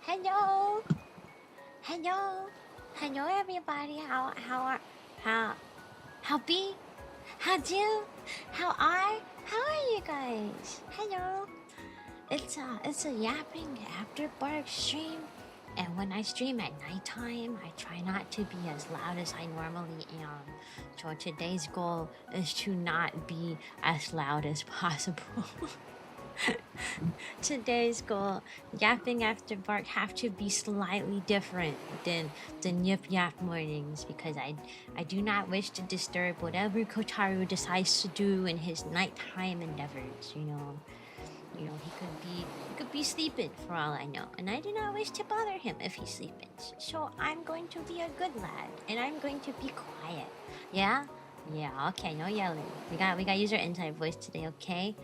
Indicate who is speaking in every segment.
Speaker 1: Hello, hello, hello, everybody. How how be how do how are you guys? Hello. It's a yapping after dark stream, and when I stream at nighttime, I try not to be as loud as I normally am. So today's goal is to not be as loud as possible. Today's goal, yapping after bark, have to be slightly different than yip yap mornings, because I do not wish to disturb whatever Kotaru decides to do in his nighttime endeavors. He could be sleeping for all I know, and I do not wish to bother him if he's sleeping. So I'm going to be a good lad, and I'm going to be quiet. Yeah, yeah. Okay, no yelling. We got user inside voice today. Okay.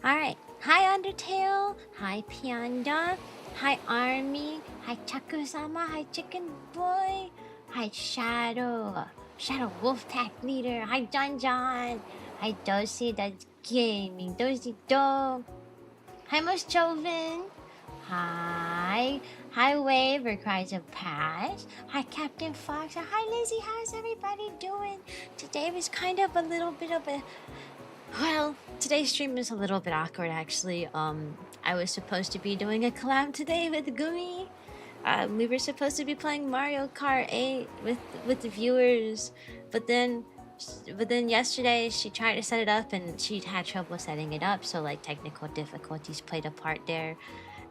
Speaker 1: All right. Hi Undertale. Hi Panda. Hi Army. Hi Chaku-sama. Hi Chicken Boy. Hi Shadow. Shadow Wolfpack Leader. Hi John John. Hi Dosi. That's gaming. Dosi Dog. Hi Most Joven. Hi. Hi Wave or Cries of Past. Hi Captain Fox. Hi Lizzie. How's everybody doing? Today was kind of a little bit of a... Well, today's stream is a little bit awkward actually. I was supposed to be doing a collab today with Gumi. We were supposed to be playing Mario Kart 8 with the viewers, but then yesterday she tried to set it up and she had trouble setting it up, so like technical difficulties played a part there.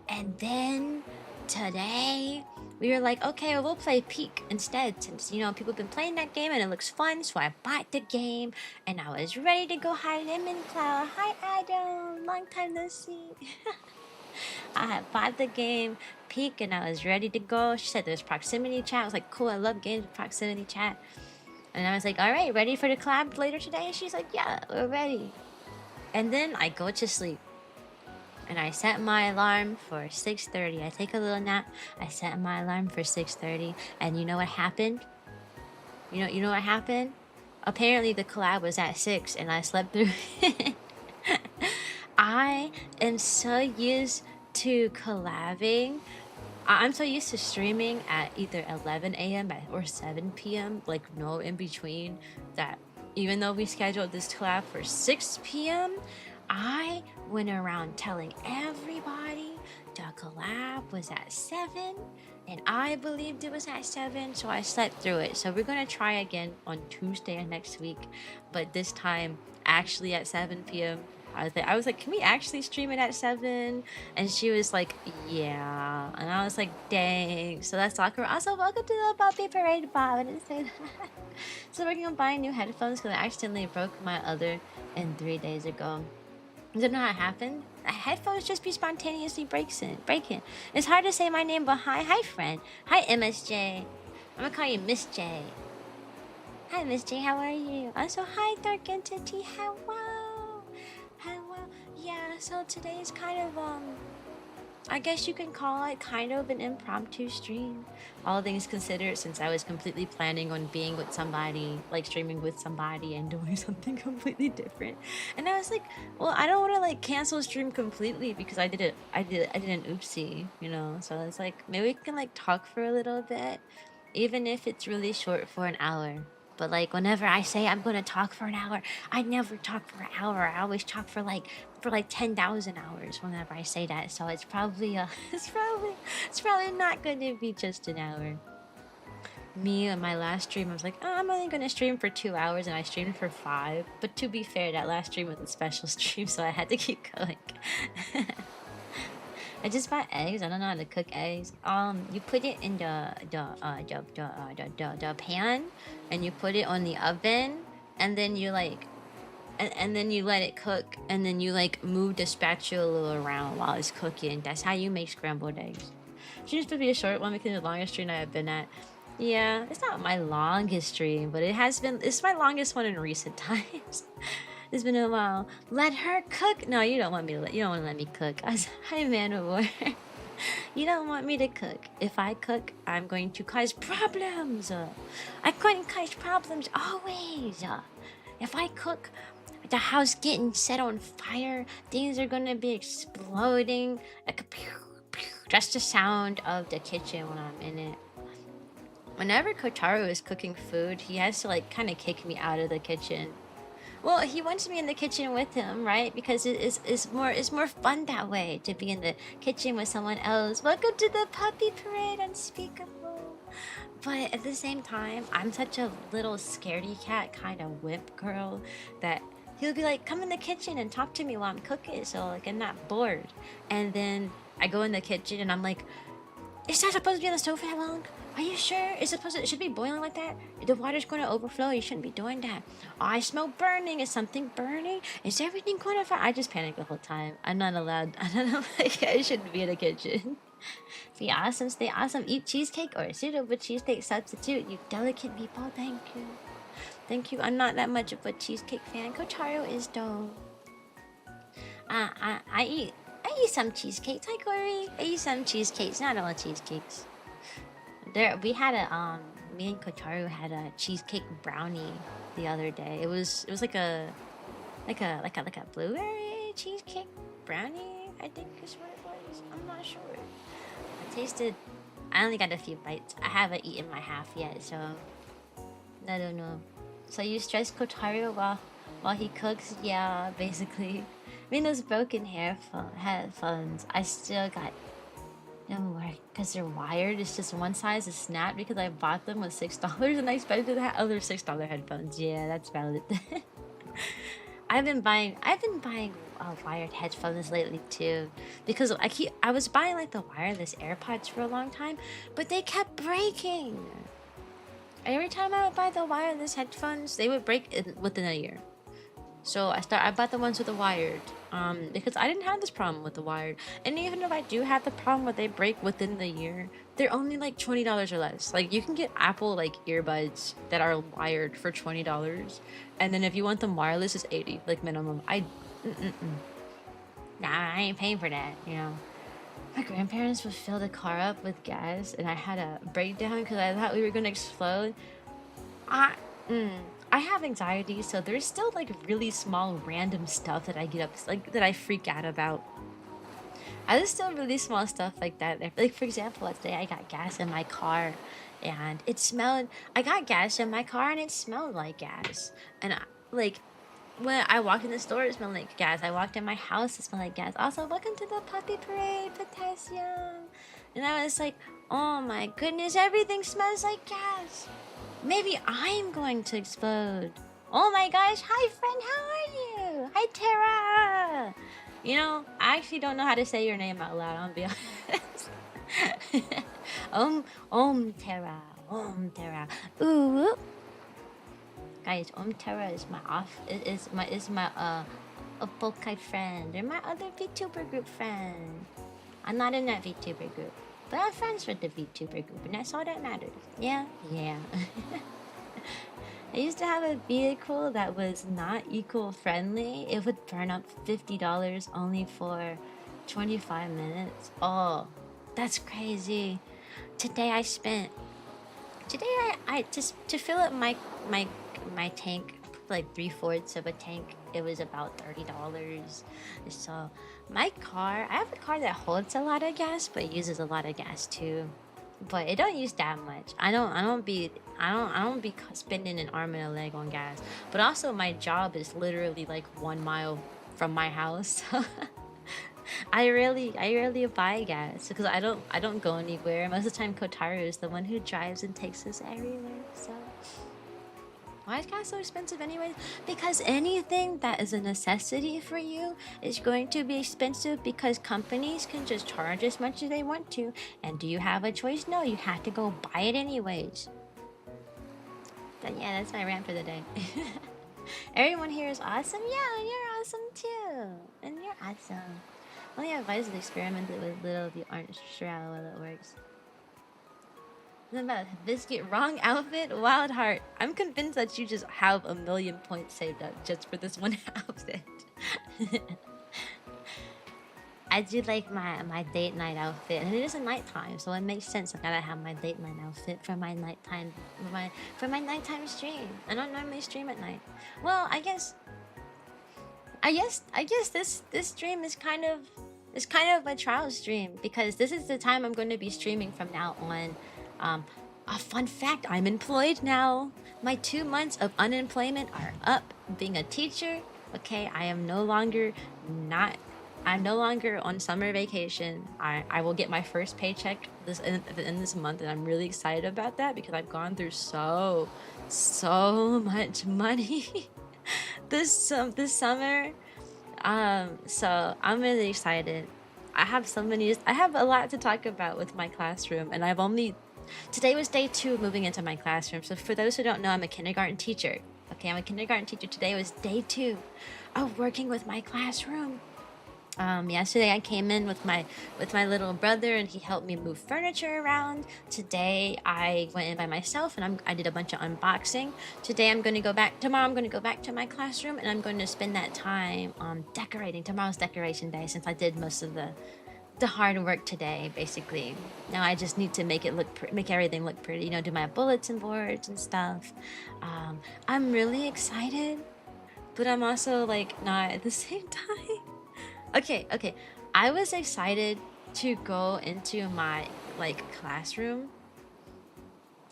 Speaker 1: And then today we were like, okay, we'll play Peak instead, since people have been playing that game and it looks fun. So I bought the game and I was ready to go. Hi Lemon Cloud. Hi Adam, long time no see. I had bought the game Peak and I was ready to go. She said there's proximity chat. I was like, cool, I love games with proximity chat. And I was like, all right, ready for the collab later today? And she's like, yeah, we're ready. And then I go to sleep. And I set my alarm for 6:30. I take a little nap. I set my alarm for 6:30. And you know what happened? You know what happened? Apparently the collab was at 6 and I slept through it. I am so used to collabing. I'm so used to streaming at either 11 a.m. or 7 p.m. like no in between, that even though we scheduled this collab for 6 p.m., I went around telling everybody the collab was at 7, and I believed it was at 7, so I slept through it. So we're gonna try again on Tuesday of next week, but this time actually at 7 p.m. I was like, can we actually stream it at 7? And she was like, yeah. And I was like, dang. So that's awkward. Also, welcome to the Puppy Parade, Bob. I didn't say that. So working on buying new headphones because I accidentally broke my other in 3 days ago. I don't know how it happened. Headphones just be spontaneously breaking. It's hard to say my name, but hi friend. Hi MSJ. I'm gonna call you Miss J. Hi Miss J, how are you? Also hi Dark Entity, hello. Yeah, so today's kind of I guess you can call it kind of an impromptu stream, all things considered, since I was completely planning on being with somebody, like streaming with somebody and doing something completely different. And I was like, well, I don't want to like cancel stream completely because I did an oopsie, so it's like maybe we can like talk for a little bit, even if it's really short for an hour. But like whenever I say I'm gonna talk for an hour, I never talk for an hour. I always talk for like 10,000 hours whenever I say that. So it's probably it's probably not going to be just an hour. Me and my last stream, I was like, oh, I'm only gonna stream for 2 hours, and I streamed for 5. But to be fair, that last stream was a special stream, so I had to keep going. I just bought eggs. I don't know how to cook eggs. You put it in the pan, and you put it on the oven, and then you like, and then you let it cook, and then you like move the spatula around while it's cooking. That's how you make scrambled eggs. Stream's supposed to be a short one because the longest stream I have been at. Yeah, it's not my longest stream, but it's my longest one in recent times. It's been a while. Let her cook. No, you don't want to let me cook. Hi, Manowar. You don't want me to cook. If I cook, I'm going to cause problems. I'm going to cause problems always. If I cook, the house getting set on fire, things are gonna be exploding. Like, Just the sound of the kitchen when I'm in it. Whenever Kotaro is cooking food, he has to like kind of kick me out of the kitchen. Well, he wants me in the kitchen with him, right? Because it's more fun that way to be in the kitchen with someone else. Welcome to the puppy parade, unspeakable. But at the same time, I'm such a little scaredy cat kind of wimp girl that he'll be like, "Come in the kitchen and talk to me while I'm cooking," so like I'm not bored. And then I go in the kitchen and I'm like, "Is that supposed to be on the stove for that long? Are you sure? It should be boiling like that? The water's going to overflow. You shouldn't be doing that. Oh, I smell burning. Is something burning? Is everything going to fire?" I just panic the whole time. I'm not allowed. I shouldn't be in the kitchen. Be awesome, stay awesome. Eat cheesecake or suitable cheesecake substitute. You delicate people. Thank you. Thank you. I'm not that much of a cheesecake fan. Kotaro is though. I eat some cheesecakes. Hi Corey. I eat some cheesecakes. Not all cheesecakes. We had a me and Kotaro had a cheesecake brownie the other day. It was like a blueberry cheesecake brownie, I think is what it was. I'm not sure. I only got a few bites. I haven't eaten my half yet, so I don't know. So you stress Kotaro while he cooks? Yeah, basically. I mean, those broken headphones, I still got them work because they're wired. It's just one size is snapped because I bought them with $6 and I expected to have other $6 headphones. Yeah, that's valid. I've been buying wired headphones lately too, because I was buying like the wireless AirPods for a long time, but they kept breaking. Every time I would buy the wireless headphones, they would break within a year. So I bought the ones with the wired, because I didn't have this problem with the wired. And even if I do have the problem where they break within the year, they're only like $20 or less. Like you can get Apple like earbuds that are wired for $20, and then if you want them wireless, it's $80 like minimum. Nah, I ain't paying for that. You know, my grandparents would fill the car up with gas, and I had a breakdown because I thought we were gonna explode. I have anxiety, so there's still like really small random stuff that I get up that I freak out about. There's still really small stuff like that. Like for example, let's say I got gas in my car, and it smelled. I got gas in my car, and it smelled like gas. And when I walked in the store, it smelled like gas. I walked in my house, it smelled like gas. Also, welcome to the puppy parade, potassium. And I was like, oh my goodness, everything smells like gas. Maybe I'm going to explode. Oh my gosh, hi friend, how are you? Hi Tara. You know, I actually don't know how to say your name out loud, I'll be honest. Tara, Tara. Ooh. Guys, Tara is my Pokai friend. They're my other VTuber group friend. I'm not in that VTuber group, but I'm friends with the VTuber group, and that's all that matters. Yeah. I used to have a vehicle that was not eco-friendly. It would burn up $50 only for 25 minutes. Oh, that's crazy. Today I just to fill up my tank, like 3/4 of a tank, it was about $30. So I have a car that holds a lot of gas, but it uses a lot of gas too. But it don't use that much. I don't be spending an arm and a leg on gas. But also my job is literally like 1 mile from my house. I rarely buy gas because I don't go anywhere. Most of the time Kotaro is the one who drives and takes us everywhere. So why is gas so expensive anyways? Because anything that is a necessity for you is going to be expensive because companies can just charge as much as they want to. And do you have a choice? No, you have to go buy it anyways. But yeah, that's my rant for the day. Everyone here is awesome? Yeah, you're awesome too. And you're awesome. Only advice is experimented with little if you aren't sure how well it works. About biscuit, wrong outfit, wild heart. I'm convinced that you just have a million points saved up just for this one outfit. I do like my date night outfit, and it is a nighttime, so it makes sense. I gotta have my date night outfit for my nighttime stream. I don't normally stream at night. Well, I guess this stream is kind of It's kind of a trial stream because this is the time I'm going to be streaming from now on. A fun fact, I'm employed now. My 2 months of unemployment are up. Being a teacher, okay, I'm no longer on summer vacation. I will get my first paycheck in this month, and I'm really excited about that because I've gone through so much money this summer. So I'm really excited. I have a lot to talk about with my classroom, and today was day 2 of moving into my classroom. So for those who don't know, I'm a kindergarten teacher. Okay, I'm a kindergarten teacher. Today was day 2 of working with my classroom. Yesterday I came in with my little brother, and he helped me move furniture around. Today I went in by myself, and I did a bunch of unboxing. Tomorrow I'm going to go back to my classroom, and I'm going to spend that time decorating. Tomorrow's decoration day, since I did most of the hard work today, basically. Now I just need to make everything look pretty, you know, do my bulletin boards and stuff. I'm really excited, but I'm also like not at the same time. Okay. I was excited to go into my classroom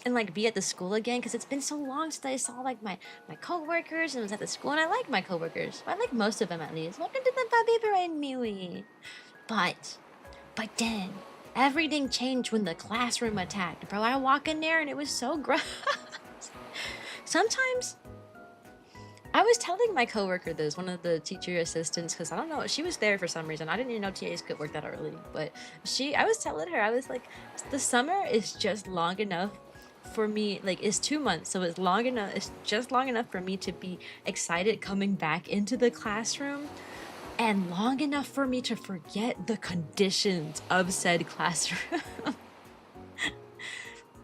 Speaker 1: and be at the school again, because it's been so long since I saw my coworkers and was at the school, and I like my coworkers. I like most of them, at least. Welcome to the Puppy Parade, Mewy. But then everything changed when the classroom attacked, bro. I walk in there and it was so gross. Sometimes I was telling my coworker this, one of the teacher assistants, because I don't know, she was there for some reason. I didn't even know TAs could work that early, but I was telling her, I was like, the summer is just long enough for me, it's 2 months, so it's just long enough for me to be excited coming back into the classroom, and long enough for me to forget the conditions of said classroom.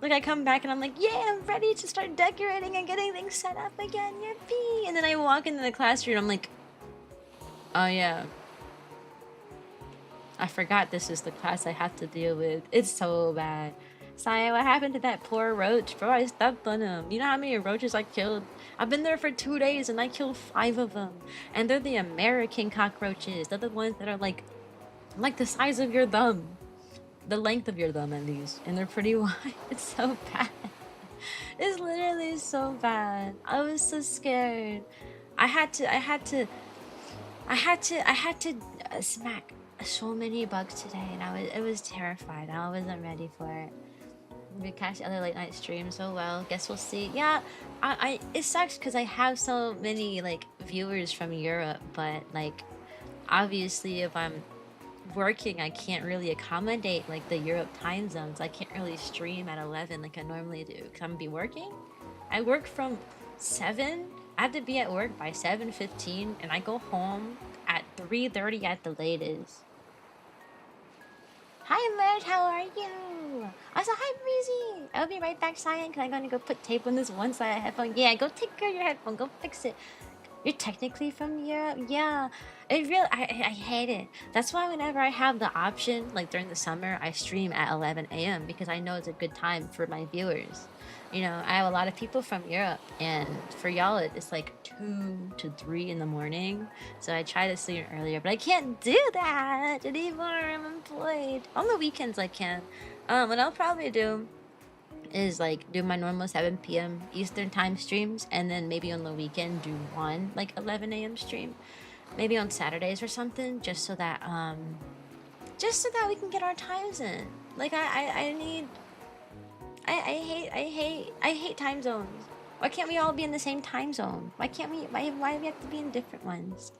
Speaker 1: I come back and I'm like, yeah, I'm ready to start decorating and getting things set up again, yippee! And then I walk into the classroom and I'm like, oh yeah, I forgot this is the class I have to deal with. It's so bad. Cyan, what happened to that poor roach? Bro, I stepped on him. You know how many roaches I killed? I've been there for 2 days and I killed 5 of them. And they're the American cockroaches. They're the ones that are like the size of your thumb. The length of your thumb, at least. And they're pretty wide. It's so bad. It's literally so bad. I was so scared. I had to smack so many bugs today, and it was terrified. I wasn't ready for it. We catch other late night streams. Oh well, guess we'll see. Yeah, it sucks because I have so many viewers from Europe, but obviously if I'm working, I can't really accommodate the Europe time zones. I can't really stream at 11 like I normally do, because I'm gonna be working. I work from 7. I have to be at work by 7:15, and I go home at 3:30 at the latest. Hi Mert, how are you? Also, hi Breezy. I'll be right back, Cyan, because I'm gonna go put tape on this one side of headphone. Yeah, go take care of your headphone. Go fix it. You're technically from Europe? Yeah. I hate it. That's why whenever I have the option, during the summer, I stream at 11 a.m. because I know it's a good time for my viewers. You know, I have a lot of people from Europe, and for y'all, it's 2 to 3 in the morning. So I try to sleep earlier, but I can't do that anymore. I'm employed. On the weekends, I can. What I'll probably do is do my normal 7 p.m. Eastern time streams, and then maybe on the weekend do one 11 a.m. stream, maybe on Saturdays or something, just so that we can get our times in. I hate time zones. Why can't we all be in the same time zone? Why do we have to be in different ones?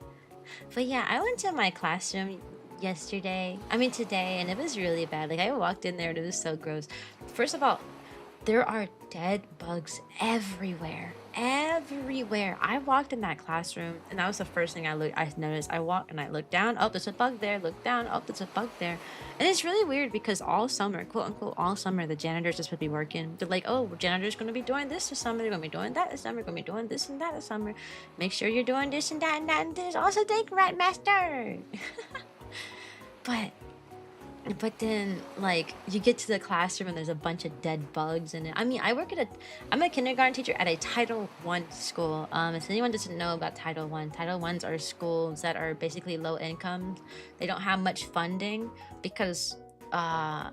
Speaker 1: But yeah, I went to my classroom today, and it was really bad. I walked in there and it was so gross. First of all, there are dead bugs everywhere. I walked in that classroom, and that was the first thing I noticed. I walked and I looked down. Oh, there's a bug there. Look down. Oh, there's a bug there. And it's really weird because all summer, quote unquote, all summer, the janitors just would be working. They're like, oh, janitors going to be doing this this summer. They're going to be doing that this summer. Going to be doing this and that this summer. Make sure you're doing this and that and that and this. Also, thank Rat Master. But But then, like, you get to the classroom and there's a bunch of dead bugs in it. I mean, I'm a kindergarten teacher at a Title One school. If anyone doesn't know about Title One, Title Ones are schools that are basically low income. They don't have much funding because uh,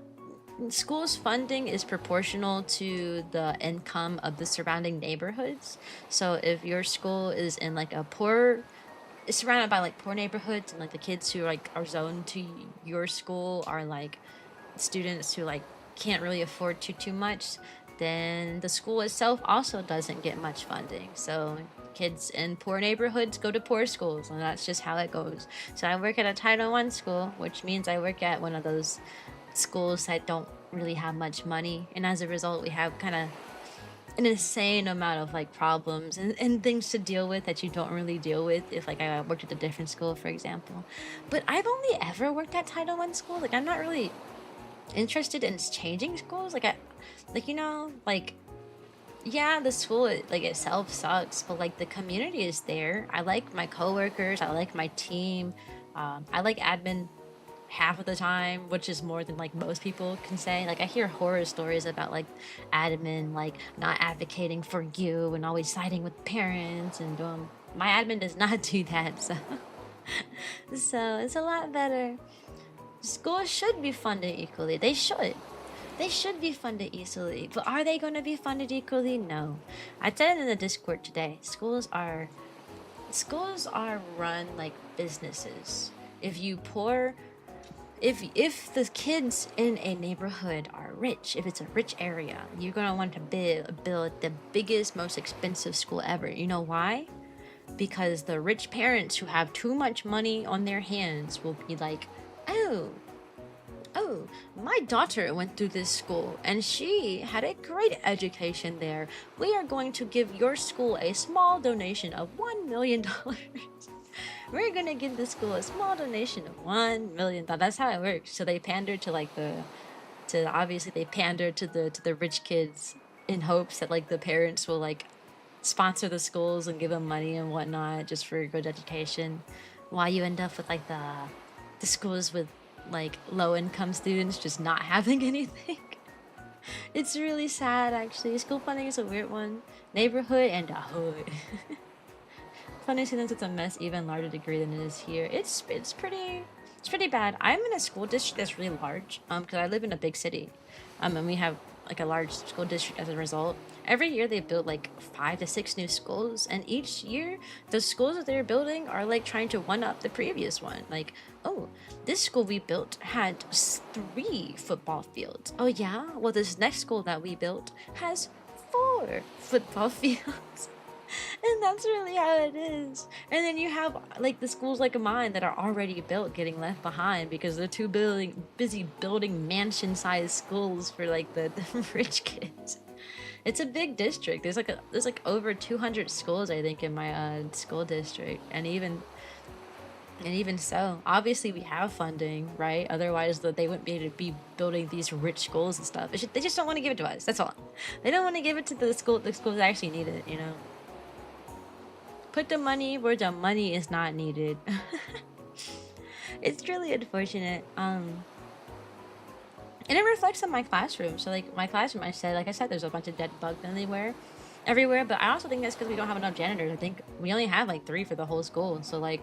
Speaker 1: schools' funding is proportional to the income of the surrounding neighborhoods. So if your school is in like a poor it's surrounded by like poor neighborhoods and like the kids who like are zoned to your school are like students who like can't really afford too much, then the school itself also doesn't get much funding. So kids in poor neighborhoods go to poor schools, and that's just how it goes. So I work at a Title One school, which means I work at one of those schools that don't really have much money, and as a result we have kind of an insane amount of like problems and things to deal with that you don't really deal with if like I worked at a different school, for example. But I've only ever worked at Title One school. Like I'm not really interested in changing schools. Like yeah, the school like itself sucks, but like the community is there. I like my coworkers. I like my team. I like admin half of the time, which is more than like most people can say. Like I hear horror stories about like admin like not advocating for you and always siding with parents and my admin does not do that. So it's a lot better. Schools should be funded equally. They should. They should be funded equally. But are they going to be funded equally? No. I said it in the Discord today. Schools are run like businesses. If the kids in a neighborhood are rich, if it's a rich area, you're gonna want to build the biggest, most expensive school ever. You know why? Because the rich parents who have too much money on their hands will be like, oh, my daughter went through this school and she had a great education there. We are going to give your school a small donation of $1 million. We're gonna give the school a small donation of $1 million. That's how it works. So they pander to like obviously they pander to the rich kids in hopes that like the parents will like sponsor the schools and give them money and whatnot just for a good education, while you end up with like the schools with like low income students just not having anything. It's really sad actually. School funding is a weird one. Neighborhood and a hood. Funny since it's a mess even larger degree than it is here. It's pretty bad. I'm in a school district that's really large because I live in a big city and we have like a large school district as a result. Every year they build like 5 to 6 new schools, and each year the schools that they're building are like trying to one up the previous one. Like, oh, this school we built had 3 football fields. Oh yeah, well this next school that we built has 4 football fields. And that's really how it is. And then you have like the schools like mine that are already built getting left behind because they're too busy building mansion-sized schools for like the rich kids. It's a big district. There's like over 200 schools I think in my school district, and even so, obviously we have funding, right? Otherwise they wouldn't be able to be building these rich schools and stuff. They just don't want to give it to us. That's all. They don't want to give it to the schools that actually need it, you know. Put the money where the money is not needed. It's really unfortunate. And it reflects on my classroom. So like my classroom, like I said, there's a bunch of dead bugs everywhere. But I also think that's because we don't have enough janitors. I think we only have like 3 for the whole school. So like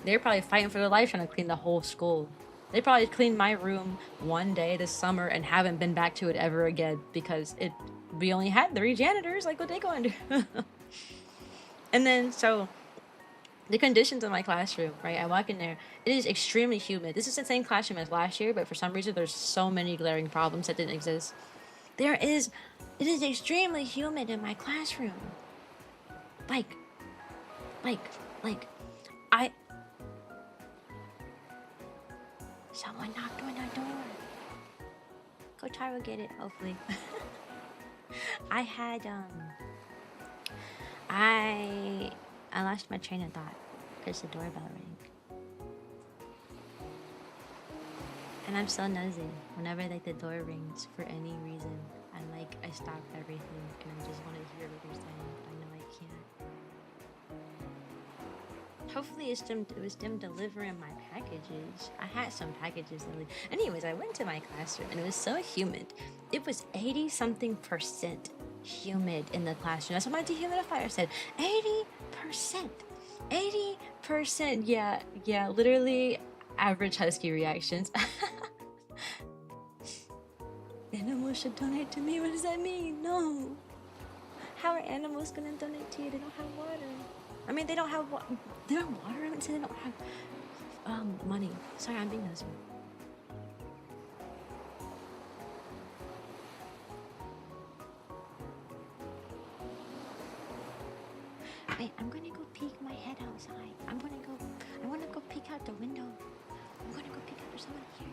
Speaker 1: they're probably fighting for their life trying to clean the whole school. They probably cleaned my room one day this summer and haven't been back to it ever again because we only had 3 janitors. Like what they going to do? And then, so, the conditions in my classroom, right? I walk in there, it is extremely humid. This is the same classroom as last year, but for some reason there's so many glaring problems that didn't exist. It is extremely humid in my classroom. Like, someone knocked on our door. Go try to get it, hopefully. I lost my train of thought because the doorbell rang. And I'm so nosy. Whenever like the door rings for any reason, I stop everything and I just want to hear what you're saying, but I know I Hopefully it was them delivering my packages. I had some packages. Anyways, I went to my classroom and it was so humid. It was 80 something percent humid in the classroom. That's what my dehumidifier said. 80%. 80%. Yeah, literally average husky reactions. Animals should donate to me. What does that mean? No. How are animals gonna donate to you? They don't have water. I mean, they don't have water. They don't have water. I would say they don't have money. Sorry, I'm being nosy. Wait, I'm gonna go peek my head outside. I wanna go peek out the window. I'm gonna go peek out. There's someone here.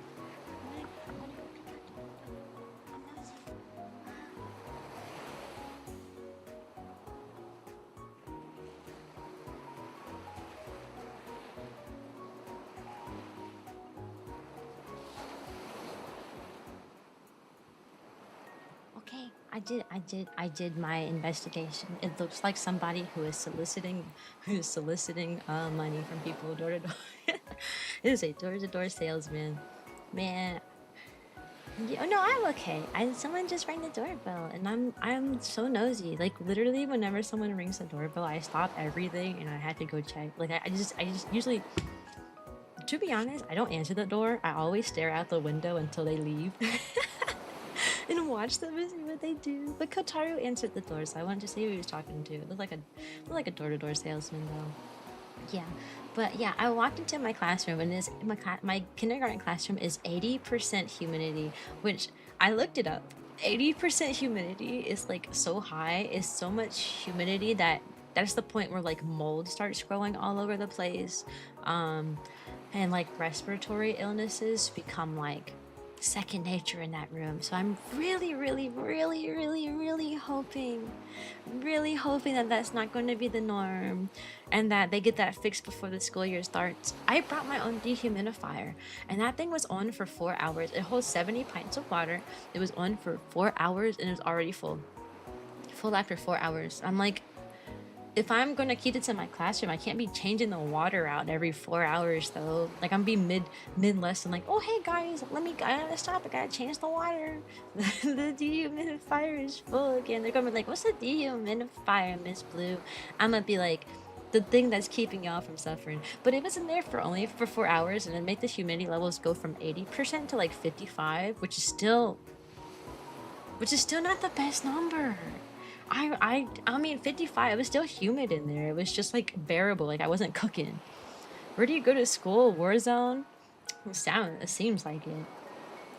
Speaker 1: I'm gonna go peek out the window. I'm nosy. Okay, I did my investigation. It looks like somebody who is soliciting money from people door to door. It is a door to door salesman. Man, yeah, no, I'm okay. Someone just rang the doorbell, and I'm so nosy. Like literally, whenever someone rings the doorbell, I stop everything and I had to go check. Like I just usually, to be honest, I don't answer the door. I always stare out the window until they leave. And watch them and see what they do. But Kotaru answered the door, so I wanted to see who he was talking to. It looked like a door-to-door salesman, though. Yeah, but yeah, I walked into my classroom, and my kindergarten classroom is 80% humidity, which I looked it up. 80% humidity is like so high. Is so much humidity that's the point where like mold starts growing all over the place, and like respiratory illnesses become like second nature in that room. So I'm really hoping that that's not going to be the norm, and that they get that fixed before the school year starts. I brought my own dehumidifier, and that thing was on for 4 hours. It holds 70 pints of water. It was on for 4 hours and it was already full after 4 hours. I'm like, if I'm gonna keep this in my classroom, I can't be changing the water out every 4 hours though. Like I'm being mid lesson, like, oh hey guys, I gotta stop, I gotta change the water. The dehumidifier is full again. They're gonna be like, what's a dehumidifier, Miss Blue? I'm gonna be like, the thing that's keeping y'all from suffering. But it was in there for only 4 hours, and it made the humidity levels go from 80% to like 55, which is still not the best number. I mean 55, it was still humid in there. It was just like bearable, like I wasn't cooking. Where do you go to school? Warzone? It seems like it.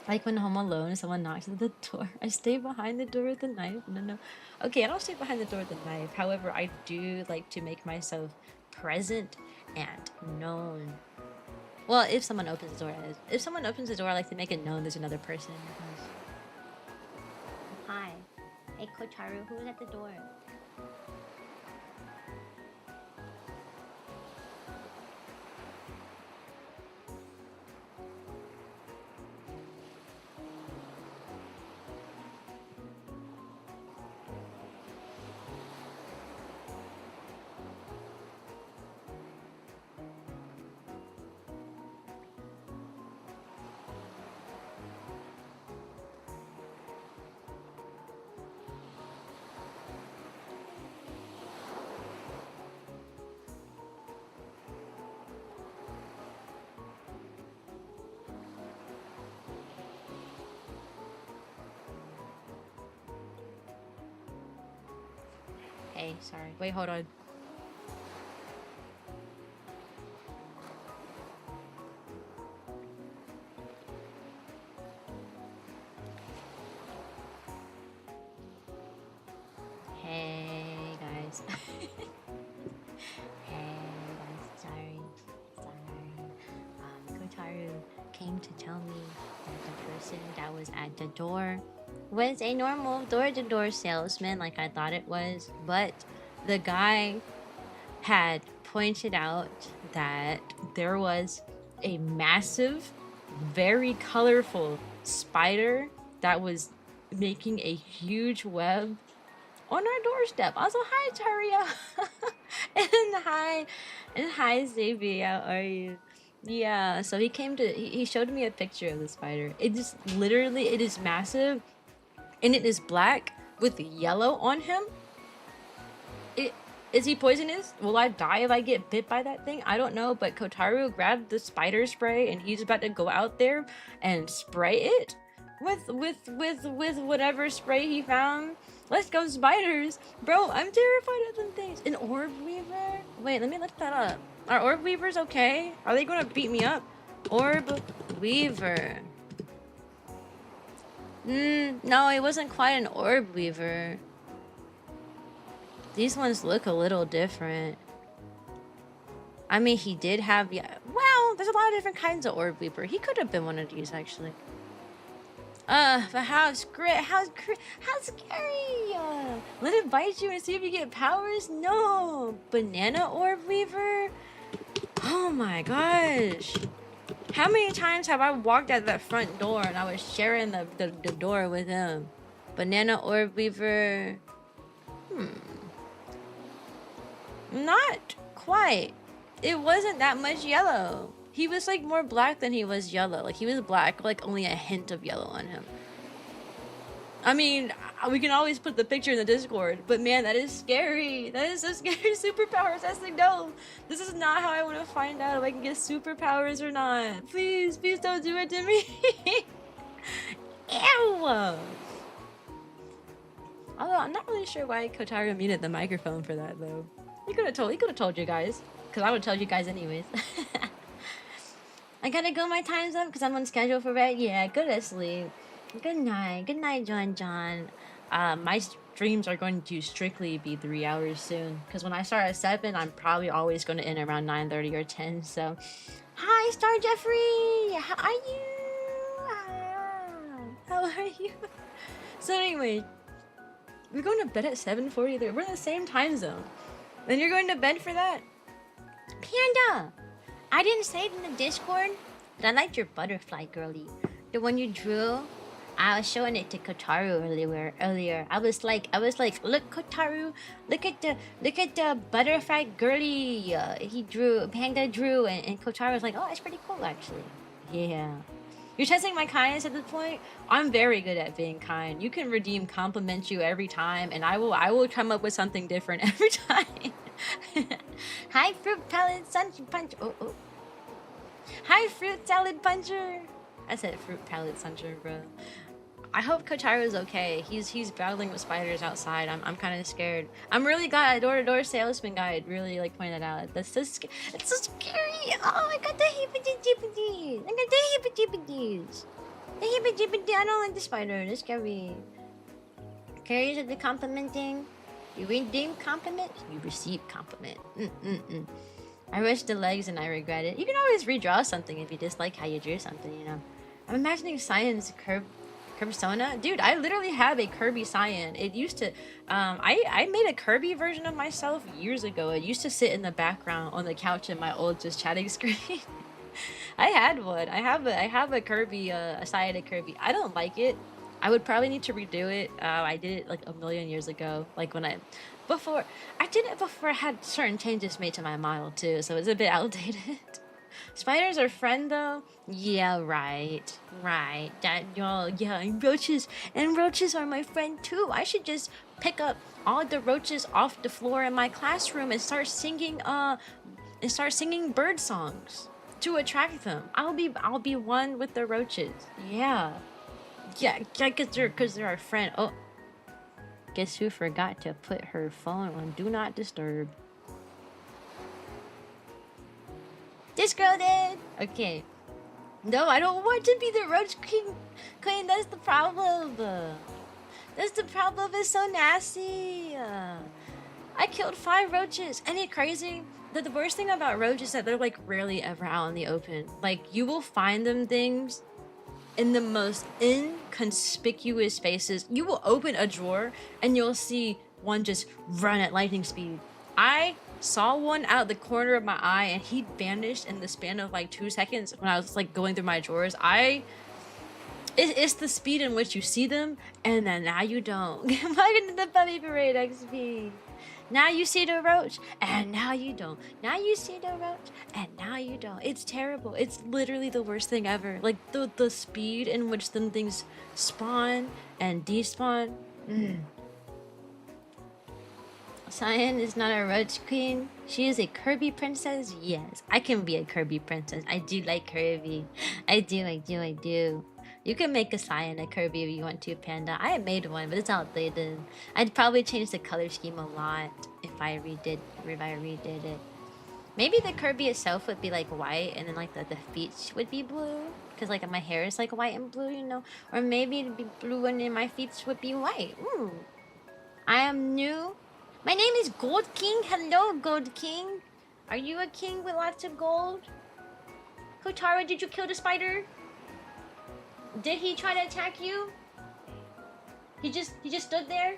Speaker 1: Like when Home Alone, someone knocks at the door. I stay behind the door with a knife. No. Okay, I don't stay behind the door with a knife. However, I do like to make myself present and known. Well, if someone opens the door, if someone opens the door, I like to make it known there's another person in the house. Hi. Hey, Kotaru, who's at the door? Hey, sorry. Wait, hold on. Hey, guys. Hey, guys. Sorry. Kotaru came to tell me that the person that was at the door was a normal door-to-door salesman like I thought it was, but the guy had pointed out that there was a massive, very colorful spider that was making a huge web on our doorstep. I was like, hi, Taria. hi, and hi, Xavier. How are you? Yeah. So he showed me a picture of the spider. It just literally it is massive, and it is black with yellow on him. Is he poisonous? Will I die if I get bit by that thing? I don't know, but Kotaru grabbed the spider spray and he's about to go out there and spray it with whatever spray he found. Let's go spiders. Bro, I'm terrified of them things. An orb weaver? Wait, let me look that up. Are orb weavers okay? Are they gonna beat me up? Orb weaver. No, it wasn't quite an orb weaver. These ones look a little different. I mean, he did have, yeah. Well, there's a lot of different kinds of orb weaver. He could have been one of these, actually. But how scary? Let it bite you and see if you get powers? No. Banana orb weaver? Oh my gosh. How many times have I walked out that front door and I was sharing the door with him? Banana orb weaver. Not quite. It wasn't that much yellow. He was like more black than he was yellow. Like he was black, like only a hint of yellow on him. I mean, we can always put the picture in the Discord, but man, that is scary. That is so scary. Superpowers. That's like, no, this is not how I want to find out if I can get superpowers or not. Please, please don't do it to me. Ew. Although I'm not really sure why Kotaru muted the microphone for that though. He could have told you guys, because I would tell you guys anyways. I gotta go, my time's up because I'm on schedule for bed. Yeah, go to sleep. Good night, John. My streams are going to strictly be 3 hours soon, because when I start at 7, I'm probably always going to end around 9:30 or 10. So, hi, Star Jeffrey. How are you? How are you? So anyway, we're going to bed at 7:43. We're in the same time zone. And you're going to bed for that? Panda! I didn't say it in the Discord, but I liked your butterfly, girly. The one you drew. I was showing it to Kotaru earlier. I was like, look, Kotaru, look at the butterfly girly Panda drew, and Kotaru was like, oh, that's pretty cool, actually. Yeah. You're testing my kindness at this point? I'm very good at being kind. You can redeem compliment you every time, and I will come up with something different every time. Hi, fruit salad punch. Oh. Hi, fruit salad puncher. I said fruit palette puncher, bro. I hope Kotaru's okay. He's battling with spiders outside. I'm kind of scared. I'm really glad a door-to-door salesman guide really like pointed out. That's so scary. It's so scary. Oh, I got the heebie-jeebies. I don't like the spider. It's scary. Carriers of the complimenting. You redeem compliment. You receive compliment. I rushed the legs and I regret it. You can always redraw something if you dislike how you drew something, you know. I'm imagining Cyan's Persona. Dude, I literally have a Kirby Cyan. It used to, I made a Kirby version of myself years ago. It used to sit in the background on the couch in my old just chatting screen. I had one. I have a Kirby, a Cyan Kirby. I don't like it. I would probably need to redo it. I did it like a million years ago. Like when I did it before I had certain changes made to my model too, so it's a bit outdated. Spiders are friend though? Yeah, right. That roaches are my friend too. I should just pick up all the roaches off the floor in my classroom and start singing bird songs to attract them. I'll be one with the roaches. Yeah, cause they're our friend. Oh, guess who forgot to put her phone on Do Not Disturb? This girl did. Okay. No, I don't want to be the Roach Queen. That's the problem. It's so nasty. I killed 5 roaches. Ain't it crazy? The worst thing about roaches is that they're like rarely ever out in the open. Like you will find them things in the most inconspicuous spaces. You will open a drawer and you'll see one just run at lightning speed. I saw one out the corner of my eye and he vanished in the span of like 2 seconds when I was like going through my drawers. It's the speed in which you see them and then now you don't. Welcome to the puppy parade XP. Now you see the roach, and now you don't. Now you see the roach, and now you don't. It's terrible. It's literally the worst thing ever. Like the speed in which them things spawn and despawn. Cyan is not a roach queen. She is a Kirby princess. Yes, I can be a Kirby princess. I do like Kirby. I do. You can make a Cyan a Kirby if you want to, Panda. I made one, but it's outdated. I'd probably change the color scheme a lot if I redid it. Maybe the Kirby itself would be like white, and then like the feet would be blue, because like my hair is like white and blue, you know. Or maybe it'd be blue and then my feet would be white. I am new. My name is Gold King. Hello, Gold King. Are you a king with lots of gold? Kotaro, did you kill the spider? Did he try to attack you? He just stood there?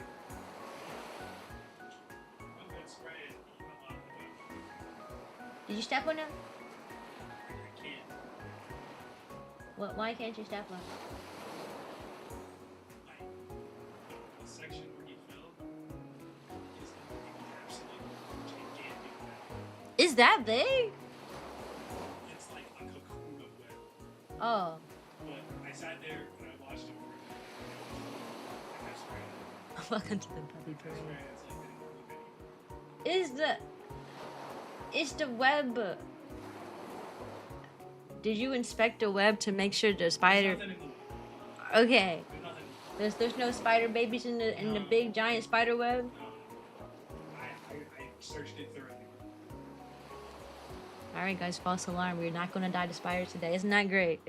Speaker 1: Did you step on him?
Speaker 2: I can't.
Speaker 1: What? Why can't you step on him?
Speaker 2: The section where he fell is absolutely gigantic.
Speaker 1: Is that big?
Speaker 2: It's like a cocoon of web.
Speaker 1: Oh.
Speaker 2: But I sat there and I watched him work. I kept spraying.
Speaker 1: Welcome to the puppy
Speaker 2: I kept
Speaker 1: parade.
Speaker 2: spraying. It's like, look at you.
Speaker 1: Is the web? Did you inspect the web to make sure the spider?
Speaker 2: There's nothing in the web.
Speaker 1: Okay.
Speaker 2: There's nothing.
Speaker 1: There's no spider babies in the big giant spider web.
Speaker 2: I searched it thoroughly.
Speaker 1: All right, guys, false alarm. We're not gonna die to spiders today. Isn't that great?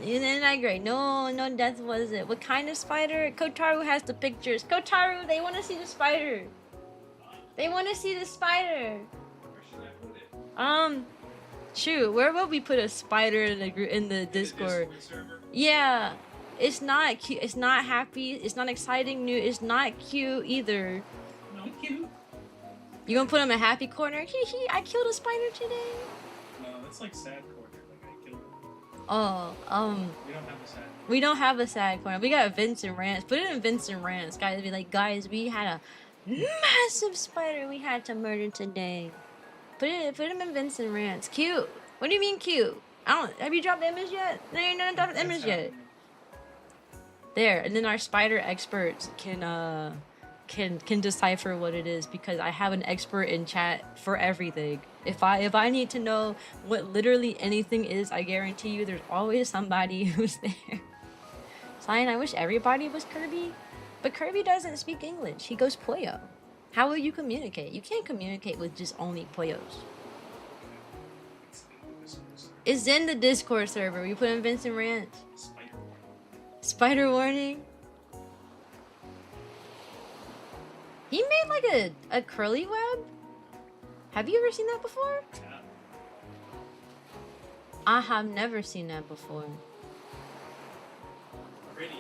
Speaker 1: Isn't that great? No death was it? What kind of spider? Kotaru has the pictures. Kotaru, they want to see the spider. They want to see the spider.
Speaker 2: Where should I put it?
Speaker 1: Shoot, where would we put a spider in the group in the Discord?
Speaker 2: Server?
Speaker 1: Yeah, it's not cute. It's not happy. It's not exciting. New. It's not cute either.
Speaker 2: No, cute.
Speaker 1: You gonna put him in a happy corner? Hee hee! I killed a spider today.
Speaker 2: No, that's like sad corner. Like I killed it.
Speaker 1: Oh,
Speaker 2: We don't have a sad.
Speaker 1: we don't have a sad corner. We got Vincent Rants. Put it in Vincent Rants, guys. Be like, guys, we had a massive spider we had to murder today. Put him in Vincent Rants. Cute. What do you mean cute? I don't. Have you dropped the image yet? No, you're not dropped the image yet. There, and then our spider experts can decipher what it is, because I have an expert in chat for everything. If I need to know what literally anything is, I guarantee you there's always somebody who's there. Cyan, I wish everybody was Kirby, but Kirby doesn't speak English. He goes Poyo. How will you communicate? You can't communicate with just only Poyos. It's in the Discord server. We put in Vincent Ranch. Spider warning. He made like a curly web? Have you ever seen that before?
Speaker 2: Yeah.
Speaker 1: I have never seen that before.
Speaker 2: Pretty,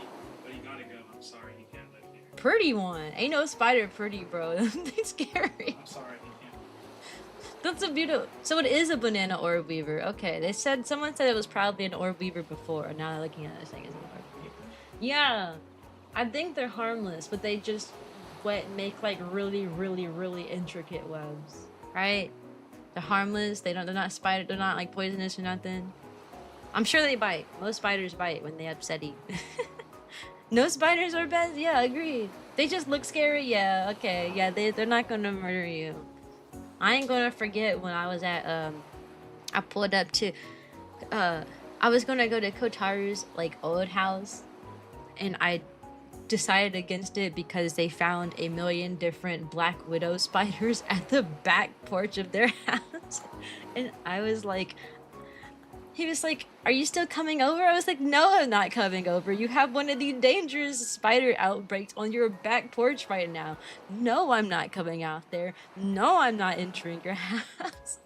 Speaker 2: but you gotta go. I'm sorry, you can't live here.
Speaker 1: Pretty one. Ain't no spider pretty, bro. That's scary.
Speaker 2: I'm sorry, you can't.
Speaker 1: That's a beautiful. So it is a banana orb weaver. Okay, someone said it was probably an orb weaver before. Now they're looking at it saying it's an orb weaver. Yeah, I think they're harmless, but they just make like really intricate webs, right? They're harmless. They're not spider. They're not like poisonous or nothing. I'm sure they bite. Most spiders bite when they upsetty. No spiders are bad. Yeah, agreed. They just look scary. Yeah, okay. Yeah, they're not gonna murder you. I ain't gonna forget when I was at I pulled up to I was gonna go to Kotaru's like old house, and I decided against it because they found a million different black widow spiders at the back porch of their house. And I was like, he was like, are you still coming over? I was like, no, I'm not coming over. You have one of the dangerous spider outbreaks on your back porch right now. No, I'm not coming out there. No, I'm not entering your house.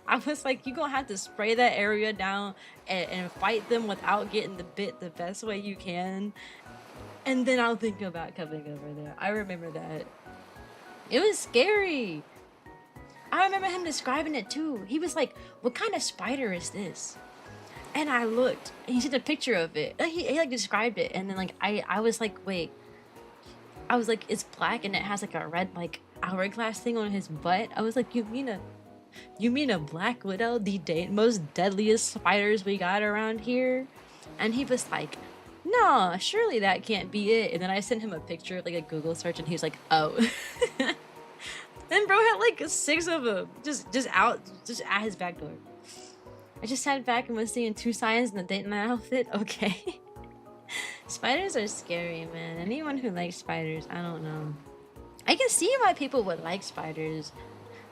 Speaker 1: I was like, you're gonna have to spray that area down and fight them without getting the bit the best way you can. And then I'll think about coming over there. I remember that. It was scary. I remember him describing it too. He was like, what kind of spider is this? And I looked, and he sent a picture of it. He like described it, and then like I was like, wait, I was like, it's black and it has like a red like hourglass thing on his butt. I was like, you mean a black widow, the most deadliest spiders we got around here? And he was like, no, surely that can't be it. And then I sent him a picture of like a Google search, and he was like, oh. Then bro had like 6 of them just at his back door. I just sat back and was seeing 2 Cyans in the date night outfit. Okay. Spiders are scary, man. Anyone who likes spiders, I don't know. I can see why people would like spiders,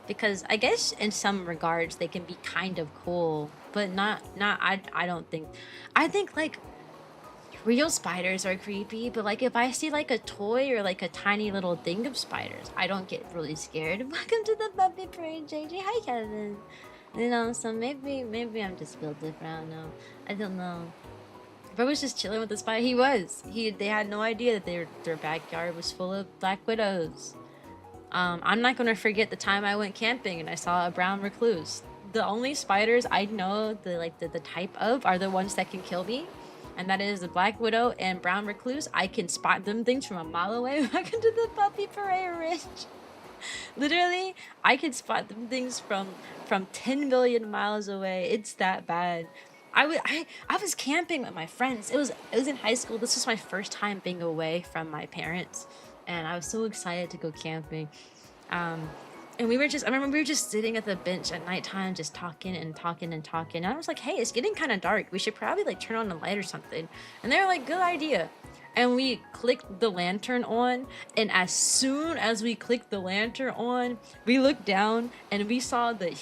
Speaker 1: because I guess in some regards they can be kind of cool, but not I don't think. I think like real spiders are creepy, but like if I see like a toy or like a tiny little thing of spiders, I don't get really scared. Welcome to the puppy parade, JJ. Hi, Kevin. You know, so maybe I'm just built different. I don't know. Bro was just chilling with the spider. They had no idea that their backyard was full of black widows. I'm not gonna forget the time I went camping and I saw a brown recluse. The only spiders I know the type of are the ones that can kill me, and that is the black widow and brown recluse. I can spot them things from a mile away. Welcome to the puppy parade, Rich. Literally, I can spot them things from 10 million miles away. It's that bad. I was camping with my friends. It was in high school. This was my first time being away from my parents, and I was so excited to go camping. And I remember we were just sitting at the bench at nighttime, just talking and talking and talking. And I was like, hey, it's getting kind of dark. We should probably like turn on the light or something. And they were like, good idea. And we clicked the lantern on, and as soon as we clicked the lantern on, we looked down and we saw the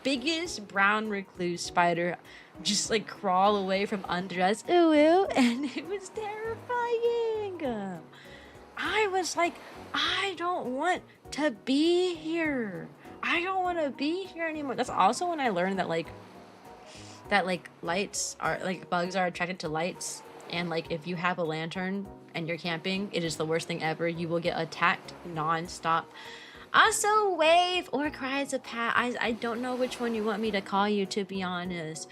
Speaker 1: biggest brown recluse spider just like crawl away from under us. Ooh, ooh, and it was terrifying. I was like, I don't want to be here. I don't want to be here anymore. That's also when I learned that lights are like bugs are attracted to lights, and like if you have a lantern and you're camping, it is the worst thing ever. You will get attacked non-stop. Also, wave or cry as a pat. I don't know which one you want me to call you, to be honest.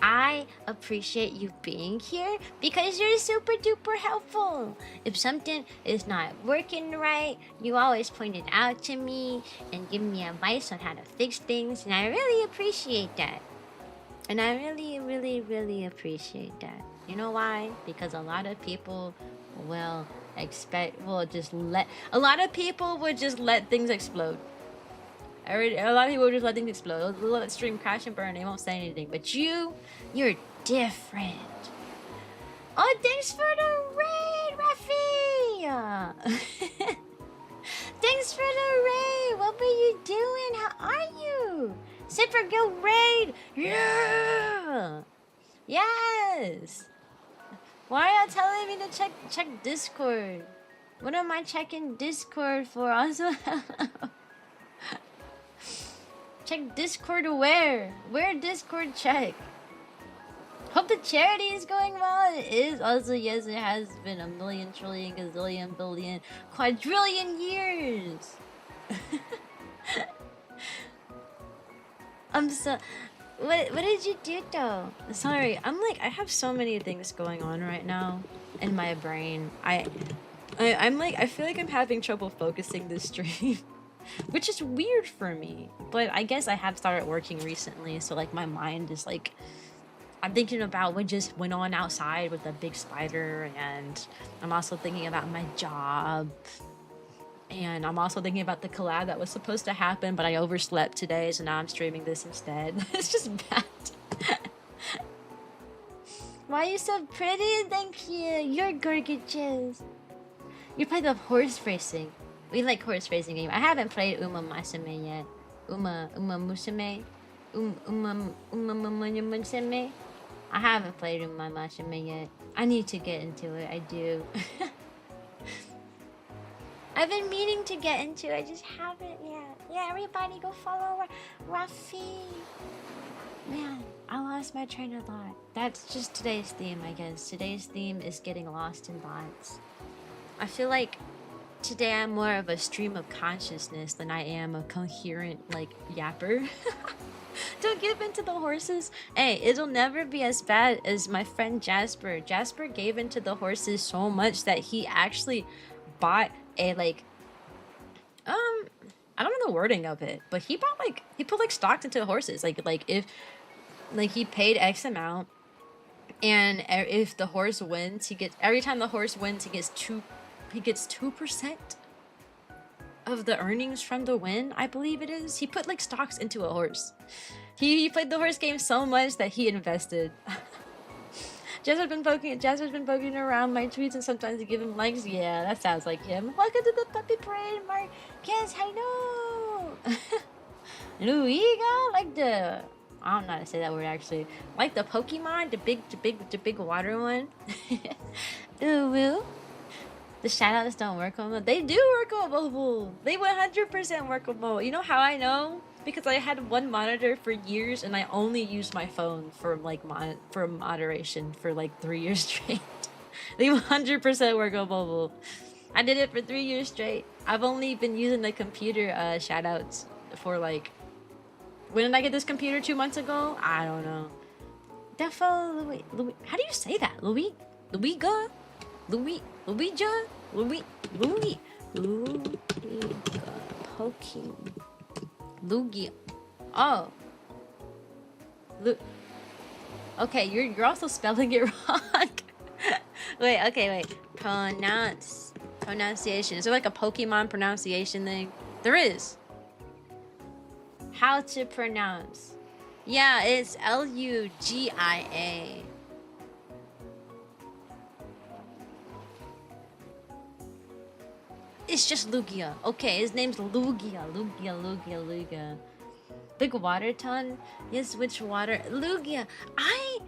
Speaker 1: I appreciate you being here because you're super duper helpful. If something is not working right, you always point it out to me and give me advice on how to fix things, and I really appreciate that. And I really, really, really appreciate that. You know why? Because a lot of people will just let things explode. A lot of people just let things explode. They'll let the stream crash and burn. They won't say anything. But you're different. Oh, thanks for the raid, Rafi. Thanks for the raid. What were you doing? How are you? Super Guild raid. Yeah. Yes. Why are you telling me to check Discord? What am I checking Discord for? Also, check Discord where? Where Discord check? Hope the charity is going well. It is. Also, yes, it has been a million, trillion, gazillion, billion, quadrillion years. I'm so... What did you do though? Sorry, I have so many things going on right now in my brain. I feel like I'm having trouble focusing this stream, which is weird for me. But I guess I have started working recently, so like my mind is like, I'm thinking about what just went on outside with the big spider, and I'm also thinking about my job. And I'm also thinking about the collab that was supposed to happen, but I overslept today, so now I'm streaming this instead. It's just bad. Why are you so pretty? Thank you. You're gorgeous. You play the horse racing. We like horse racing game. I haven't played Uma Masame yet. Uma Musume? Uma Musume? I haven't played Uma Masame yet. I need to get into it. I do. I've been meaning to get into it, I just haven't yet. Yeah, everybody go follow Rafi. Man, I lost my train of thought. That's just today's theme, I guess. Today's theme is getting lost in thoughts. I feel like today I'm more of a stream of consciousness than I am a coherent, like, yapper. Don't give in to the horses. Hey, it'll never be as bad as my friend Jasper. Jasper gave in to the horses so much that he actually bought a like I don't know the wording of it, but he bought like he put like stocks into horses. Like if like he paid X amount, and if the horse wins, he gets every time the horse wins, he gets 2% of the earnings from the win, I believe it is. He put like stocks into a horse. He played the horse game so much that he invested. Jasper's been poking around my tweets and sometimes to give him likes. Yeah, that sounds like him. Welcome to the puppy parade, Marquez. Hello. Luiga, like the I don't know how to say that word actually. Like the Pokemon, the big water one. Ooh. The shoutouts don't work on mobile. They do work on mobile. They 100% work on mobile. You know how I know? Because I had one monitor for years and I only used my phone for like for moderation for like 3 years straight. They 100% work on mobile. I did it for 3 years straight. I've only been using the computer shoutouts for like. When did I get this computer? 2 months ago? I don't know. Defo Louis. How do you say that? Luiga? Poking. Lugia. Oh. Okay, you're also spelling it wrong. Wait. Pronunciation. Is there like a Pokemon pronunciation thing? There is. How to pronounce? Yeah, it's Lugia. It's just Lugia. Okay, his name's Lugia. Lugia. Big water ton? Yes, which water? Lugia. I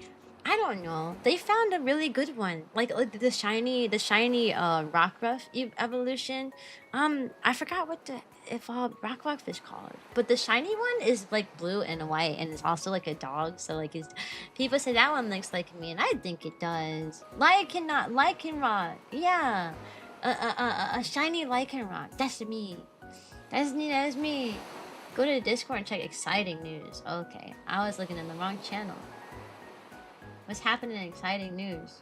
Speaker 1: don't know. They found a really good one. Like the shiny Rockruff evolution. I forgot what the Rockruff is called. But the shiny one is like blue and white and it's also like a dog. So like people say that one looks like me and I think it does. Lycanroc. Yeah. A shiny Lycanroc. That's me. That's me. Go to the Discord and check exciting news. Okay, I was looking in the wrong channel. What's happening in exciting news?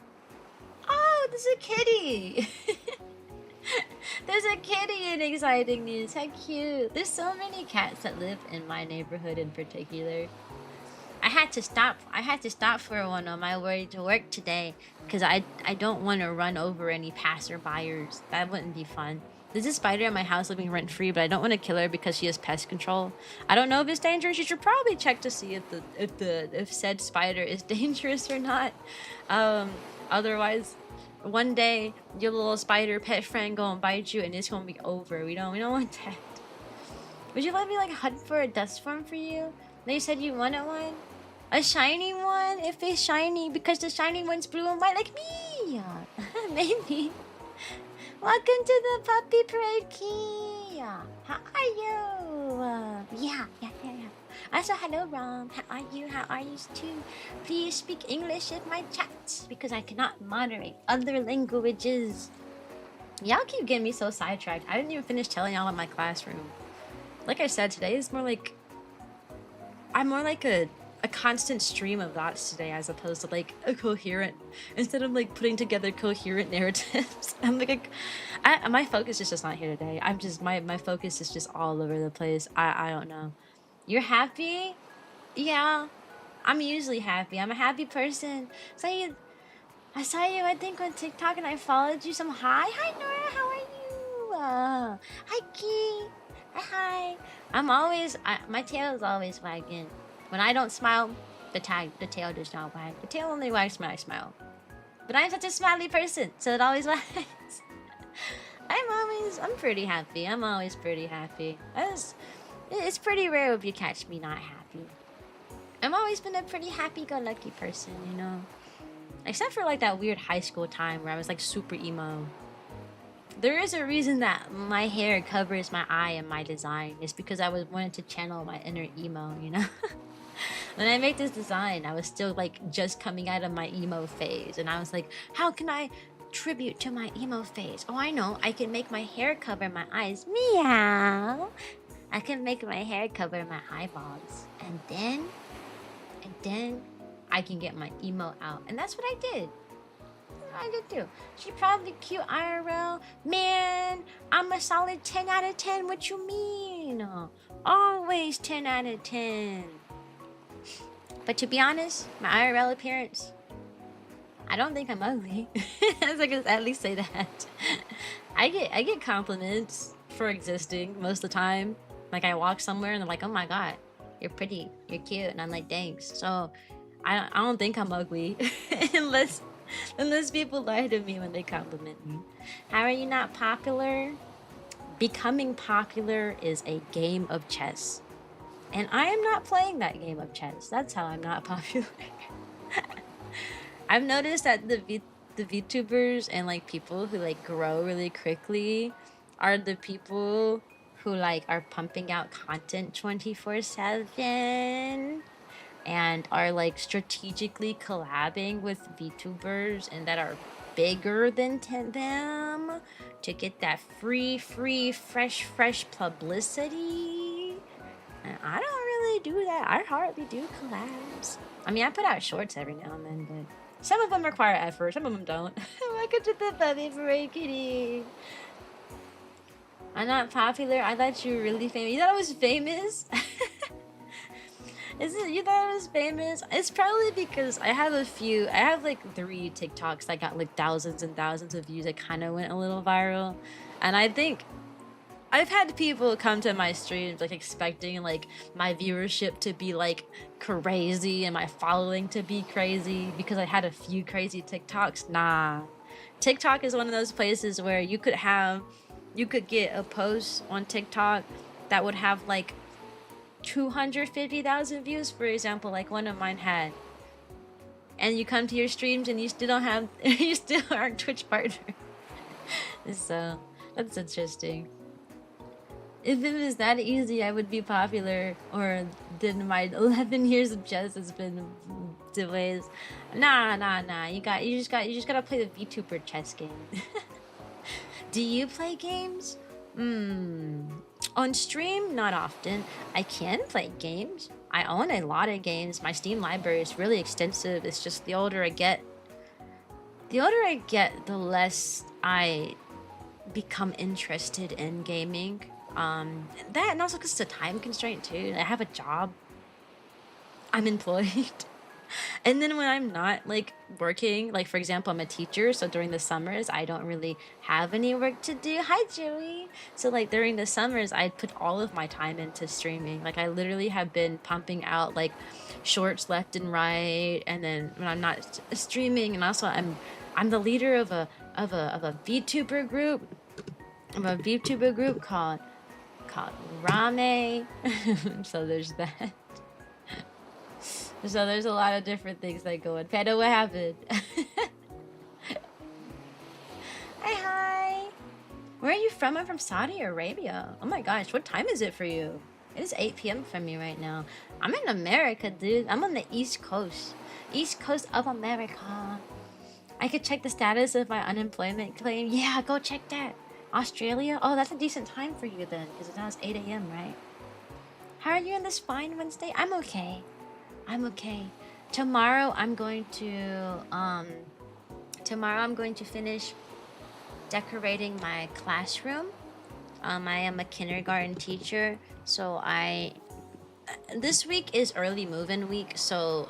Speaker 1: Oh, there's a kitty. There's a kitty in exciting news. How cute. There's so many cats that live in my neighborhood in particular. I had to stop for one on my way to work today because I don't want to run over any passerbyers. That wouldn't be fun. There's a spider in my house living rent-free, but I don't want to kill her because she has pest control. I don't know if it's dangerous. You should probably check to see if said spider is dangerous or not. Otherwise, one day your little spider pet friend gonna bite you and it's gonna be over. We don't want that. Would you let me like hunt for a dust form for you? They said you wanted one. A shiny one? If it's shiny, because the shiny one's blue and white like me. Maybe. Welcome to the puppy parade, Kia. How are you? Yeah. Also, hello, Rom. How are you too? Please speak English in my chat because I cannot moderate other languages. Y'all keep getting me so sidetracked. I didn't even finish telling y'all about my classroom. Like I said, today is more like I'm more like a constant stream of thoughts today as opposed to like a coherent, instead of like putting together coherent narratives. I'm like my focus is just not here today. I'm just my focus is just all over the place. I don't know. You're happy? Yeah, I'm usually happy. I'm a happy person. I saw you I think on TikTok and I followed you. Hi Nora, how are you? Hi Key. Hi. My tail is always wagging. When I don't smile, the tail does not wag. The tail only wags when I smile. But I'm such a smiley person, so it always wags. I'm pretty happy. I'm always pretty happy. It's pretty rare if you catch me not happy. I've always been a pretty happy-go-lucky person, you know? Except for like that weird high school time where I was like super emo. There is a reason that my hair covers my eye in my design. It's because I wanted to channel my inner emo, you know? When I made this design, I was still like just coming out of my emo phase. And I was like, how can I tribute to my emo phase? Oh, I know. I can make my hair cover my eyes. Meow. I can make my hair cover my eyeballs. And then I can get my emo out. And that's what I did. I did too. She probably cute IRL. Man, I'm a solid 10 out of 10. What you mean? Always 10 out of 10. But to be honest, my IRL appearance, I don't think I'm ugly. I can at least say that. I get compliments for existing most of the time. Like I walk somewhere and they're like, "Oh my god, you're pretty, you're cute," and I'm like, "Thanks." So I don't think I'm ugly unless people lie to me when they compliment me. How are you not popular? Becoming popular is a game of chess. And I am not playing that game of chess. That's how I'm not popular. I've noticed that the VTubers and like people who like grow really quickly are the people who like are pumping out content 24/7 and are like strategically collabing with VTubers and that are bigger than them to get that free, fresh publicity. And I don't really do that. I hardly do collabs. I mean, I put out shorts every now and then, but some of them require effort, some of them don't. Welcome to the puppy parade, kitty. I'm not popular. I thought you were really famous. You thought I was famous? You thought I was famous? It's probably because I have like 3 TikToks that got like thousands and thousands of views that kind of went a little viral. And I think I've had people come to my streams like expecting like my viewership to be like crazy and my following to be crazy because I had a few crazy TikToks. Nah. TikTok is one of those places where you could get a post on TikTok that would have like 250,000 views, for example, like one of mine had. And you come to your streams and you still aren't Twitch partner. So that's interesting. If it was that easy, I would be popular. Or then my 11 years of chess has been delays. Nah. You just gotta play the VTuber chess game. Do you play games? On stream, not often. I can play games. I own a lot of games. My Steam library is really extensive. It's just the older I get, the less I become interested in gaming. That and also because it's a time constraint too. I have a job. I'm employed. And then when I'm not like working, like for example, I'm a teacher, so during the summers I don't really have any work to do. Hi Joey. So like during the summers I put all of my time into streaming. Like I literally have been pumping out like shorts left and right, and then when I'm not streaming, and also I'm the leader of a VTuber group. Of a VTuber group called Rame. So there's that. So there's a lot of different things that go on. Panda, what happened? Hi. Where are you from? I'm from Saudi Arabia. Oh my gosh, what time is it for you? It is 8 p.m. for me right now. I'm in America, dude. I'm on the East Coast. East Coast of America. I could check the status of my unemployment claim. Yeah, go check that. Australia? Oh, that's a decent time for you then, because now it's 8 a.m., right? How are you on this fine Wednesday? I'm okay. Tomorrow I'm going to finish decorating my classroom. I am a kindergarten teacher, so this week is early move-in week, so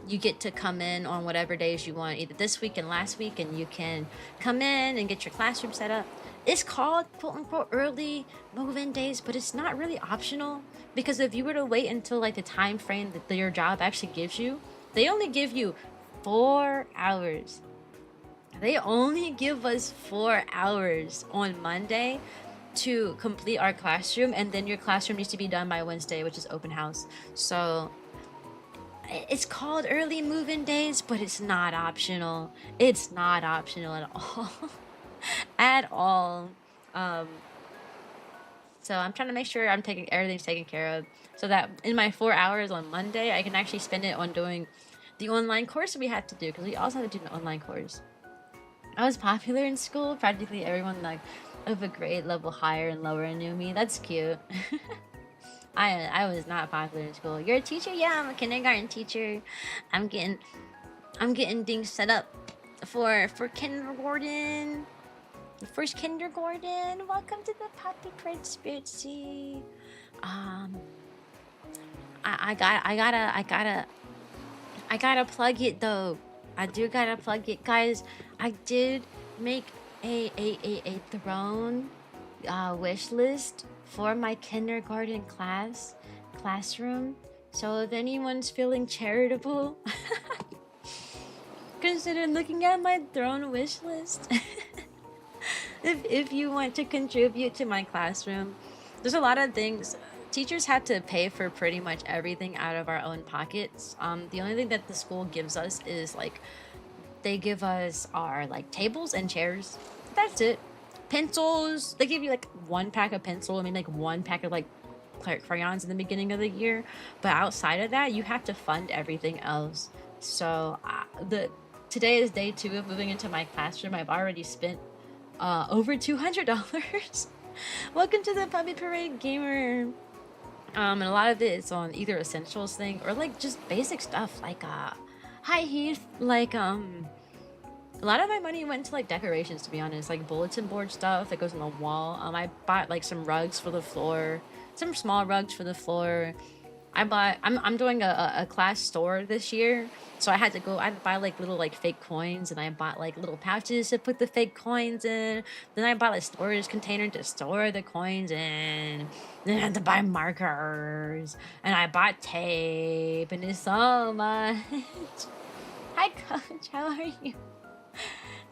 Speaker 1: you get to come in on whatever days you want, either this week and last week, and you can come in and get your classroom set up. It's called quote-unquote early move-in days, but it's not really optional, because if you were to wait until like the time frame that your job actually gives you, they only give you 4 hours. They only give us 4 hours on Monday to complete our classroom, and then your classroom needs to be done by Wednesday, which is open house. So it's called early move-in days, but it's not optional. It's not optional at all. At all. So I'm trying to make sure everything's taken care of, so that in my 4 hours on Monday, I can actually spend it on doing the online course we had to do, because we also had to do an online course. I was popular in school. Practically everyone like of a grade level higher and lower knew me. That's cute. I was not popular in school. You're a teacher? Yeah, I'm a kindergarten teacher. I'm getting things set up for kindergarten. The first kindergarten. Welcome to the Poppy Parade Spiritsy. Um, I gotta plug it though. I do gotta plug it, guys. I did make a throne wish list for my kindergarten classroom. So if anyone's feeling charitable, consider looking at my throne wish list. if you want to contribute to my classroom, there's a lot of things. Teachers have to pay for pretty much everything out of our own pockets. The only thing that the school gives us is like they give us our like tables and chairs. That's it. Pencils. They give you like 1 pack of pencil. I mean like 1 pack of like crayons in the beginning of the year. But outside of that, you have to fund everything else. So today is day 2 of moving into my classroom. I've already spent over $200. Welcome to the Puppy Parade Gamer. And a lot of it is on either essentials thing or like just basic stuff like hi Heath, like a lot of my money went to like decorations, to be honest, like bulletin board stuff that goes on the wall. I bought like some rugs for the floor, some small rugs for the floor. I'm doing a class store this year, so I had to buy like little like fake coins, and I bought like little pouches to put the fake coins in. Then I bought a storage container to store the coins in. Then I had to buy markers, and I bought tape, and it's so much. Hi Coach, how are you?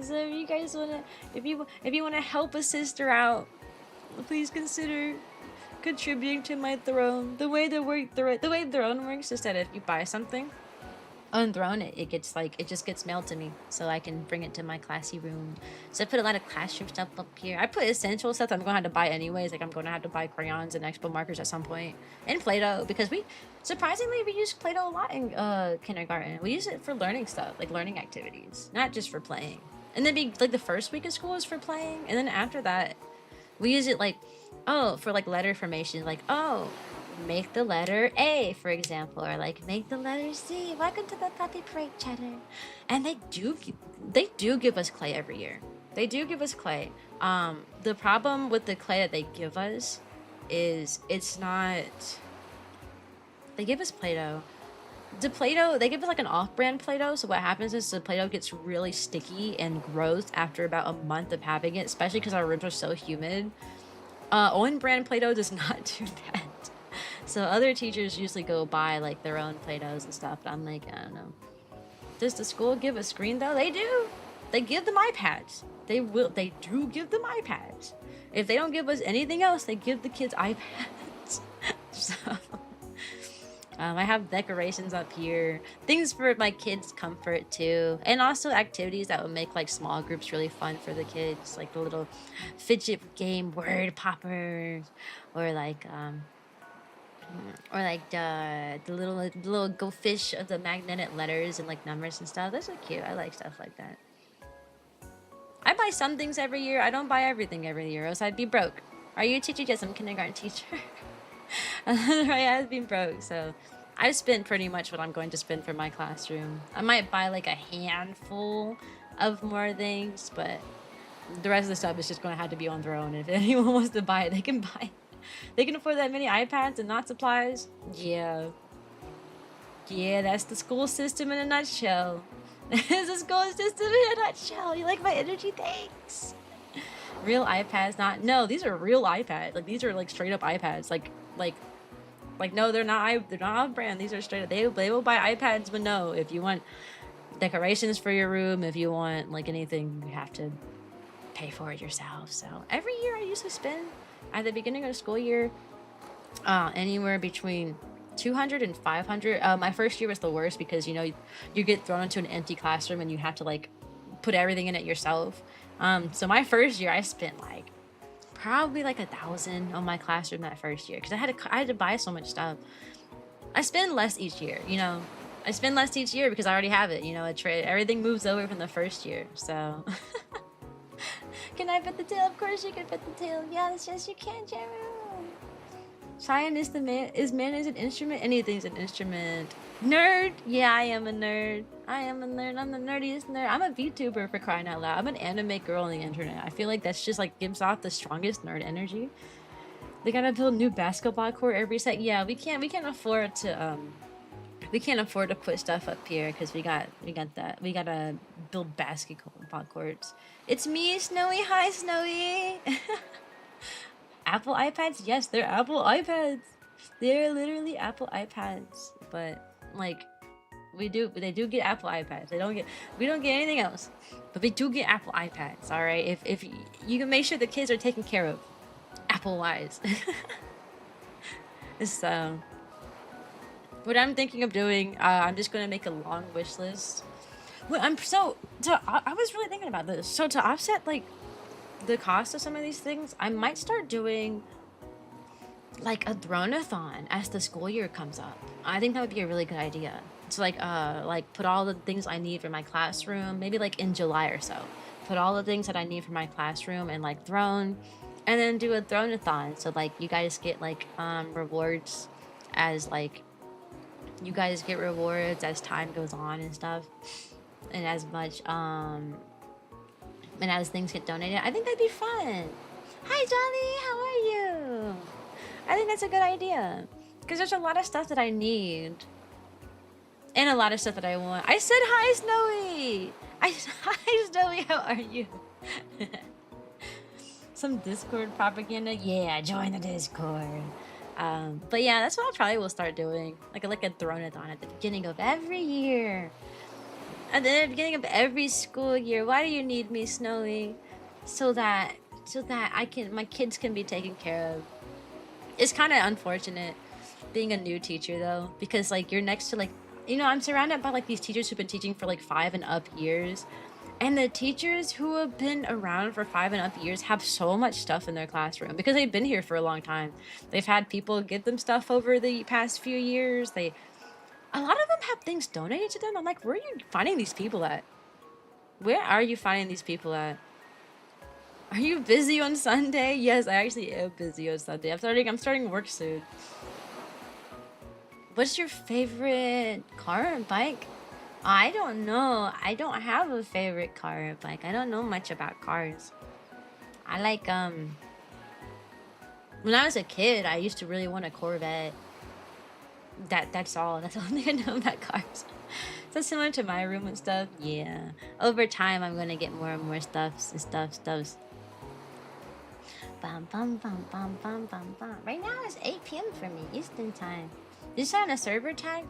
Speaker 1: So if you guys wanna, if you wanna help a sister out, please consider contributing to my throne. The way throne works is that if you buy something on Throne, it just gets mailed to me, so I can bring it to my classy room. So I put a lot of classroom stuff up here. I put essential stuff that I'm gonna have to buy anyways. Like I'm gonna have to buy crayons and expo markers at some point, and Play-Doh, because we use Play-Doh a lot in kindergarten. We use it for learning stuff, like learning activities, not just for playing. And then the first week of school is for playing, and then after that, we use it like for like letter formation, like make the letter A, for example, or like make the letter C. Welcome to the Puppy Parade Cheddar. And they do give us clay every year. They do give us clay. The problem with the clay that they give us is it's not. They give us Play-Doh. The Play-Doh, they give us like an off-brand Play-Doh. So what happens is the Play-Doh gets really sticky and gross after about a month of having it, especially because our rooms are so humid. On-brand Play-Doh does not do that. So other teachers usually go buy like their own Play-Dohs and stuff. But I'm like, I don't know. Does the school give a screen though? They do. They give them iPads. They do give them iPads. If they don't give us anything else, they give the kids iPads. So I have decorations up here, things for my kids' comfort too, and also activities that would make like small groups really fun for the kids, like the little fidget game word poppers, or like the little go fish of the magnetic letters and like numbers and stuff. Those are cute. I like stuff like that. I buy some things every year. I don't buy everything every year, or else I'd be broke. Are you a teacher? Yes, I'm a kindergarten teacher. I've been broke, so I spent pretty much what I'm going to spend for my classroom. I might buy like a handful of more things, but the rest of the stuff is just going to have to be on their own. If anyone wants to buy it, they can buy it. They can afford that many iPads and not supplies. Yeah, that's the school system in a nutshell. It's the school system in a nutshell. You like my energy? Thanks. Real iPads, no, these are real iPads. Like these are like straight up iPads. Like no, they're not off brand. These are straight up. They will buy iPads, but no, if you want decorations for your room, if you want like anything, you have to pay for it yourself. So every year I used to spend at the beginning of the school year anywhere between 200 and 500. My first year was the worst because you get thrown into an empty classroom and you have to like put everything in it yourself. So my first year I spent like probably like 1,000 on my classroom that first year because I had to buy so much stuff. I spend less each year, I spend less each year because I already have it, everything moves over from the first year. So Can I pet the tail? Of course you can pet the tail. Yes, yes you can, Jeremy. Cyan is the man. Is man is an instrument? Anything's an instrument. Nerd? Yeah, I am a nerd. I am a nerd. I'm the nerdiest nerd. I'm a VTuber for crying out loud. I'm an anime girl on the internet. I feel like that's just like gives off the strongest nerd energy. They gotta build new basketball court every set. Yeah, we can't afford to we can't afford to put stuff up here because we got that. We gotta build basketball courts. It's me, Snowy. Hi, Snowy. Apple iPads? Yes, they're Apple iPads. They're literally Apple iPads. But like, they do get Apple iPads. We don't get anything else. But we do get Apple iPads. All right. If you can make sure the kids are taken care of, Apple wise. So, what I'm thinking of doing, I'm just gonna make a long wish list. Well, I was really thinking about this. So to offset like the cost of some of these things, I might start doing like a thronathon as the school year comes up. I think that would be a really good idea. So like put all the things I need for my classroom, maybe like in July or so. Put all the things that I need for my classroom and like throne, and then do a thronathon. So like you guys get like rewards as like you guys get rewards as time goes on and stuff, and as much and as things get donated. I think that'd be fun. Hi Johnny, how are you? I think that's a good idea because there's a lot of stuff that I need and a lot of stuff that I want. I said hi Snowy. Hi Snowy, how are you? Some Discord propaganda. Yeah, join the Discord. But yeah, that's what I probably will start doing. Like a thronathon at the beginning of every year. At the beginning of every school year. Why do you need me, Snowy? So that my kids can be taken care of. It's kind of unfortunate being a new teacher though, because like you're next to like, you know, I'm surrounded by like these teachers who've been teaching for like 5 and up years. And the teachers who have been around for 5 and up years have so much stuff in their classroom because they've been here for a long time. They've had people give them stuff over the past few years. A lot of them have things donated to them. I'm like, where are you finding these people at? Where are you finding these people at? Are you busy on Sunday? Yes, I actually am busy on Sunday. I'm starting work soon. What's your favorite car or bike? I don't know. I don't have a favorite car or bike. I don't know much about cars. I like when I was a kid, I used to really want a Corvette. That's all. That's the only thing I know about cars. So similar to my room and stuff. Yeah. Over time, I'm gonna get more and more stuffs. Bum bum bum bum bum bum bum. Right now it's 8 p.m. for me, Eastern time. Decide on a server tag?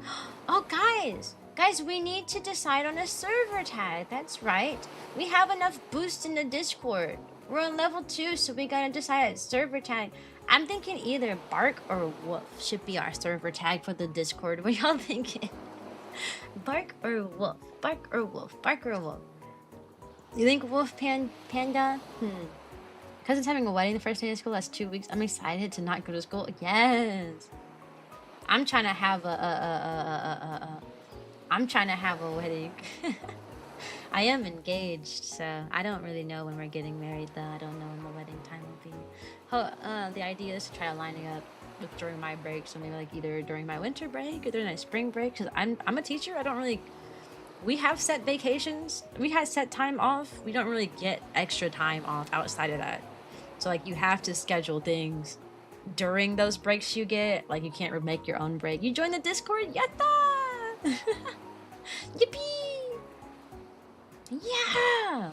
Speaker 1: Oh, guys, we need to decide on a server tag. That's right. We have enough boost in the Discord. We're on level 2, so we gotta decide a server tag. I'm thinking either Bark or Wolf should be our server tag for the Discord. What y'all thinking? Bark or Wolf? Bark or Wolf? Bark or Wolf? You think Wolf Panda? Cousin's having a wedding the first day of school. That's 2 weeks. I'm excited to not go to school. Yes. I'm trying to have I'm trying to have a wedding. I am engaged, so I don't really know when we're getting married though. I don't know when the wedding time will be. The idea is to try to line it up with during my break, so maybe like either during my winter break or during my spring break. Cause I'm a teacher. I don't really. We have set vacations. We have set time off. We don't really get extra time off outside of that. So like you have to schedule things during those breaks you get. Like you can't make your own break. You join the Discord? Yatta! Yippee! Yeah!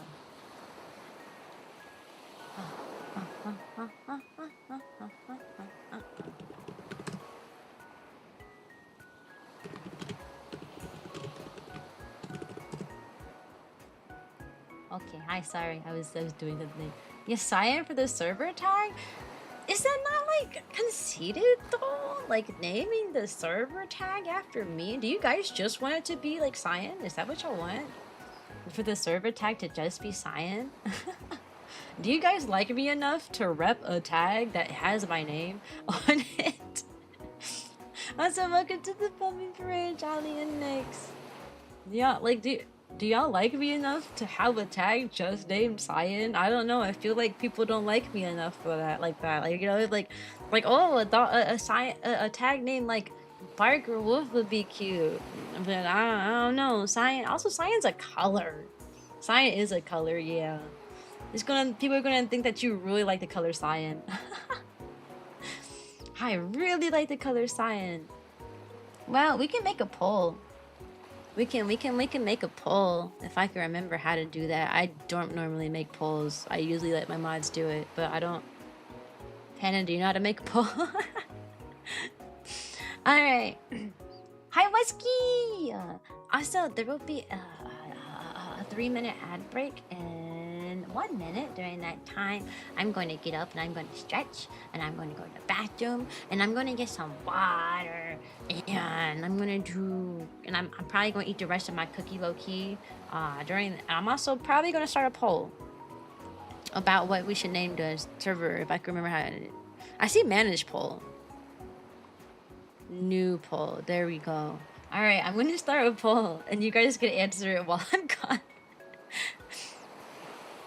Speaker 1: Okay, hi, sorry. I was doing something. Yes, Cyan for the server tag? Is that not like conceited though? Like naming the server tag after me? Do you guys just want it to be like Cyan? Is that what y'all want? For the server tag to just be Cyan? Do you guys like me enough to rep a tag that has my name on it? Also, welcome to the Puppy Parade, Jolly and Nix. Yeah, like, Do y'all like me enough to have a tag just named Cyan? I don't know. I feel like people don't like me enough for that. Like that. Like, you know, like oh, a tag name like Bark or Wolf would be cute. But I don't know. Cyan. Also, Cyan's a color. Cyan is a color. Yeah. People are gonna think that you really like the color Cyan. I really like the color Cyan. Well, we can make a poll. We can make a poll if I can remember how to do that. I don't normally make polls. I usually let my mods do it, but I don't. Hannah, do you know how to make a poll? All right. Hi, Whiskey. Also, there will be a 3-minute ad break in 1 minute. During that time, I'm going to get up and I'm going to stretch and I'm going to go to the bathroom and I'm going to get some water and I'm going to do, and I'm probably going to eat the rest of my cookie low key. I'm also probably going to start a poll about what we should name the server if I can remember how to. I see manage poll. New poll. There we go. All right, I'm gonna start a poll, and you guys can answer it while I'm gone.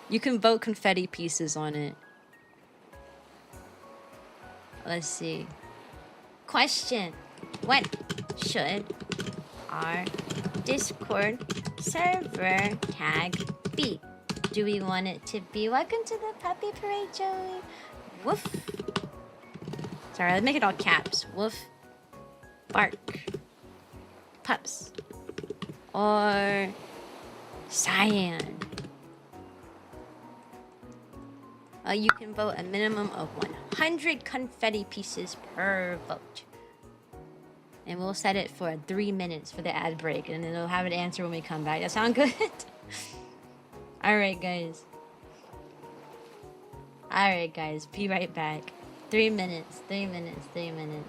Speaker 1: You can vote confetti pieces on it. Let's see. Question: what should our Discord server tag be? Do we want it to be welcome to the puppy parade, Joey? Woof. Sorry, let's make it all caps. Woof. Bark. Pups. Or Cyan. You can vote a minimum of 100 confetti pieces per vote. And we'll set it for 3 minutes for the ad break, and then it'll have an answer when we come back. That sound good? Alright, guys. Alright, guys. Be right back. 3 minutes. 3 minutes. 3 minutes.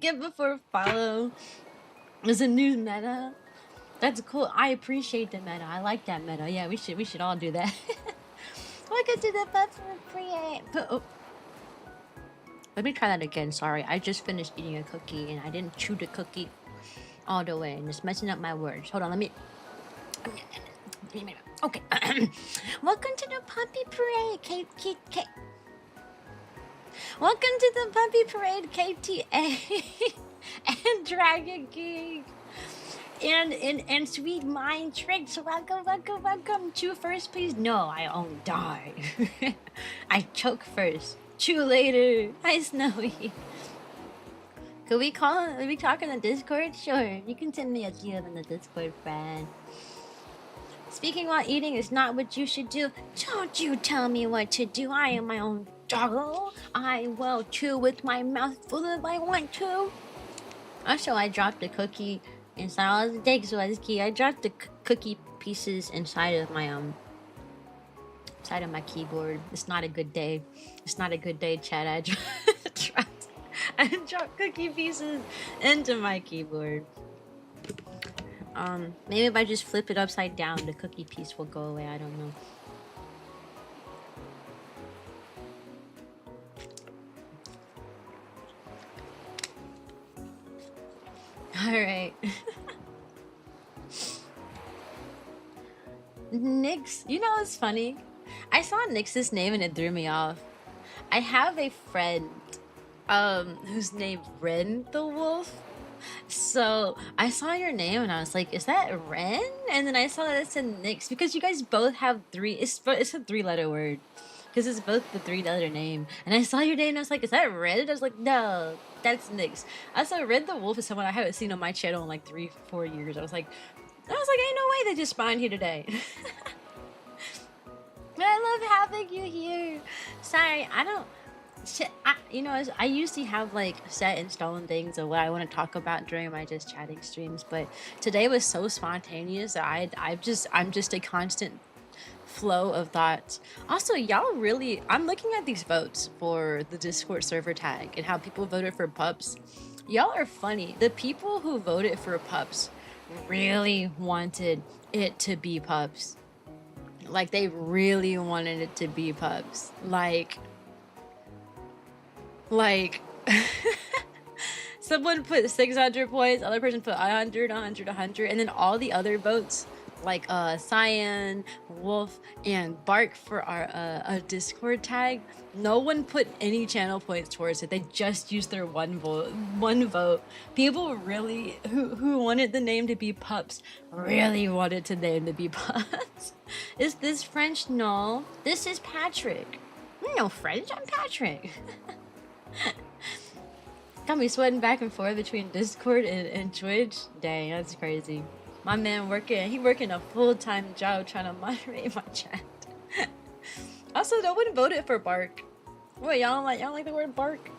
Speaker 1: Get before follow is a new meta. That's cool. I appreciate the meta. I like that meta. Yeah, we should all do that. Welcome to the buffer free. Oh. Let me try that again. Sorry, I just finished eating a cookie and I didn't chew the cookie all the way and it's messing up my words. Hold on, let me. Okay. Welcome to the puppy parade, Welcome to the puppy parade, KTA and Dragon King. And Sweet Mind Tricks, welcome. Chew first, please. No, I won't die. I choke first. Chew later. Hi, Snowy. Could we talk in the Discord? Sure. You can send me a GM in the Discord, friend. Speaking while eating is not what you should do. Don't you tell me what to do. I am my own doggo. I will chew with my mouth full if I want to. Also, I dropped the cookie inside. I dropped the cookie pieces inside of my keyboard. It's not a good day. It's not a good day, Chad. I dropped cookie pieces into my keyboard. Maybe if I just flip it upside down, the cookie piece will go away. I don't know. Alright. Nyx, you know what's funny? I saw Nyx's name and it threw me off. I have a friend who's named Ren the Wolf. So I saw your name and I was like, is that Ren? And then I saw that it said Nyx because you guys both have it's a 3-letter word. Because it's both the 3-letter name. And I saw your name and I was like, is that Red? I was like, no, that's Nyx. I saw Red the Wolf is someone I haven't seen on my channel in like 3-4 years. I was like, ain't no way they just spawned here today. But I love having you here. Sorry, I usually have like set in stone things of what I want to talk about during my just chatting streams, but today was so spontaneous that I'm just a constant flow of thoughts. Also, y'all really, I'm looking at these votes for the Discord server tag and how people voted for pups. Y'all are funny. The people who voted for pups really wanted it to be pups. Like, they really wanted it to be pups. Like someone put 600 points, other person put 100, and then all the other votes, like Cyan, Wolf, and Bark for our Discord tag, no one put any channel points towards it. They just used their one vote. People really, who wanted the name to be Pups, really wanted the name to be Pups. Is this French? No. This is Patrick. No French, I'm Patrick. Got me sweating back and forth between Discord and Twitch. Dang, that's crazy. My man working a full-time job trying to moderate my chat. Also, no one voted for Bark. Wait, y'all don't like the word bark?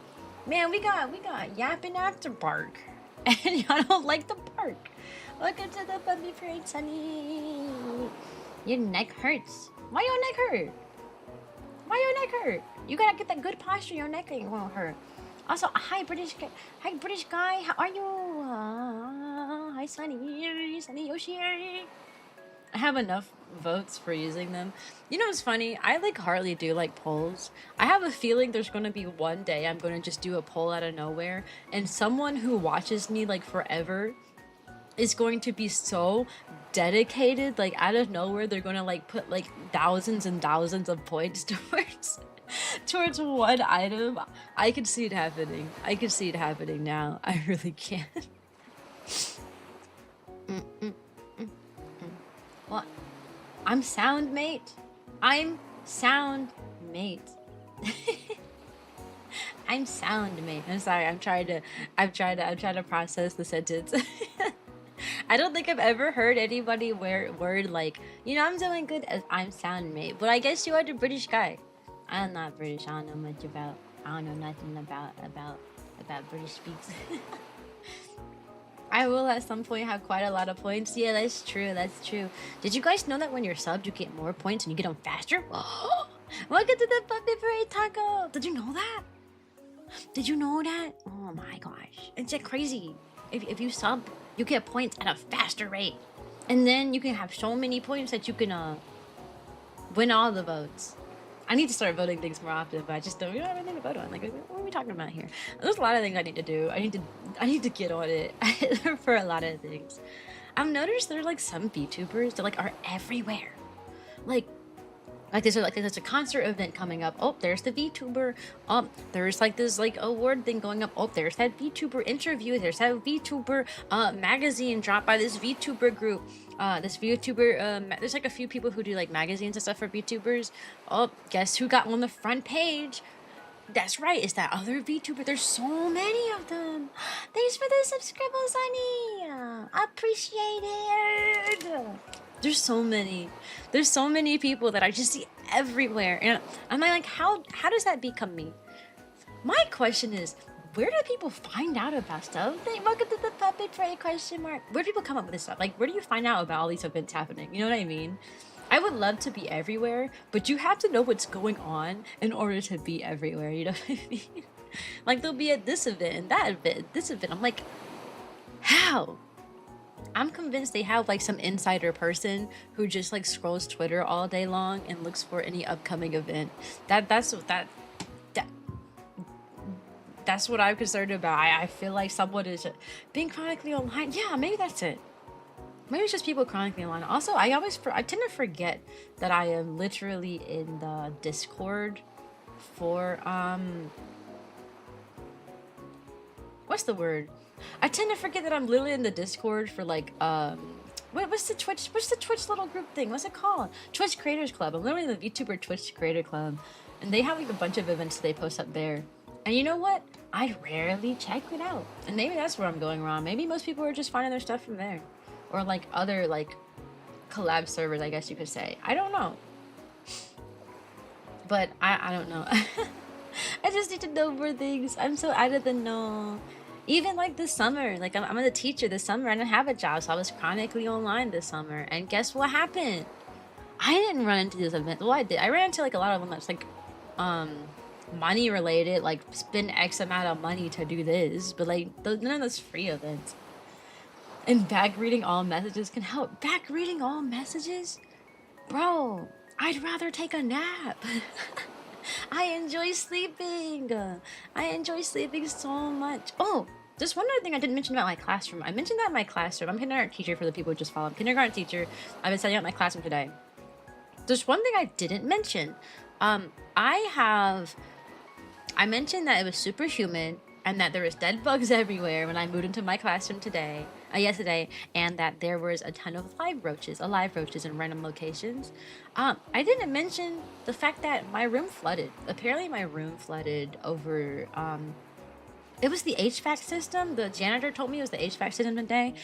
Speaker 1: Man, we got yapping after bark. And y'all don't like the bark. Welcome to the puppy parade, Sunny. Your neck hurts. Why your neck hurt? Why your neck hurt? You gotta get that good posture. Your neck won't hurt. Also, hi British guy. How are you? Hi Sunny Yoshi. I have enough votes for using them. You know what's funny? I like hardly do like polls. I have a feeling there's gonna be one day I'm gonna just do a poll out of nowhere, and someone who watches me like forever is going to be so dedicated, like out of nowhere they're gonna like put like thousands and thousands of points towards one item. I can see it happening. I can see it happening now. I really can. What? I'm sound mate. I'm sound mate. I'm sound mate. I'm sorry. I'm trying to process the sentence. I don't think I've ever heard anybody word like, you know, I'm doing good as I'm sound mate. But I guess you are the British guy. I'm not British. I don't know much about. I don't know nothing about British speaks. I will at some point have quite a lot of points. Yeah, that's true. That's true. Did you guys know that when you're subbed, you get more points and you get them faster? Welcome to the Puppy Parade Taco. Did you know that? Did you know that? Oh my gosh. It's like crazy. If you sub, you get points at a faster rate. And then you can have so many points that you can win all the votes. I need to start voting things more often, but I just don't have anything to vote on. Like, what are we talking about here? There's a lot of things I need to do. I need to get on it for a lot of things. I've noticed there are like some VTubers that like are everywhere. Like there's a concert event coming up. Oh, there's the VTuber. There's like this like award thing going up. Oh, there's that VTuber interview. There's that VTuber magazine dropped by this VTuber group. This VTuber there's like a few people who do like magazines and stuff for VTubers. Oh, guess who got on the front page? That's right, it's that other VTuber. There's so many of them. Thanks for the subscribers, honey. Appreciate it. There's so many. There's so many people that I just see everywhere. And I'm like, how does that become me? My question is, where do people find out about stuff? Welcome to the puppet for a question mark. Where do people come up with this stuff? Like, where do you find out about all these events happening? You know what I mean? I would love to be everywhere, but you have to know what's going on in order to be everywhere. You know what I mean? Like, they'll be at this event and that event, this event. I'm like, how? I'm convinced they have like some insider person who just like scrolls Twitter all day long and looks for any upcoming event. That's what I'm concerned about. I feel like someone is being chronically online. Yeah, maybe that's it. Maybe it's just people chronically online. Also, I tend to forget that I am literally in the Discord for what's the word? I tend to forget that I'm literally in the Discord for like what's the Twitch little group thing? What's it called? Twitch Creators Club. I'm literally in the VTuber Twitch Creator Club, and they have like a bunch of events they post up there. And you know what? I rarely check it out, and maybe that's where I'm going wrong. Maybe most people are just finding their stuff from there, or like other like collab servers, I guess you could say. I don't know, but I don't know. I just need to know more things. I'm so out of the know. Even like this summer, like I'm a teacher this summer. I didn't have a job, so I was chronically online this summer. And guess what happened? I didn't run into these events. Well, I did. I ran into like a lot of them that's like money related, like spend X amount of money to do this, but like none of those free events. And back reading all messages can help. Back reading all messages? Bro, I'd rather take a nap. I enjoy sleeping. I enjoy sleeping so much. Oh, just one other thing I didn't mention about my classroom. I mentioned that in my classroom. I'm a kindergarten teacher for the people who just follow. I'm a kindergarten teacher. I've been setting up my classroom today. There's one thing I didn't mention. I mentioned that it was super humid and that there was dead bugs everywhere when I moved into my classroom yesterday, and that there was a ton of live roaches in random locations. I didn't mention the fact that my room flooded. Apparently my room flooded over, it was the HVAC system. The janitor told me it was the HVAC system today.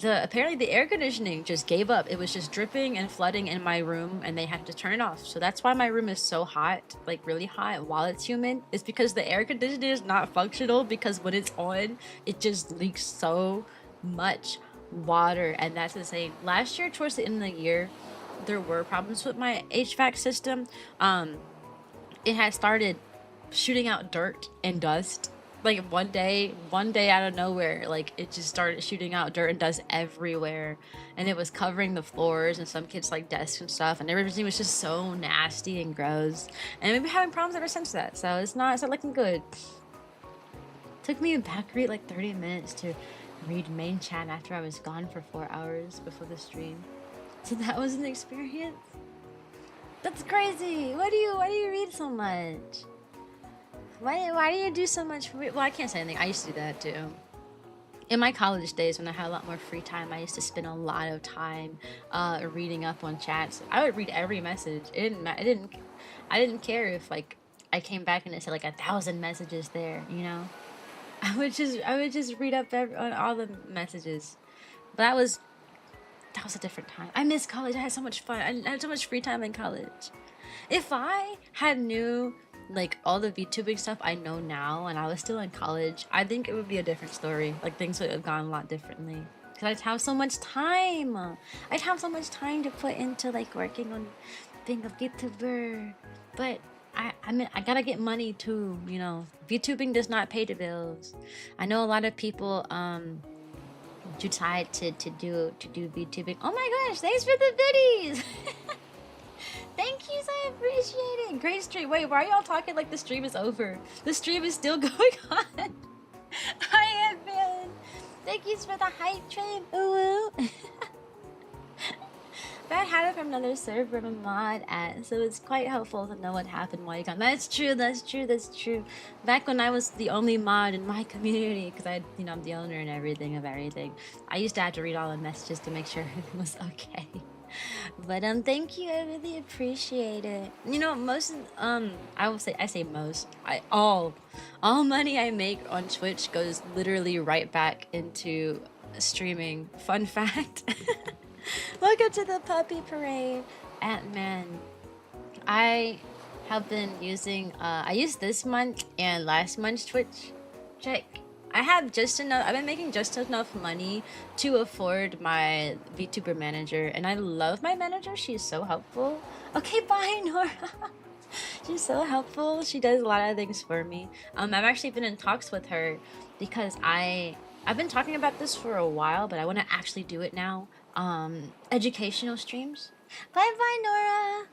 Speaker 1: Apparently the air conditioning just gave up. It was just dripping and flooding in my room, and they had to turn it off. So that's why my room is so hot, like really hot while it's humid. It's because the air conditioner is not functional, because when it's on, it just leaks so much water. And that's insane. Last year, towards the end of the year, there were problems with my HVAC system. It had started shooting out dirt and dust. Like one day out of nowhere, like it just started shooting out dirt and dust everywhere, and it was covering the floors and some kids like desks and stuff, and everything was just so nasty and gross. And we've been having problems ever since that, so it's not looking good. Took me a back read like 30 minutes to read main chat after I was gone for 4 hours before the stream. So that was an experience. That's crazy. Why do you read so much? Why do you do so much? Well, I can't say anything. I used to do that too. In my college days, when I had a lot more free time, I used to spend a lot of time reading up on chats. I would read every message. I didn't care if like I came back and it said like 1,000 messages there. You know, I would just read up on all the messages. But that was a different time. I miss college. I had so much fun. I had so much free time in college. If I had knew like all the VTubing stuff I know now and I was still in college, I think it would be a different story. Like things would have gone a lot differently, because I'd have so much time. I'd have so much time to put into like working on being a VTuber. But I mean, I gotta get money too, you know. VTubing does not pay the bills. I know a lot of people decide to do VTubing. Oh my gosh, thanks for the biddies. Thank you, I appreciate it. Great stream. Wait, why are y'all talking like the stream is over? The stream is still going on. Hi, Evan. Thank you for the hype train. Ooh. But I had it from another server of a mod at, so it's quite helpful to know what happened while you gone. That's true, that's true, that's true. Back when I was the only mod in my community, because I'm the owner and everything of everything, I used to have to read all the messages to make sure everything was okay. But thank you, I really appreciate it. You know, most I say most. All money I make on Twitch goes literally right back into streaming. Fun fact. Welcome to the puppy parade. Man, I have been using I used this month and last month's Twitch check. I have just enough. I've been making just enough money to afford my VTuber manager, and I love my manager. She's so helpful. Okay, bye, Nora. She's so helpful. She does a lot of things for me. I've actually been in talks with her because I've been talking about this for a while, but I want to actually do it now. Educational streams. Bye, bye, Nora.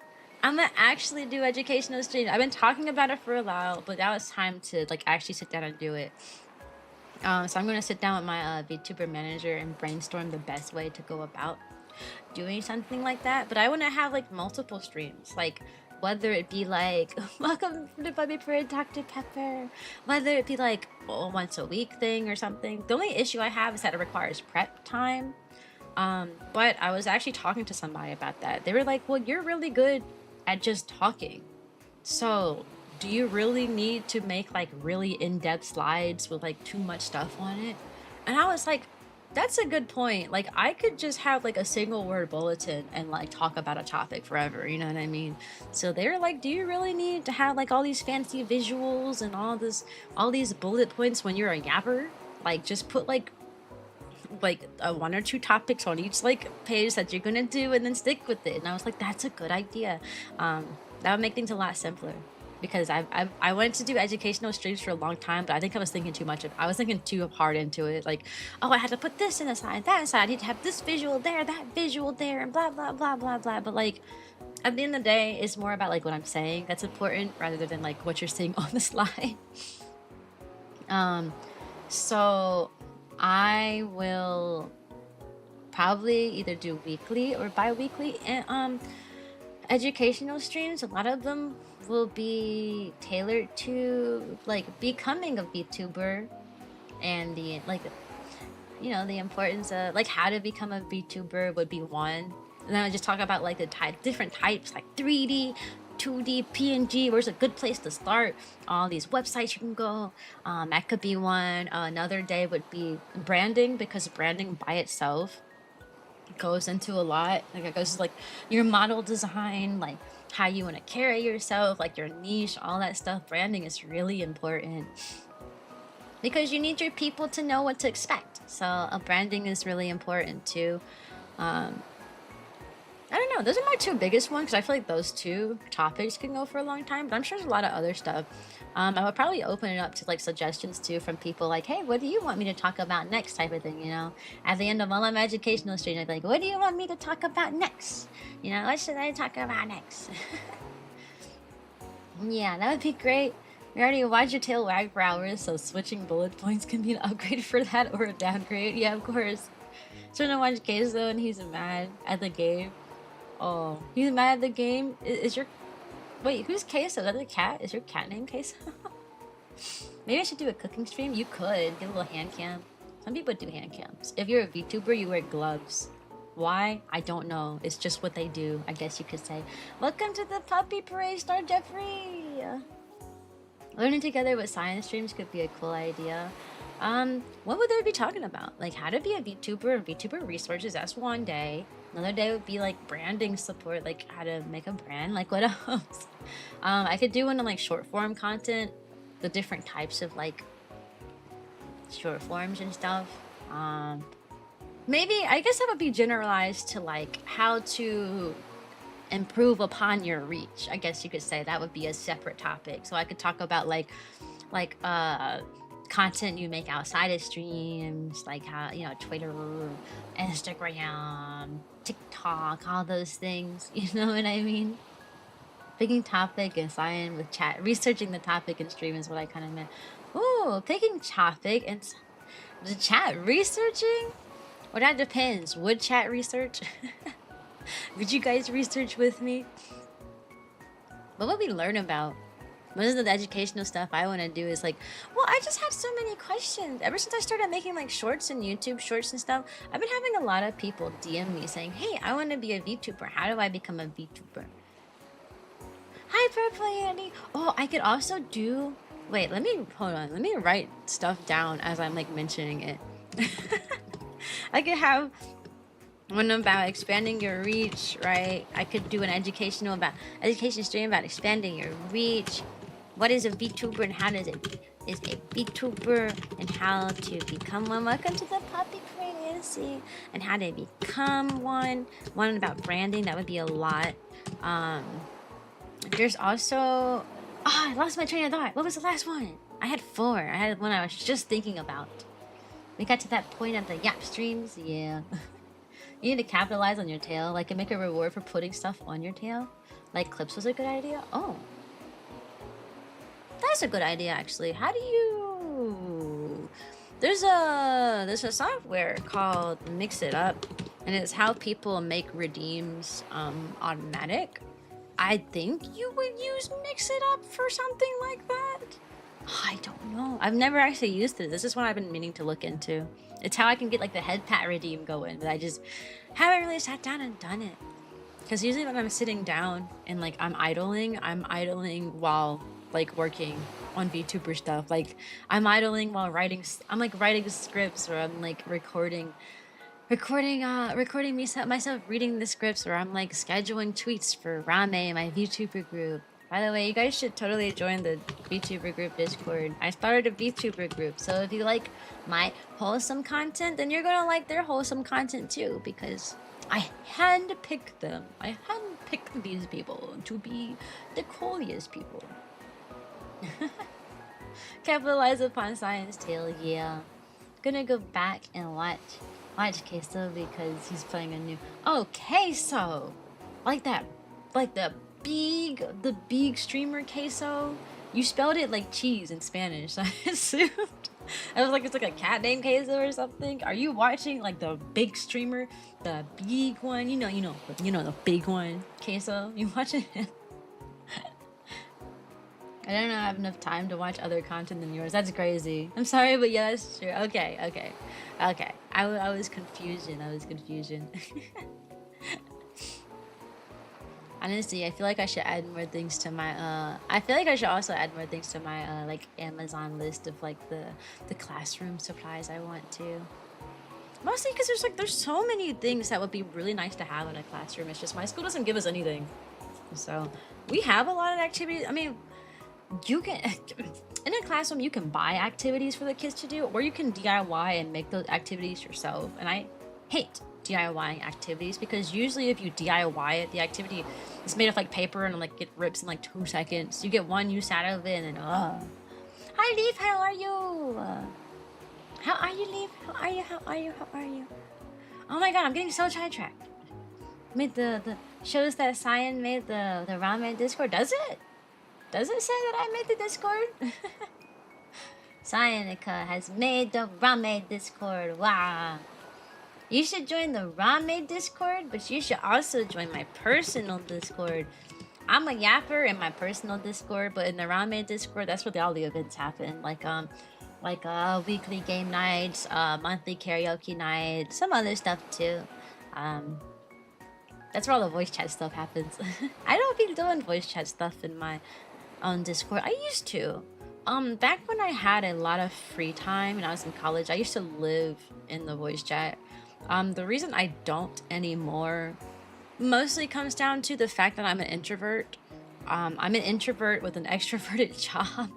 Speaker 1: I'm gonna actually do educational streams. I've been talking about it for a while, but now it's time to like actually sit down and do it. So I'm gonna sit down with my VTuber manager and brainstorm the best way to go about doing something like that. But I want to have like multiple streams, like whether it be like welcome to Puppy Parade, Dr. Pepper, whether it be like a once a week thing or something. The only issue I have is that it requires prep time. But I was actually talking to somebody about that. They were like, well, you're really good at just talking, so do you really need to make like really in-depth slides with like too much stuff on it? And I was like, that's a good point. Like I could just have like a single word bulletin and like talk about a topic forever, you know what I mean? So they were like, do you really need to have like all these fancy visuals and all these bullet points when you're a yapper? Like just put like one or two topics on each like page that you're gonna do and then stick with it. And I was like, that's a good idea. That would make things a lot simpler, because I wanted to do educational streams for a long time, but I think I was thinking too much I was thinking too hard into it. Like, oh, I had to put this in the side, that side, I need to have this visual there, that visual there, and blah blah blah blah blah. But like at the end of the day, it's more about like what I'm saying that's important rather than like what you're seeing on the slide. So I will probably either do weekly or bi-weekly and educational streams. A lot of them will be tailored to like becoming a VTuber and the like, you know, the importance of like how to become a VTuber would be one. And then I just talk about like the different types, like 3D, 2D, PNG. Where's a good place to start? All these websites you can go. That could be one. Another day would be branding, because branding by itself goes into a lot. Like it goes to like your model design, like how you want to carry yourself, like your niche, all that stuff. Branding is really important because you need your people to know what to expect. So branding is really important too. I don't know. Those are my two biggest ones, because I feel like those two topics can go for a long time. But I'm sure there's a lot of other stuff. I would probably open it up to like suggestions too from people, like, hey, what do you want me to talk about next, type of thing, you know? At the end of all of my educational streams, I'd be like, what do you want me to talk about next? You know, what should I talk about next? Yeah, that would be great. We already watched your tail wag for hours, so switching bullet points can be an upgrade for that or a downgrade. Yeah, of course. Trying to watch Queso and he's mad at the game. Oh, he's mad at the game? Is your... Wait, who's Queso? Is that the cat? Is your cat named Queso? Maybe I should do a cooking stream? You could. Get a little hand cam. Some people do hand cams. If you're a VTuber, you wear gloves. Why? I don't know. It's just what they do, I guess you could say. Welcome to the Puppy Parade, Star Jeffrey! Learning together with science streams could be a cool idea. What would they be talking about? Like how to be a VTuber and VTuber resources, that's one day. Another day would be like branding support, like how to make a brand, like what else? I could do one on like short form content, the different types of like short forms and stuff. Maybe, I guess that would be generalized to like how to improve upon your reach. I guess you could say that would be a separate topic. So I could talk about like content you make outside of streams, like how, you know, Twitter, Instagram, TikTok, all those things. You know what I mean? Picking topic and Cyan with chat, researching the topic and stream is what I kind of meant. Ooh, picking topic and the chat researching? Well, that depends. Would chat research? Would you guys research with me? What would we learn about? Most of the educational stuff I want to do is like, well, I just have so many questions. Ever since I started making like shorts and YouTube shorts and stuff, I've been having a lot of people DM me saying, hey, I want to be a VTuber. How do I become a VTuber? Hi, Purple Andy. Oh, I could also do... Wait, hold on. Let me write stuff down as I'm like mentioning it. I could have one about expanding your reach, right? I could do an education stream about expanding your reach. What is a VTuber and how does it is a VTuber and how to become one? Welcome to the Puppy Pregnancy and how to become one. One about branding, that would be a lot. There's also I lost my train of thought. What was the last one? I had 4. I had one I was just thinking about. We got to that point of the Yap streams, yeah. You need to capitalize on your tail, like and make a reward for putting stuff on your tail. Like clips was a good idea. Oh, that's a good idea actually. How do you? There's a software called Mix It Up, and it's how people make redeems automatic. I think you would use Mix It Up for something like that. I don't know. I've never actually used it. This is what I've been meaning to look into. It's how I can get like the head pat redeem going, but I just haven't really sat down and done it. Because usually when I'm sitting down and like I'm idling while like working on VTuber stuff. Like I'm idling while writing. I'm like writing scripts, or I'm like recording myself reading the scripts, or I'm like scheduling tweets for Rame, my VTuber group. By the way, you guys should totally join the VTuber group Discord. I started a VTuber group, so if you like my wholesome content, then you're gonna like their wholesome content too, because I handpicked them. I handpicked these people to be the coolest people. Capitalize upon Cyan's tale, yeah. Gonna go back and watch Queso because he's playing a new... Oh, Queso! Like that, like the big streamer Queso. You spelled it like cheese in Spanish, so I assumed. I was like, it's like a cat named Queso or something. Are you watching like the big streamer, the big one? You know the big one, Queso. You watching it? I don't know. I have enough time to watch other content than yours. That's crazy. I'm sorry, but yeah, that's true. Okay. I was confusion. Honestly, I feel like I should add more things to my I feel like I should also add more things to my like Amazon list of like the classroom supplies I want to. Mostly because there's so many things that would be really nice to have in a classroom. It's just my school doesn't give us anything. So we have a lot of activities. I mean, you can in a classroom you can buy activities for the kids to do, or you can DIY and make those activities yourself. And I hate DIY activities because usually if you DIY it, the activity is made of like paper and like it rips in like 2 seconds. You get one use out of it and hi Leaf, how are you? How are you, Leaf? How are you? Oh my god, I'm getting so sidetracked. Made the shows that Cyan made the ramen Discord. Does it? Does it say that I made the Discord? Cyanica has made the ramen Discord. Wow. You should join the Rame Discord, but you should also join my personal Discord. I'm a yapper in my personal Discord, but in the Rame Discord, that's where all the events happen. Like weekly game nights, monthly karaoke nights, some other stuff too. That's where all the voice chat stuff happens. I don't be doing voice chat stuff in my own Discord. I used to. Back when I had a lot of free time and I was in college, I used to live in the voice chat. The reason I don't anymore mostly comes down to the fact that I'm an introvert. I'm an introvert with an extroverted job.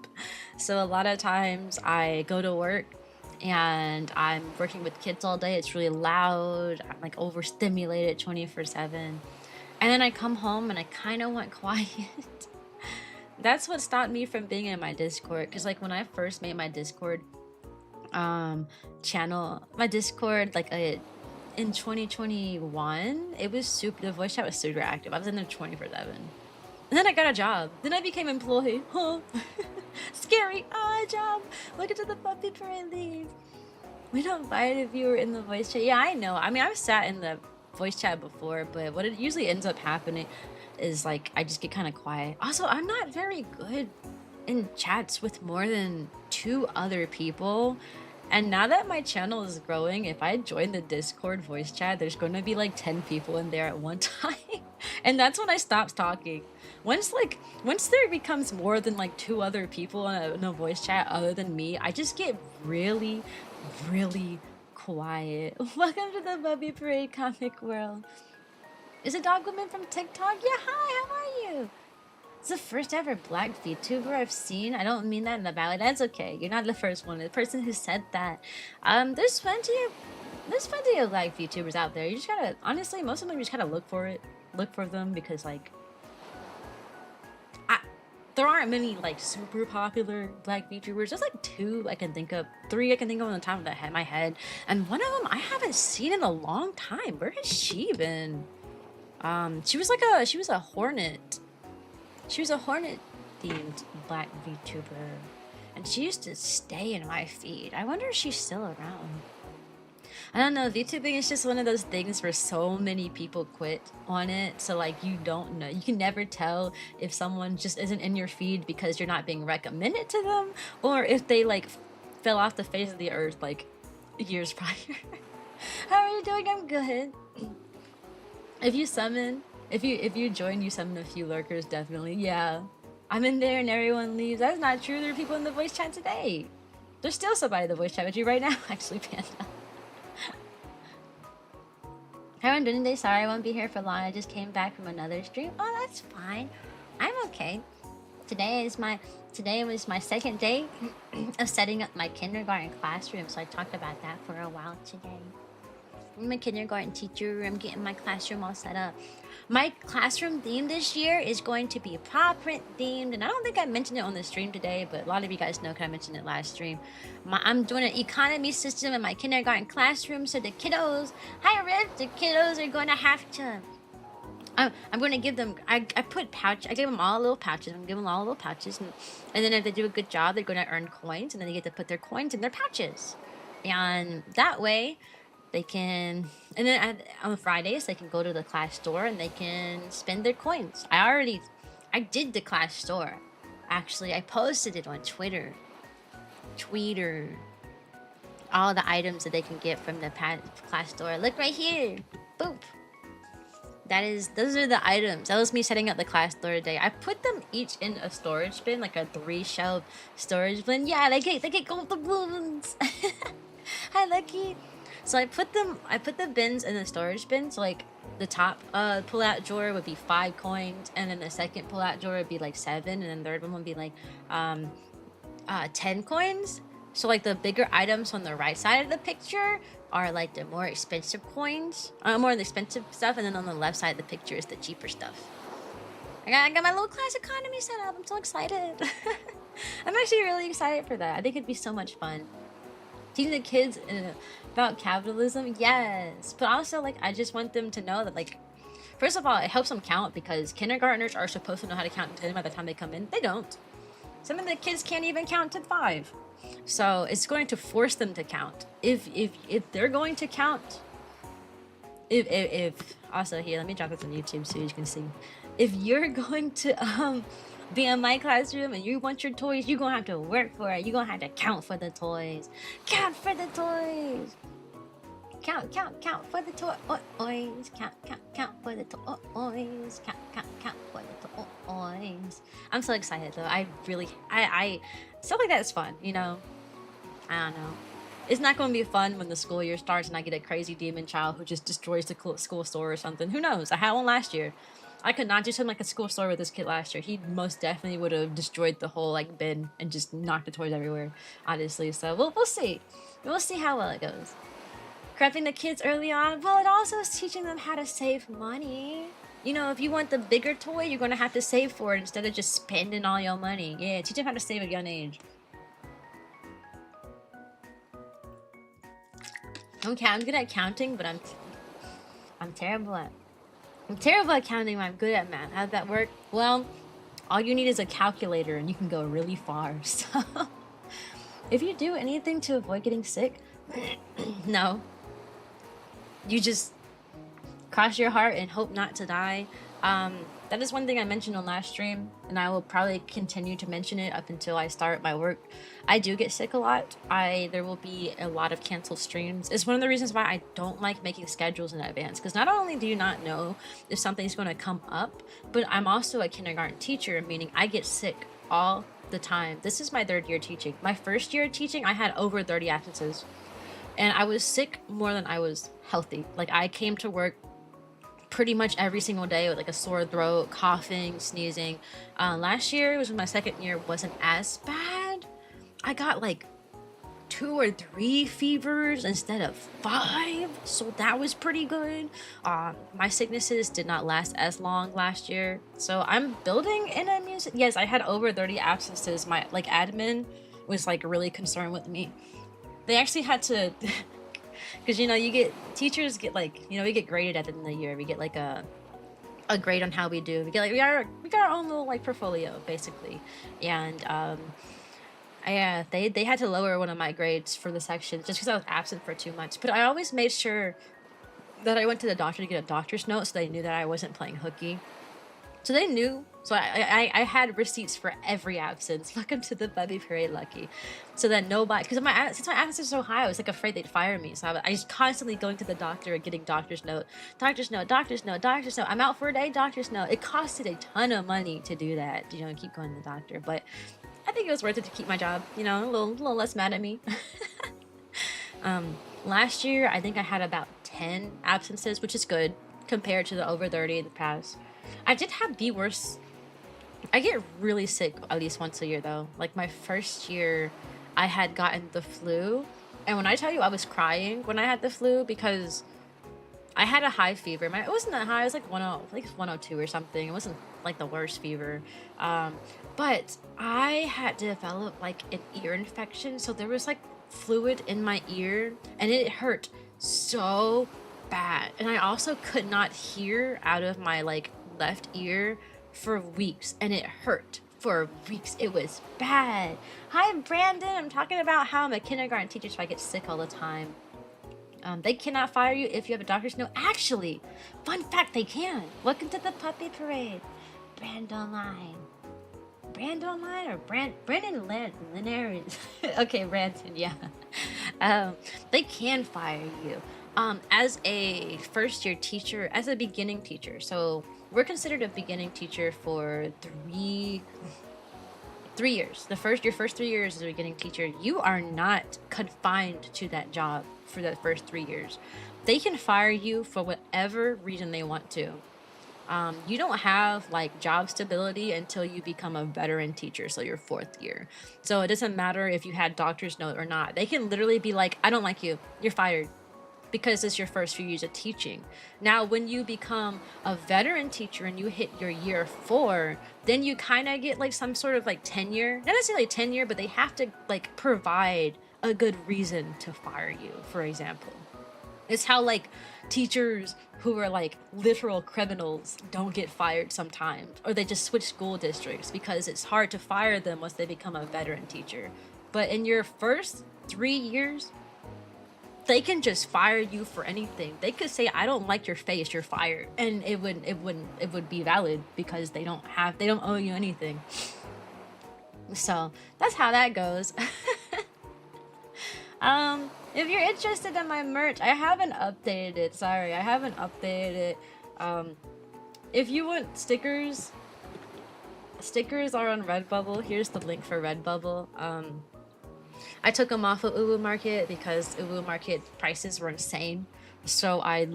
Speaker 1: So a lot of times I go to work and I'm working with kids all day. It's really loud. I'm like overstimulated 24/7. And then I come home and I kind of want quiet. That's what stopped me from being in my Discord. Cause like when I first made my Discord channel, my Discord in 2021, it was super, the voice chat was super active. I was in there 24/7. And then I got a job. Then I became employee. Huh? Scary. Ah, job. Look into the puppy parade leave. We don't fight if you were in the voice chat. Yeah, I know. I mean, I've sat in the voice chat before, but what it usually ends up happening is like I just get kind of quiet. Also, I'm not very good in chats with more than 2 other people. And now that my channel is growing, if I join the Discord voice chat, there's going to be like 10 people in there at one time. And that's when I stop talking. Once there becomes more than like 2 other people in a voice chat other than me, I just get really, really quiet. Welcome to the Bubby Parade comic world. Is a dog woman from TikTok? Yeah, hi, how are you? It's the first ever black VTuber I've seen. I don't mean that in a bad way. That's okay. You're not the first one. The person who said that. There's plenty of black VTubers out there. You just gotta, honestly, most of them you just gotta look for them because like, there aren't many like super popular black VTubers. There's like 2 I can think of, 3 I can think of on the top of my head, and one of them I haven't seen in a long time. Where has she been? She was a hornet. She was a hornet themed black VTuber, and she used to stay in my feed. I wonder if she's still around. I don't know, VTubing is just one of those things where so many people quit on it, so like you don't know, you can never tell if someone just isn't in your feed because you're not being recommended to them, or if they like fell off the face of the earth like years prior. How are you doing? I'm good. If you join, you summon a few lurkers, definitely. Yeah. I'm in there and everyone leaves. That's not true. There are people in the voice chat today. There's still somebody in the voice chat with you right now, actually, Panda. Hi, everyone doing today? Sorry I won't be here for long. I just came back from another stream. Oh, that's fine. I'm okay. Today was my second day of setting up my kindergarten classroom, so I talked about that for a while today. I'm a kindergarten teacher. I'm getting my classroom all set up. My classroom theme this year is going to be paw print themed, and I don't think I mentioned it on the stream today, but a lot of you guys know because I mentioned it last stream. I'm doing an economy system in my kindergarten classroom, so the kiddos, hi Riv, the kiddos are going to have to. I'm going to give them. I gave them all little pouches. I'm giving them all little pouches, and then if they do a good job, they're going to earn coins, and then they get to put their coins in their pouches, and that way. They can, and then on Fridays, they can go to the class store and they can spend their coins. I did the class store. Actually, I posted it on Twitter. All the items that they can get from the class store. Look right here. Boop. Those are the items. That was me setting up the class store today. I put them each in a storage bin, like a 3-shelf storage bin. Yeah, they get gold balloons. Hi, Lucky. So I put the bins in the storage bin. So like the top pull-out drawer would be 5 coins, and then the second pull-out drawer would be like 7, and then the third one would be like 10 coins. So like the bigger items on the right side of the picture are like the more expensive coins, more expensive stuff, and then on the left side of the picture is the cheaper stuff. I got my little class economy set up. I'm so excited. I'm actually really excited for that. I think it'd be so much fun. Teaching the kids about capitalism, yes, but also like I just want them to know that like, first of all, it helps them count because kindergartners are supposed to know how to count to 10 by the time they come in. They don't. Some of the kids can't even count to 5, so it's going to force them to count. If they're going to count, if also here, let me drop this on YouTube so you can see. If you're going to be in my classroom and you want your toys, you're gonna have to work for it. You're gonna have to count for the toys. Count for the toys. Count for the toys. Count for the toys. Count for the toys. I'm so excited though. I stuff like that is fun, you know. I don't know. It's not going to be fun when the school year starts and I get a crazy demon child who just destroys the school store or something. Who knows? I had one last year. I could not do something like a school store with this kid last year. He most definitely would have destroyed the whole like bin and just knocked the toys everywhere, honestly. So we'll see. We'll see how well it goes. Correcting the kids early on. Well, it also is teaching them how to save money. You know, if you want the bigger toy, you're gonna have to save for it instead of just spending all your money. Yeah, teach them how to save at a young age. Okay, I'm good at counting, but I'm terrible at counting. But I'm good at math. How'd that work? Well, all you need is a calculator, and you can go really far. So, if you do anything to avoid getting sick, no, you just cross your heart and hope not to die. That is one thing I mentioned on last stream, and I will probably continue to mention it up until I start my work. I do get sick a lot. There will be a lot of canceled streams. It's one of the reasons why I don't like making schedules in advance, because not only do you not know if something's going to come up, but I'm also a kindergarten teacher, meaning I get sick all the time. This is my 3rd year teaching. My 1st year teaching, I had over 30 absences, and I was sick more than I was healthy. Like, I came to work pretty much every single day with like a sore throat, coughing, sneezing. Last year, it was my 2nd year, wasn't as bad. I got like 2 or 3 fevers instead of 5, so that was pretty good. My sicknesses did not last as long last year, so I'm building an immune. Yes, I had over 30 absences. My like admin was like really concerned with me. They actually had to because, you know, teachers get like, you know, we get graded at the end of the year. We get like a grade on how we do. We get like, we got our own little like portfolio basically. And they had to lower one of my grades for the section just because I was absent for 2 months. But I always made sure that I went to the doctor to get a doctor's note, so they knew that I wasn't playing hooky. So they knew. So I had receipts for every absence. Welcome to the puppy parade, Lucky. So that nobody, because since my absence is so high, I was like afraid they'd fire me. So I was constantly going to the doctor and getting doctor's note, doctor's note, doctor's note, doctor's note. I'm out for a day, doctor's note. It costed a ton of money to do that, you know, and keep going to the doctor. But I think it was worth it to keep my job, you know, a little less mad at me. Last year, I think I had about 10 absences, which is good compared to the over 30 in the past. I did have the worst. I get really sick at least once a year though. Like my 1st year, I had gotten the flu, and when I tell you I was crying when I had the flu because I had a high fever. It wasn't that high. It was like 102 or something. It wasn't like the worst fever. But I had developed like an ear infection, so there was like fluid in my ear, and it hurt so bad. And I also could not hear out of my like left ear for weeks, and it hurt for weeks. It was bad. Hi Brandon, I'm talking about how I'm a kindergarten teacher, so I get sick all the time. They cannot fire you if you have a doctor's note. Actually, fun fact, they can. Welcome to the puppy parade. Brandon Line or Brandon Linares. Okay, Brandon, yeah. They can fire you. As a 1st year teacher, as a beginning teacher. So we're considered a beginning teacher for 3 years. Your first 3 years as a beginning teacher, you are not confined to that job for the first 3 years. They can fire you for whatever reason they want to. You don't have like job stability until you become a veteran teacher, so your 4th year. So it doesn't matter if you had doctor's note or not. They can literally be like, I don't like you, you're fired, because it's your first few years of teaching. Now, when you become a veteran teacher and you hit your year 4, then you kind of get like some sort of like tenure. Not necessarily tenure, but they have to like provide a good reason to fire you, for example. It's how like teachers who are like literal criminals don't get fired sometimes, or they just switch school districts because it's hard to fire them once they become a veteran teacher. But in your first 3 years, they can just fire you for anything. They could say, I don't like your face, you're fired. And it would be valid because they don't owe you anything. So that's how that goes. If you're interested in my merch, I haven't updated it. Sorry, I haven't updated it. If you want stickers are on Redbubble. Here's the link for Redbubble. I took them off of Uwu Market because Uwu Market prices were insane. So I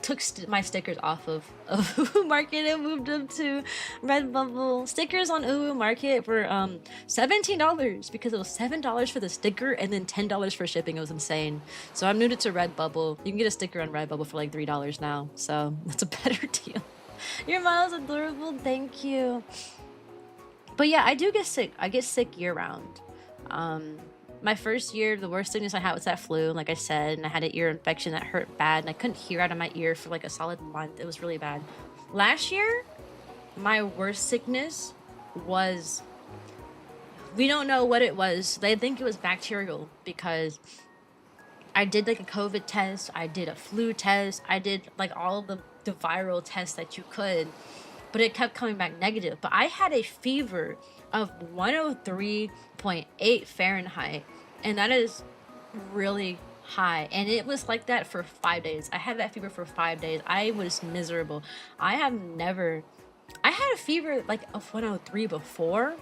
Speaker 1: took my stickers off of Uwu Market and moved them to Redbubble. Stickers on Uwu Market were $17 because it was $7 for the sticker and then $10 for shipping. It was insane. So I'm new to Redbubble. You can get a sticker on Redbubble for like $3 now. So that's a better deal. Your model's adorable. Thank you. But yeah, I do get sick. I get sick year round. My first year, the worst sickness I had was that flu, like I said, and I had an ear infection that hurt bad, and I couldn't hear out of my ear for like a solid month. It was really bad. Last year, my worst sickness was, we don't know what it was. They think it was bacterial because I did like a COVID test, I did a flu test, I did like all of the viral tests that you could, but it kept coming back negative. But I had a fever of 103.8 Fahrenheit, and that is really high. And it was like that for 5 days. I had that fever for 5 days. I was miserable. I had a fever like of 103 before,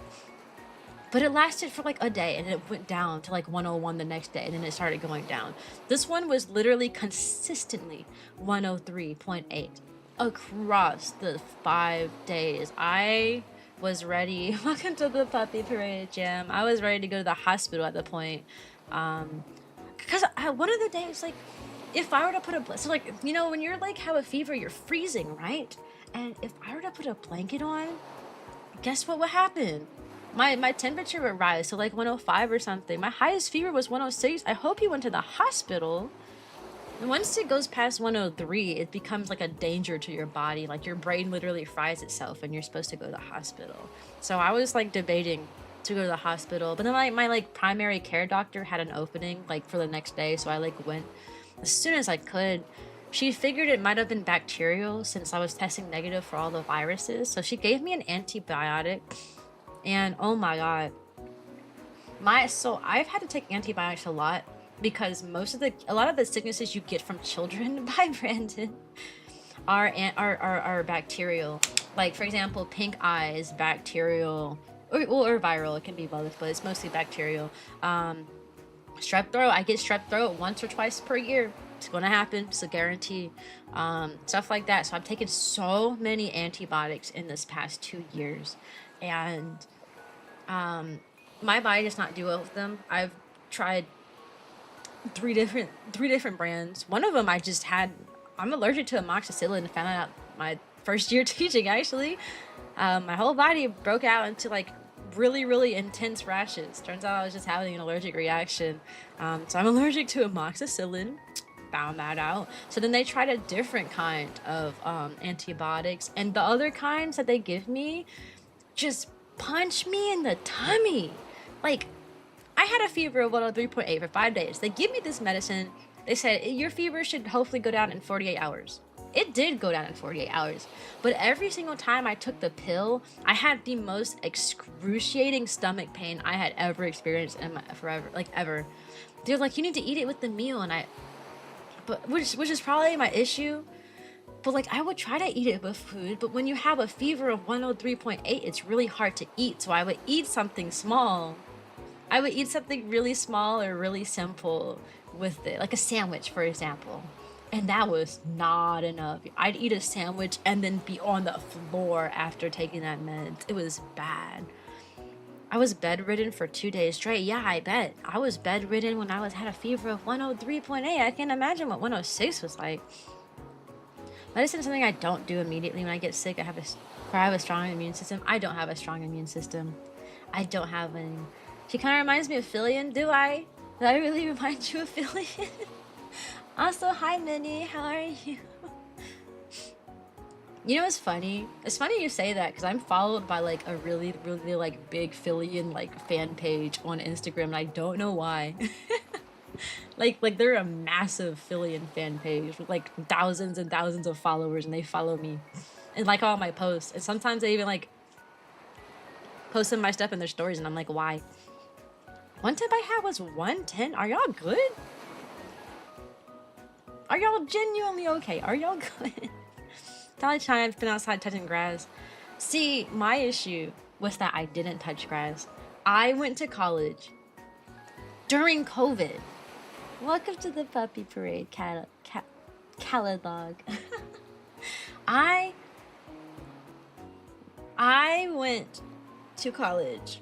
Speaker 1: but it lasted for like a day and it went down to like 101 the next day and then it started going down. This one was literally consistently 103.8 across the 5 days. I was ready. Welcome to the puppy parade, Jam. I was ready to go to the hospital at the point. Because one of the days, like, if I were to put a, so like, you know, when you're like have a fever, you're freezing, right? And if I were to put a blanket on, guess what would happen? My temperature would rise to like 105 or something. My highest fever was 106. I hope you went to the hospital. And once it goes past 103, it becomes like a danger to your body. Like your brain literally fries itself and you're supposed to go to the hospital. So I was like debating to go to the hospital. But then my like primary care doctor had an opening like for the next day. So I like went as soon as I could. She figured it might have been bacterial since I was testing negative for all the viruses. So she gave me an antibiotic. And oh my God. So I've had to take antibiotics a lot, because a lot of the sicknesses you get from children by Brandon are bacterial. Like for example, pink eye is bacterial or viral. It can be both, but it's mostly bacterial. Strep throat, I get strep throat once or twice per year. It's gonna happen. It's a guarantee. Stuff like that. So I've taken so many antibiotics in this past 2 years, and my body does not do well with them. I've tried three different brands. One of them I'm allergic to amoxicillin. Found out my first year teaching, actually. My whole body broke out into like really intense rashes. Turns out I was just having an allergic reaction. So I'm allergic to amoxicillin. Found that out. So then they tried a different kind of antibiotics, and the other kinds that they give me just punch me in the tummy. Like, I had a fever of 103.8 for 5 days. They give me this medicine. They said, your fever should hopefully go down in 48 hours. It did go down in 48 hours. But every single time I took the pill, I had the most excruciating stomach pain I had ever experienced in my forever, like ever. They're like, you need to eat it with the meal, which is probably my issue. But like, I would try to eat it with food, but when you have a fever of 103.8, it's really hard to eat. So I would eat something small. I would eat something really small or really simple with it, like a sandwich, for example. And that was not enough. I'd eat a sandwich and then be on the floor after taking that med. It was bad. I was bedridden for 2 days straight. Yeah, I bet. I was bedridden when I had a fever of 103.8. I can't imagine what 106 was like. Medicine is something I don't do immediately when I get sick. I have a strong immune system. I don't have a strong immune system. I don't have any. She kind of reminds me of Fillion. Do I? Did I really remind you of Fillion? Also, hi Minnie. How are you? You know what's funny? It's funny you say that because I'm followed by like a really like big Fillion like fan page on Instagram, and I don't know why. like they're a massive Fillion fan page with like thousands and thousands of followers, and they follow me and like all my posts. And sometimes they even like posting my stuff in their stories, and I'm like, why? One tip I had was 110. Are y'all good? Are y'all genuinely okay? Are y'all good? Dolly Chime's been outside touching grass. See, my issue was that I didn't touch grass. I went to college during COVID. Welcome to the puppy parade, Caladog. I I went to college.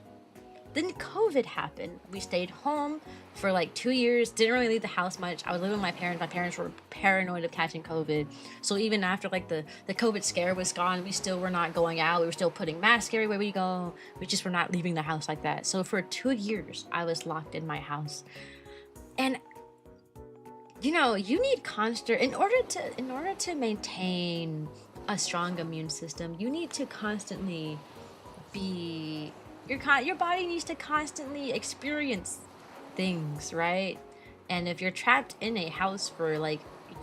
Speaker 1: Then COVID happened. We stayed home for like 2 years. Didn't really leave the house much. I was living with my parents. My parents were paranoid of catching COVID. So even after like the COVID scare was gone, we still were not going out. We were still putting masks everywhere we go. We just were not leaving the house like that. So for 2 years, I was locked in my house. And you know, you need constant in order to maintain a strong immune system, you need to constantly be your body needs to constantly experience things, right? And if you're trapped in a house for like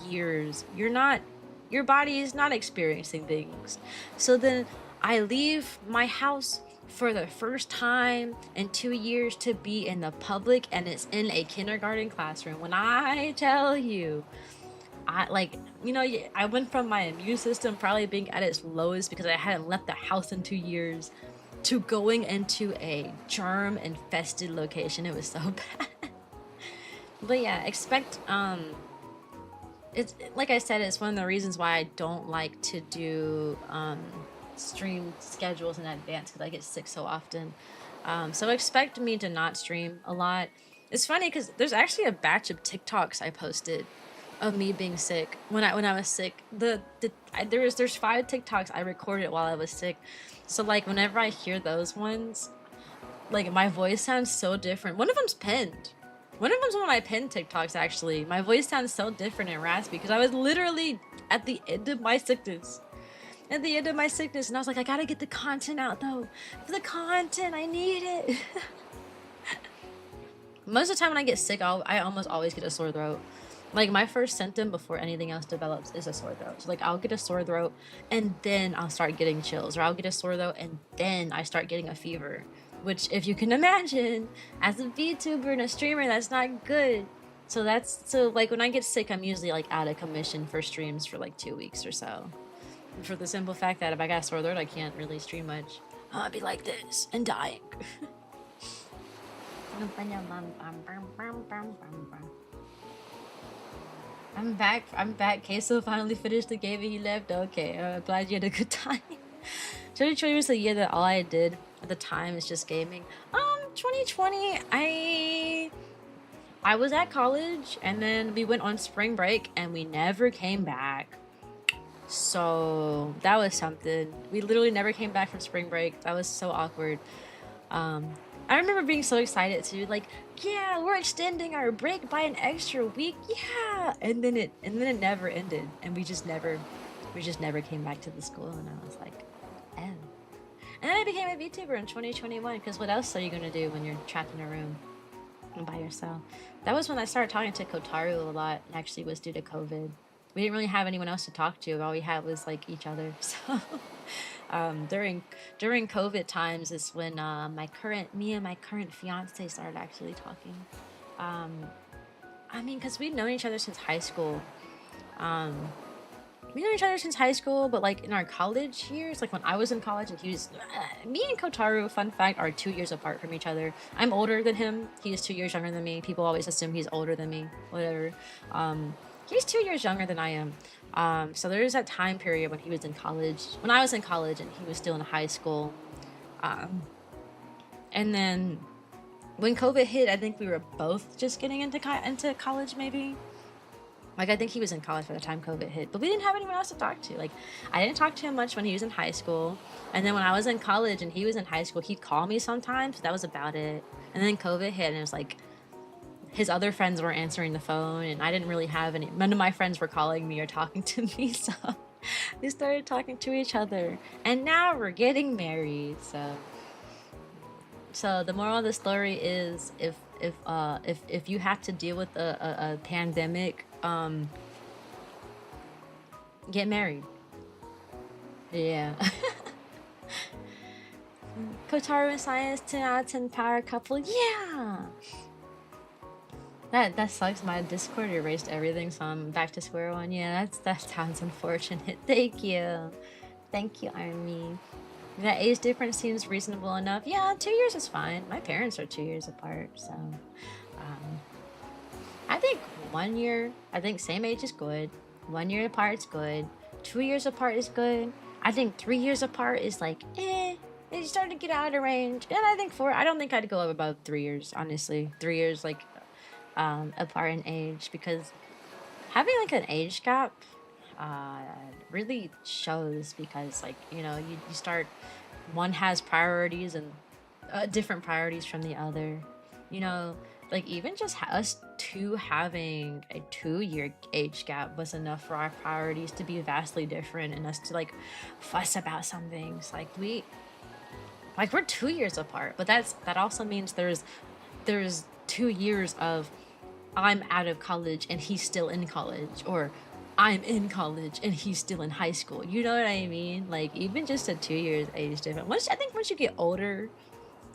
Speaker 1: years, your body is not experiencing things. So then I leave my house for the first time in 2 years to be in the public, and it's in a kindergarten classroom. When I tell you, I like, you know, I went from my immune system probably being at its lowest because I hadn't left the house in 2 years to going into a germ infested location. It was so bad. But yeah, expect it's like I said, it's one of the reasons why I don't like to do stream schedules in advance because I get sick so often. So expect me to not stream a lot. It's funny because there's actually a batch of TikToks I posted of me being sick when I was sick. There's 5 TikToks I recorded while I was sick. So like whenever I hear those ones, like my voice sounds so different. One of them's pinned. One of them's one of my pinned TikToks actually. My voice sounds so different and raspy because I was literally at the end of my sickness. At the end of my sickness, and I was like, I gotta get the content out though. For the content, I need it. Most of the time when I get sick, I almost always get a sore throat. Like my first symptom before anything else develops is a sore throat. So like I'll get a sore throat and then I'll start getting chills, or I'll get a sore throat and then I start getting a fever. Which, if you can imagine, as a VTuber and a streamer, that's not good. So like when I get sick, I'm usually like out of commission for streams for like 2 weeks or so. For the simple fact that if I got a sore throat, I can't really stream much. I'll be like this and dying. I'm back. I'm back. Queso finally finished the game and he left. Okay, I'm glad you had a good time. 2020 was the year that all I did at the time is just gaming. 2020, I was at college and then we went on spring break and we never came back. So that was something. We literally never came back from spring break. That was so awkward. I remember being so excited too, like, yeah, we're extending our break by an extra week, yeah. And then it never ended, and we just never came back to the school, and I was like, oh. And then I became a VTuber in 2021, because what else are you gonna do when you're trapped in a room and by yourself? That was when I started talking to Kotaru a lot, and actually was due to COVID. We didn't really have anyone else to talk to. All we had was like each other. So during COVID times is when me and my current fiance started actually talking. I mean, because we've known each other since high school. We know each other since high school, but like in our college years, like when I was in college and he was, me and Kotaru, fun fact, are 2 years apart from each other. I'm older than him. He is 2 years younger than me. People always assume he's older than me. Whatever. He's 2 years younger than I am. So there was that time period when he was in college, when I was in college and he was still in high school. And then when COVID hit, I think we were both just getting into college maybe. Like, I think he was in college by the time COVID hit, but we didn't have anyone else to talk to. Like, I didn't talk to him much when he was in high school. And then when I was in college and he was in high school, he'd call me sometimes. That was about it. And then COVID hit and it was like, his other friends weren't answering the phone and I didn't really have any. None of my friends were calling me or talking to me. So we started talking to each other. And now we're getting married. So the moral of the story is if you have to deal with a pandemic, get married. Yeah. Kotaru and Science 10 out of 10 power couple. Yeah. That sucks. My Discord erased everything, so I'm back to square one. Yeah, that sounds unfortunate. Thank you, Army. That age difference seems reasonable enough. Yeah, 2 years is fine. My parents are 2 years apart, so I think 1 year. I think same age is good. 1 year apart is good. 2 years apart is good. I think 3 years apart is like, eh. You start to get out of range. And I think I don't think I'd go above 3 years, honestly. 3 years, like, apart in age, because having like an age gap uh really shows, because like, you start, one has priorities and different priorities from the other, you know like even just us two having a 2 year age gap was enough for our priorities to be vastly different, and us to like fuss about some things. Like we're 2 years apart, but that also means there's 2 years of I'm out of college and he's still in college, or I'm in college and he's still in high school. You know what I mean? Like even just a 2 years age difference. I think once you get older,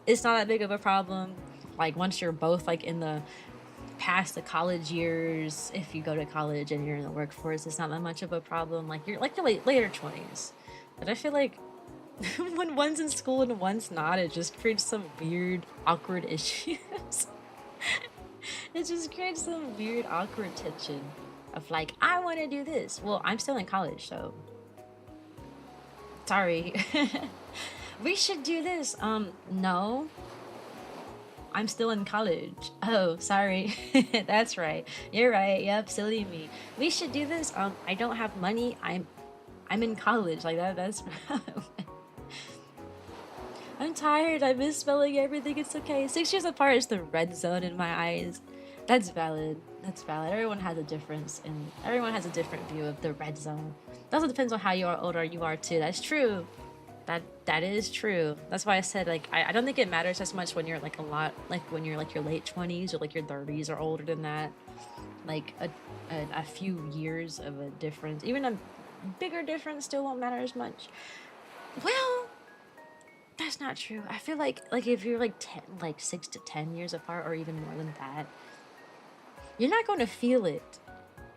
Speaker 1: it's not that big of a problem. Like once you're both like in the past the college years, if you go to college and you're in the workforce, it's not that much of a problem. Like you're like your later 20s. But I feel like when one's in school and one's not, it just creates some weird, awkward issues. It just creates some weird, awkward tension of like, I want to do this. Well, I'm still in college, so sorry. We should do this. No, I'm still in college. Oh, sorry. That's right. You're right. Yep, silly me. We should do this. I don't have money. I'm in college. Like that's I'm tired. I miss spelling everything. It's okay. 6 years apart is the red zone in my eyes. That's valid. That's valid. Everyone has a difference, and everyone has a different view of the red zone. It also depends on how you are older you are too. That's true. That is true. That's why I said like I don't think it matters as much when you're like when you're like your late 20s or like your 30s or older than that. Like a few years of a difference, even a bigger difference, still won't matter as much. Well, that's not true. I feel like if you're like 6 to 10 years apart, or even more than that, you're not going to feel it.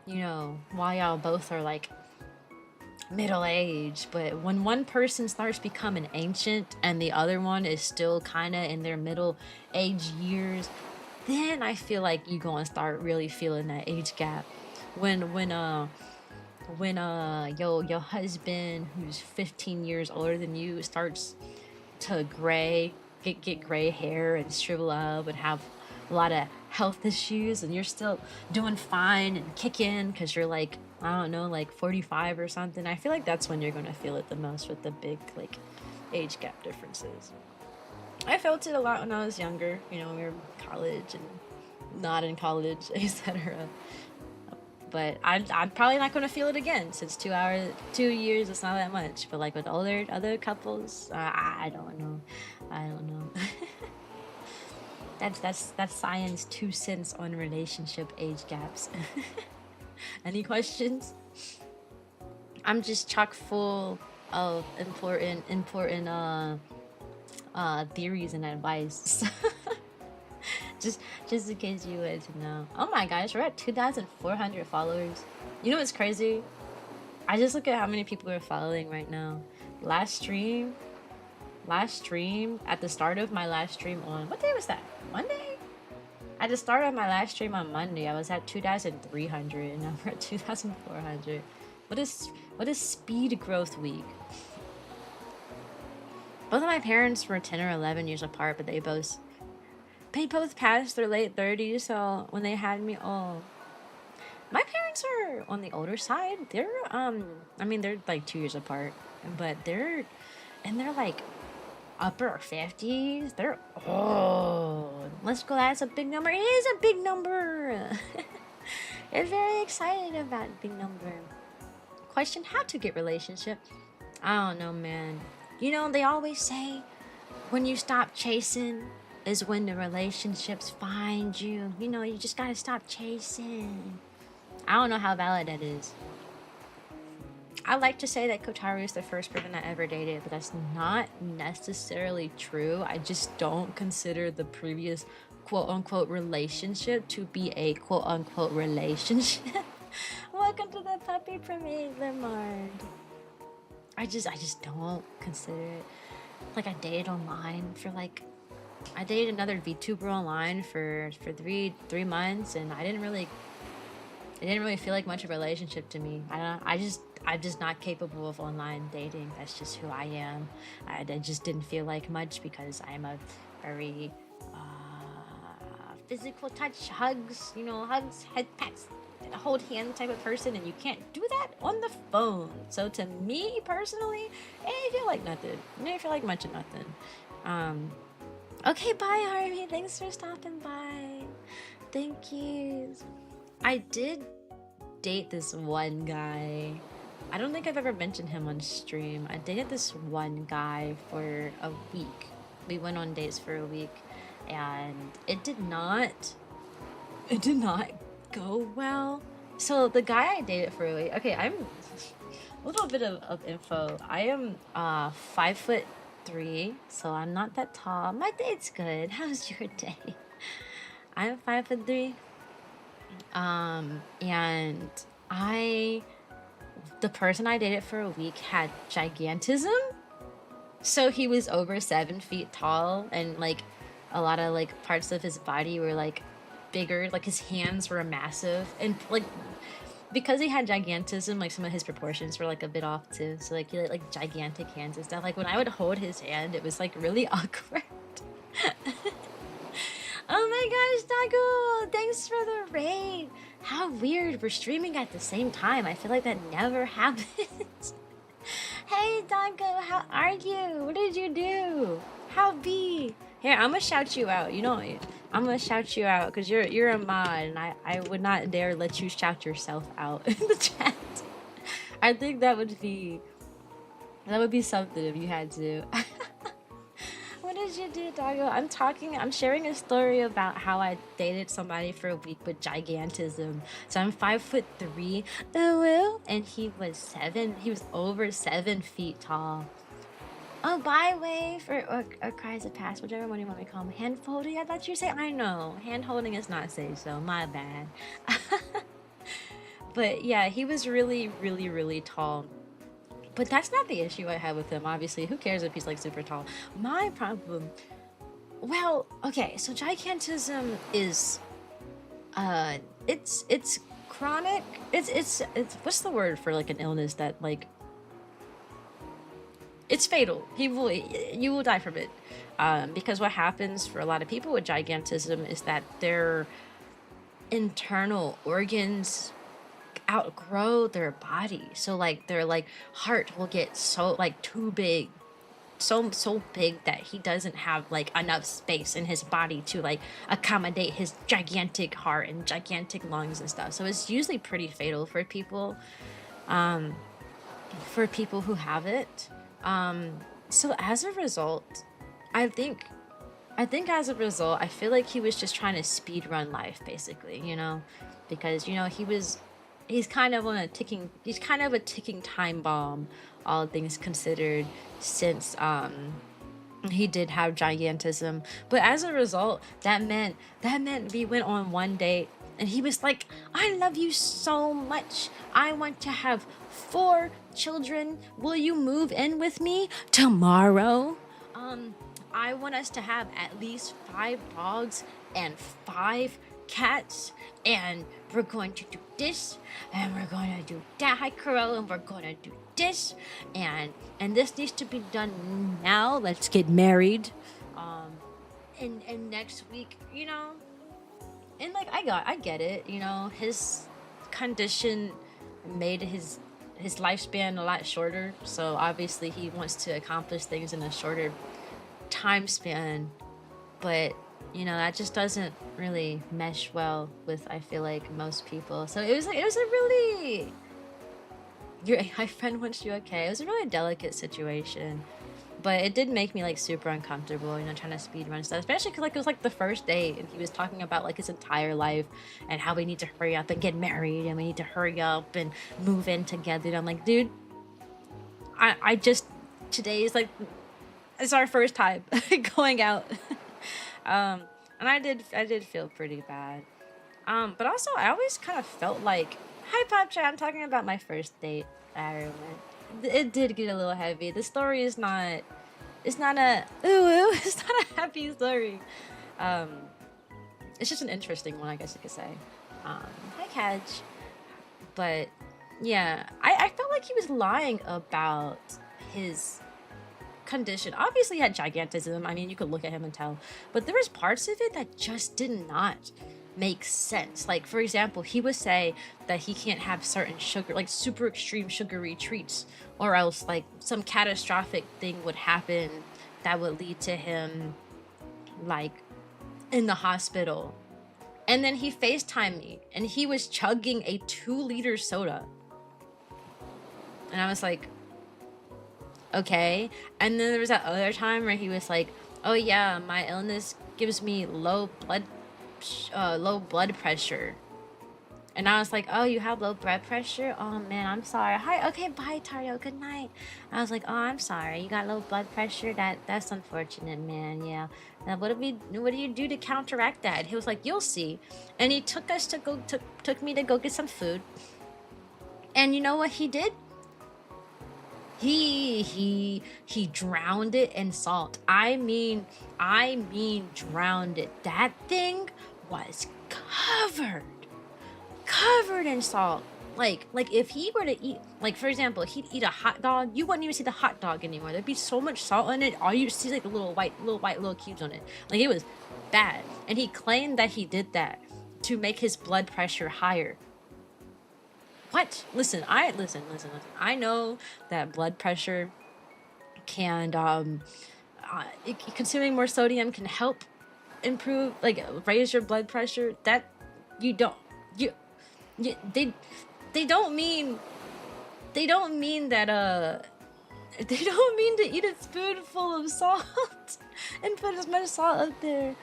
Speaker 1: While y'all both are like middle age, but when one person starts becoming ancient and the other one is still kind of in their middle age years, then I feel like you gonna start really feeling that age gap. When your husband, who's 15 years older than you, starts to get gray hair and shrivel up and have a lot of health issues, and you're still doing fine and kicking because you're like, I don't know, like 45 or something. I feel like that's when you're gonna feel it the most, with the big like age gap differences. I felt it a lot when I was younger, when we were in college and not in college, etc. But I'm probably not gonna feel it again, since 2 years it's not that much. But like with other couples, I don't know. I don't know. That's Cyan's 2 cents on relationship age gaps. Any questions? I'm just chock full of important theories and advice. just in case you wanted to know. Oh my gosh, we're at 2,400 followers. You know what's crazy? I just look at how many people are following right now. Last stream, at the start of my last stream on, what day was that? Monday? At the start of my last stream on Monday, I was at 2,300, and now we're at 2,400. What is speed growth week? Both of my parents were 10 or 11 years apart, but they both passed their late 30s, so when they had me, my parents are on the older side. They're they're like 2 years apart, but they're like upper 50s. They're old. Let's go. That's a big number. It is a big number. They're very excited about big number. Question: how to get relationship? I don't know, man. They always say when you stop chasing is when the relationships find you. You just gotta stop chasing. I don't know how valid that is. I like to say that Kotaru is the first person I ever dated, but that's not necessarily true. I just don't consider the previous quote-unquote relationship to be a quote-unquote relationship. Welcome to the puppy parade, Lemard. I just don't consider it. Like, I dated online for I dated another VTuber online for 3 months, and it didn't really feel like much of a relationship to me. I'm just not capable of online dating. That's just who I am. I just didn't feel like much because I'm a very physical touch, hugs, hugs, head pats, hold hand type of person, and you can't do that on the phone. So to me personally, it ain't feel like nothing. It ain't feel like much of nothing. Okay, bye, Harvey. Thanks for stopping by. Thank you. I did date this one guy. I don't think I've ever mentioned him on stream. I dated this one guy for a week. We went on dates for a week, and it did not go well. So the guy I dated for a week. Okay, I'm a little bit of info. I am 5'3", so I'm not that tall. My date's good. How's your day? I'm 5'3". And the person I dated for a week had gigantism. So he was over 7 feet tall, and like a lot of like parts of his body were like bigger. Like his hands were massive, and like because he had gigantism, like some of his proportions were like a bit off too. So like he had like gigantic hands and stuff. Like when I would hold his hand, it was like really awkward. Oh my gosh, Doggo! Thanks for the raid! How weird, we're streaming at the same time. I feel like that never happens. Hey Doggo, how are you? What did you do? How be? Here, I'm gonna shout you out. You know, I'm gonna shout you out because you're a mod, and I would not dare let you shout yourself out in the chat. I think that would be something if you had to. What did you do, Doggo? I'm sharing a story about how I dated somebody for a week with gigantism. So I'm 5'3", and he was over 7 feet tall. Oh, bye, Wave, or Cries of Past, whichever one you want me to call him. Hand folding, I thought you were saying. I know, hand holding is not safe, so my bad. But yeah, he was really, really, really tall. But that's not the issue I have with him, obviously. Who cares if he's like super tall? My problem, well, okay, so gigantism is it's chronic. It's what's the word for like an illness that like it's fatal. You will die from it. Because what happens for a lot of people with gigantism is that their internal organs outgrow their body. So like their like heart will get so like too big, so big that he doesn't have like enough space in his body to like accommodate his gigantic heart and gigantic lungs and stuff. So it's usually pretty fatal for people who have it. So as a result, I think as a result, I feel like he was just trying to speed run life, basically, because he's kind of a ticking time bomb, all things considered, since he did have gigantism. But as a result, that meant we went on one date and he was like, I love you so much. I want to have 4 children. Will you move in with me tomorrow? I want us to have at least 5 dogs and 5 cats, and we're going to do this, and we're going to do that, hi Kuro, and we're going to do this, and this needs to be done now. Let's get married. And next week, and like I get it, his condition made his lifespan a lot shorter, so obviously he wants to accomplish things in a shorter time span, but that just doesn't really mesh well with, I feel like, most people. So it was a really, my friend wants you okay. It was a really delicate situation, but it did make me like super uncomfortable, trying to speed run stuff, especially because like it was like the first date and he was talking about like his entire life and how we need to hurry up and get married and we need to hurry up and move in together. And I'm like, dude, I just, today is like, it's our first time going out. And I did feel pretty bad. But also I always kind of felt like, hi Pop Chat, I'm talking about my first date. It did get a little heavy. The story is not, it's not a it's not a happy story. It's just an interesting one, I guess you could say. Hi Cadge. But Yeah, I felt like he was lying about his condition. Obviously, he had gigantism. I mean, you could look at him and tell. But there was parts of it that just did not make sense. Like, for example, he would say that he can't have certain sugar, like super extreme sugary treats, or else like some catastrophic thing would happen that would lead to him like in the hospital. And then he FaceTimed me and he was chugging a 2-liter soda. And I was like, okay. And then there was that other time where he was like, oh yeah, my illness gives me low blood pressure. And I was like, oh, you have low blood pressure? Oh man, I'm sorry. Hi, okay, bye Tario, good night. I was like, oh, I'm sorry, you got low blood pressure? That's unfortunate, man. Yeah. Now what do you do to counteract that? He was like, you'll see. And he took me to go get some food. And you know what he did? He drowned it in salt. I mean drowned it. That thing was covered in salt. Like if he were to eat, like for example, he'd eat a hot dog, you wouldn't even see the hot dog anymore. There'd be so much salt in it. All you see like the little white cubes on it. Like it was bad. And he claimed that he did that to make his blood pressure higher. What? Listen. I know that blood pressure can consuming more sodium can help improve, like raise your blood pressure. That you don't you, you they don't mean that they don't mean to eat a spoonful of salt and put as much salt up there.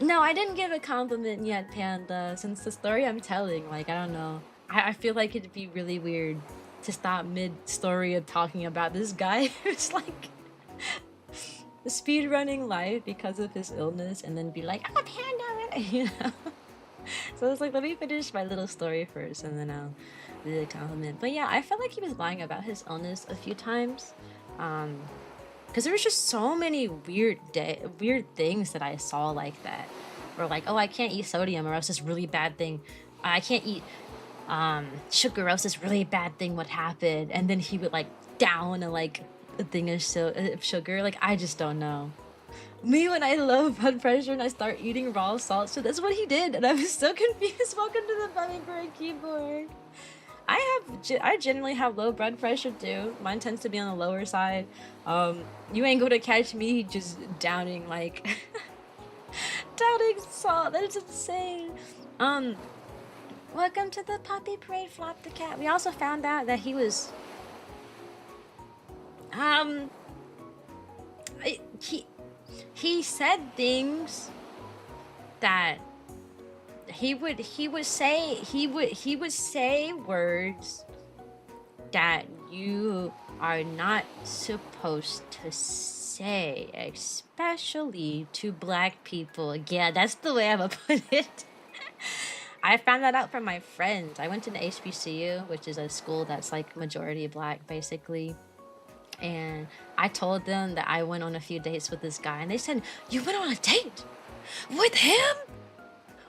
Speaker 1: No, I didn't give a compliment yet, Panda, since the story I'm telling, like, I don't know. I feel like it'd be really weird to stop mid-story of talking about this guy who's like speed running life because of his illness and then be like, I'm a panda, you know? So it's like, let me finish my little story first and then I'll do the compliment. But yeah, I felt like he was lying about his illness a few times. Because there was just so many weird things that I saw like that. Or like, oh, I can't eat sodium or else this really bad thing. I can't eat sugar or else this really bad thing would happen. And then he would like down like a thing of sugar. Like, I just don't know. Me, when I low blood pressure and I start eating raw salt, so that's what he did. And I was so confused. Welcome to the Bunny Bird keyboard. I generally have low blood pressure too. Mine tends to be on the lower side. You ain't gonna catch me just downing like downing salt. That is insane. Welcome to the puppy parade, Flop the cat. We also found out that he was he said things that he would say words that you are not supposed to say, especially to black people. Yeah, that's the way I would put it. I found that out from my friends. I went to the HBCU, which is a school that's like majority black, basically. And I told them that I went on a few dates with this guy, and they said, "You went on a date with him?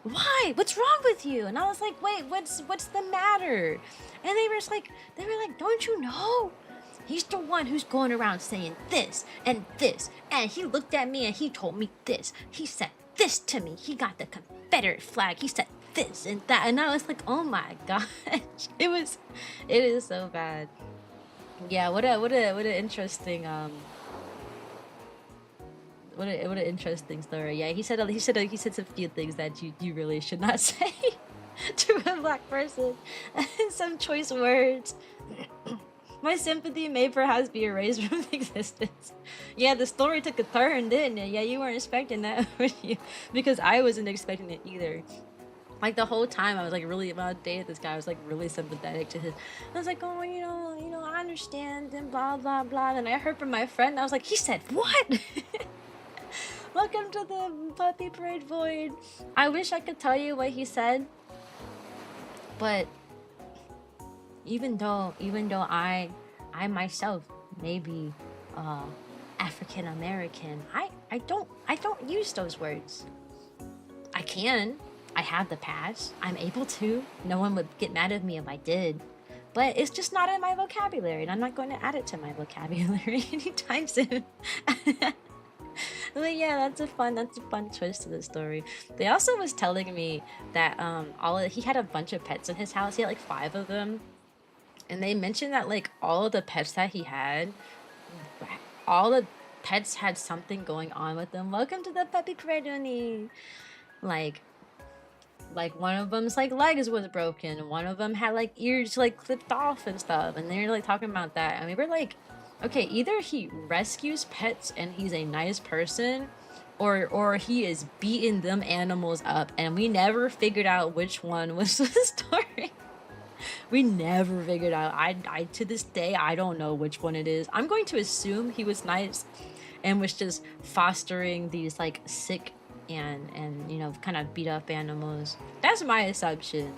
Speaker 1: Why? What's wrong with you?" And I was like, "Wait, what's the matter?" And they were like, "Don't you know? He's the one who's going around saying this and this." And he looked at me and he told me this. He said this to me. He got the Confederate flag. He said this and that. And I was like, oh my gosh. It is so bad. Yeah, what an interesting what an interesting story. Yeah, he said some few things that you really should not say to a black person. Some choice words. My sympathy may perhaps be erased from existence. Yeah, the story took a turn, didn't it? Yeah, you weren't expecting that, were you? Because I wasn't expecting it either. Like the whole time, I was like really about to date this guy. I was like really sympathetic to his. I was like, oh, you know, I understand and blah blah blah. And I heard from my friend, I was like, he said what? Welcome to the puppy parade void. I wish I could tell you what he said, but even though I myself may be African American, I don't use those words. I can. I have the pass. I'm able to. No one would get mad at me if I did. But it's just not in my vocabulary, and I'm not going to add it to my vocabulary anytime soon. But yeah, that's a fun twist to the story. They also was telling me that he had a bunch of pets in his house. He had like 5 of them. And they mentioned that like all of the pets that he had, all the pets had something going on with them. Welcome to the puppy parade, Uni. Like one of them's like legs was broken, one of them had like ears like clipped off and stuff, and they're like talking about that, and we were like, okay, either he rescues pets and he's a nice person, or he is beating them animals up, and we never figured out which one was the story. We never figured out. I to this day I don't know which one it is. I'm going to assume he was nice and was just fostering these like sick and you know, kind of beat up animals. That's my assumption,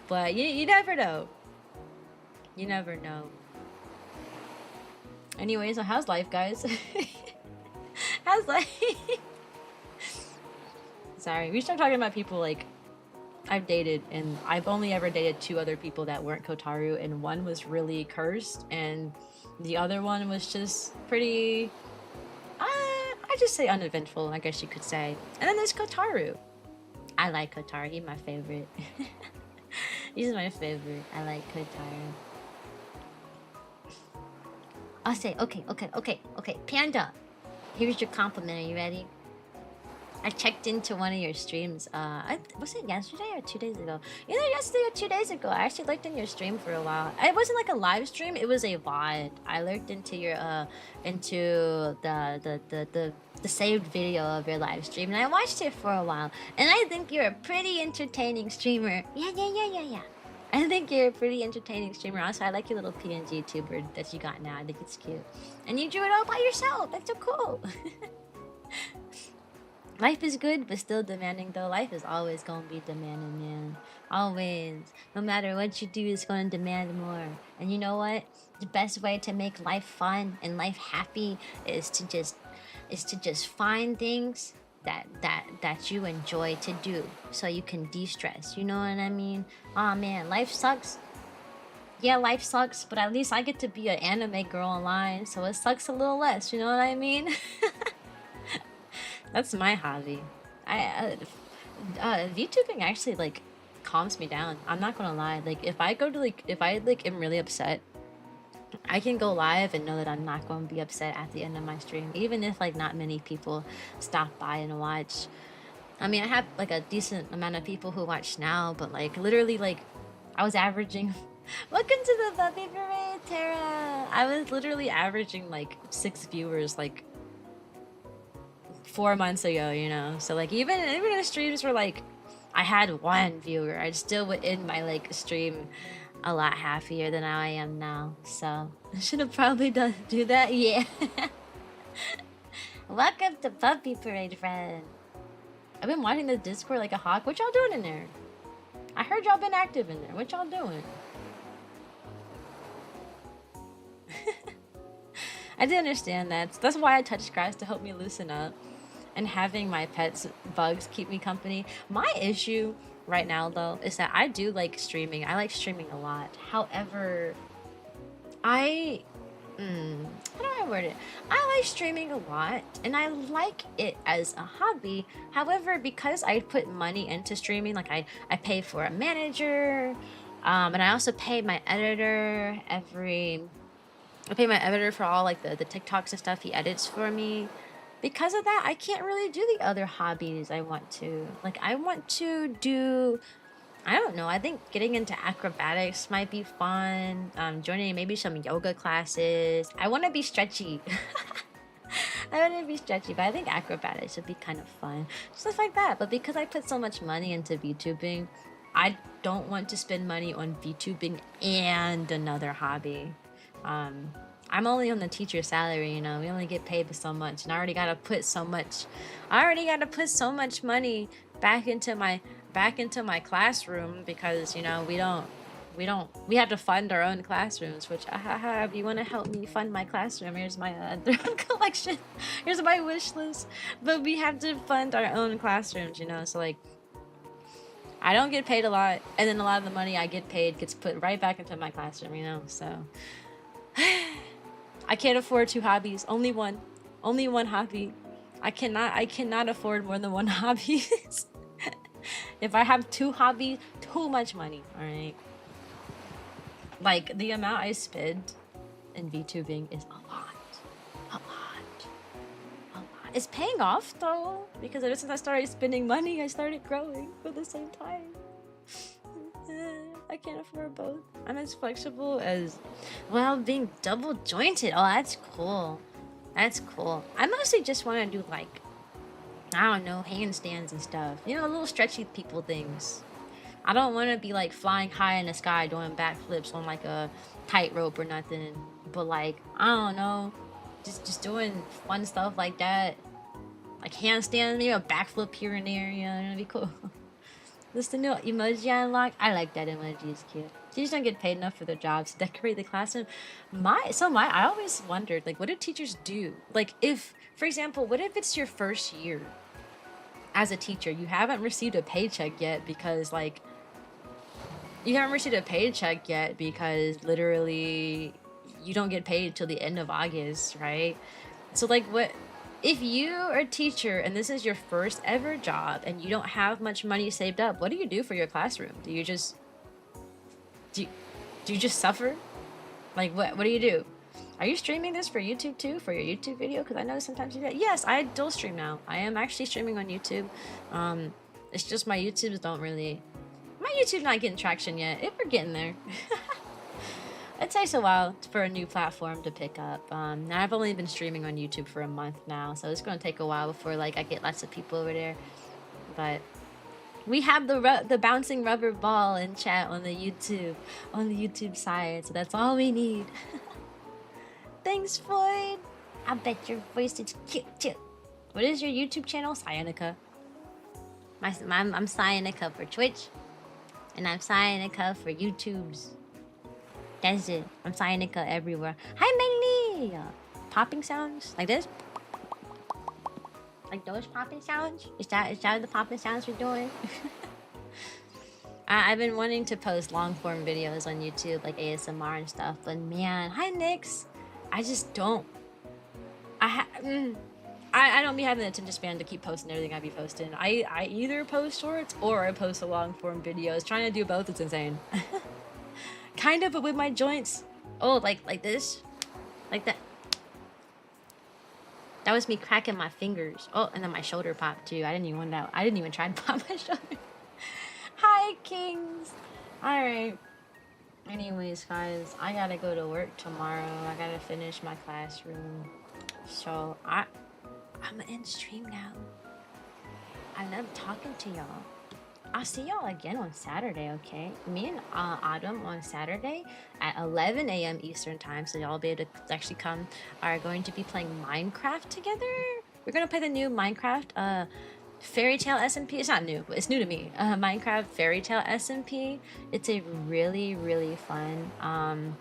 Speaker 1: but you never know. You never know. Anyway, so how's life, guys? How's life? Sorry, we start talking about people like I've dated, and I've only ever dated 2 other people that weren't Kotaru, and one was really cursed, and the other one was just pretty, I just say uneventful, I guess you could say. And then there's Kotaru. I like Kotaru, he's my favorite. He's my favorite. I like Kotaru. I'll say, okay, Panda. Here's your compliment, are you ready? I checked into one of your streams. Was it yesterday or 2 days ago? Either yesterday or 2 days ago. I actually looked in your stream for a while. It wasn't like a live stream. It was a VOD. I looked into your into the saved video of your live stream, and I watched it for a while. And I think you're a pretty entertaining streamer. Yeah. I think you're a pretty entertaining streamer. Also, I like your little PNG tuber that you got now. I think it's cute. And you drew it all by yourself. That's so cool. Life is good, but still demanding, though. Life is always gonna be demanding, man. Always. No matter what you do, it's gonna demand more. And you know what? The best way to make life fun and life happy is to just find things that you enjoy to do, so you can de-stress. You know what I mean? Aw, man, life sucks. Yeah, life sucks, but at least I get to be an anime girl online, so it sucks a little less. You know what I mean? That's my hobby. VTubing actually like calms me down. I'm not gonna lie. Like if I am really upset, I can go live and know that I'm not going to be upset at the end of my stream, even if like not many people stop by and watch. I mean, I have like a decent amount of people who watch now, but like literally like I was averaging. Welcome to the puppy parade, Tara. I was literally averaging like 6 viewers like 4 months ago, you know. So like even the streams were like I had 1 viewer, I still would end my like stream a lot happier than I am now. So I should have probably do that. Yeah. Welcome to Puppy Parade, friend. I've been watching the Discord like a hawk. What y'all doing in there? I heard y'all been active in there. What y'all doing? I do understand that. That's why I touch grass, to help me loosen up. And having my pets, bugs, keep me company. My issue right now, though, is that I do like streaming. I like streaming a lot. However, how do I word it? I like streaming a lot, and I like it as a hobby. However, because I put money into streaming, like I pay for a manager, and I also pay my editor I pay my editor for all like the TikToks and stuff he edits for me. Because of that, I can't really do the other hobbies I want to. Like, I want to do, I don't know, I think getting into acrobatics might be fun. Joining maybe some yoga classes. I want to be stretchy. I want to be stretchy, but I think acrobatics would be kind of fun. Stuff like that. But because I put so much money into VTubing, I don't want to spend money on VTubing and another hobby. I'm only on the teacher salary, you know. We only get paid for so much, and I already gotta put so much money back into my classroom, because you know we have to fund our own classrooms. Which if you want to help me fund my classroom, here's my collection, here's my wish list. But we have to fund our own classrooms, you know. So like I don't get paid a lot, and then a lot of the money I get paid gets put right back into my classroom, you know? So I can't afford 2 hobbies. Only one. Only one hobby. I cannot afford more than one hobby. If I have 2 hobbies, too much money, alright? Like, the amount I spend in VTubing is a lot. A lot. A lot. It's paying off, though, because ever since I started spending money, I started growing at the same time. I can't afford both. I'm as flexible as, well, being double jointed. Oh, that's cool. That's cool. I mostly just want to do, like, I don't know, handstands and stuff. You know, little stretchy people things. I don't want to be like flying high in the sky doing backflips on like a tightrope or nothing. But like, I don't know, just doing fun stuff like that. Like handstand, maybe a backflip here and there, you know, it'd be cool. This the new emoji I unlocked. I like that emoji, it's cute. Teachers don't get paid enough for their jobs to decorate the classroom. I always wondered, like, what do teachers do? Like, if, for example, what if it's your first year as a teacher? You haven't received a paycheck yet because, like, literally you don't get paid till the end of August, right? So, like, what if you are a teacher and this is your first ever job and you don't have much money saved up? What do you do for your classroom? Do you just suffer? Like, what do you do? Are you streaming this for YouTube too, for your YouTube video? Because I know sometimes you do that. Yes, I dual stream now. I am actually streaming on YouTube. It's just my YouTube's not getting traction yet. We're getting there. It takes a while for a new platform to pick up. Now I've only been streaming on YouTube for a month now, so it's gonna take a while before like I get lots of people over there. But we have the bouncing rubber ball in chat on the YouTube side, so that's all we need. Thanks, Floyd. I bet your voice is cute too. What is your YouTube channel? Cyanica. I'm Cyanica for Twitch, and I'm Cyanica for YouTube's. That's it. I'm Cyanica everywhere. Hi, Melly! Popping sounds? Like this? Like those popping sounds? Is that the popping sounds we're doing? I've been wanting to post long form videos on YouTube, like ASMR and stuff, but man, hi Nix. I just don't. I don't be having the attention span to keep posting everything I be posting. I either post shorts or I post a long form videos. Trying to do both is insane. Kind of, but with my joints. Oh, like this? Like that. That was me cracking my fingers. Oh, and then my shoulder popped too. I didn't even try to pop my shoulder. Hi, Kings. Alright. Anyways, guys, I gotta go to work tomorrow. I gotta finish my classroom. So, I'm gonna end stream now. I love talking to y'all. I'll see y'all again on Saturday, okay? Me and Autumn on Saturday at 11 a.m. Eastern time, so y'all be able to actually come, are going to be playing Minecraft together. We're gonna play the new Minecraft Fairy Tale SMP. It's not new, but it's new to me. Minecraft Fairy Tale SMP. It's a really, really fun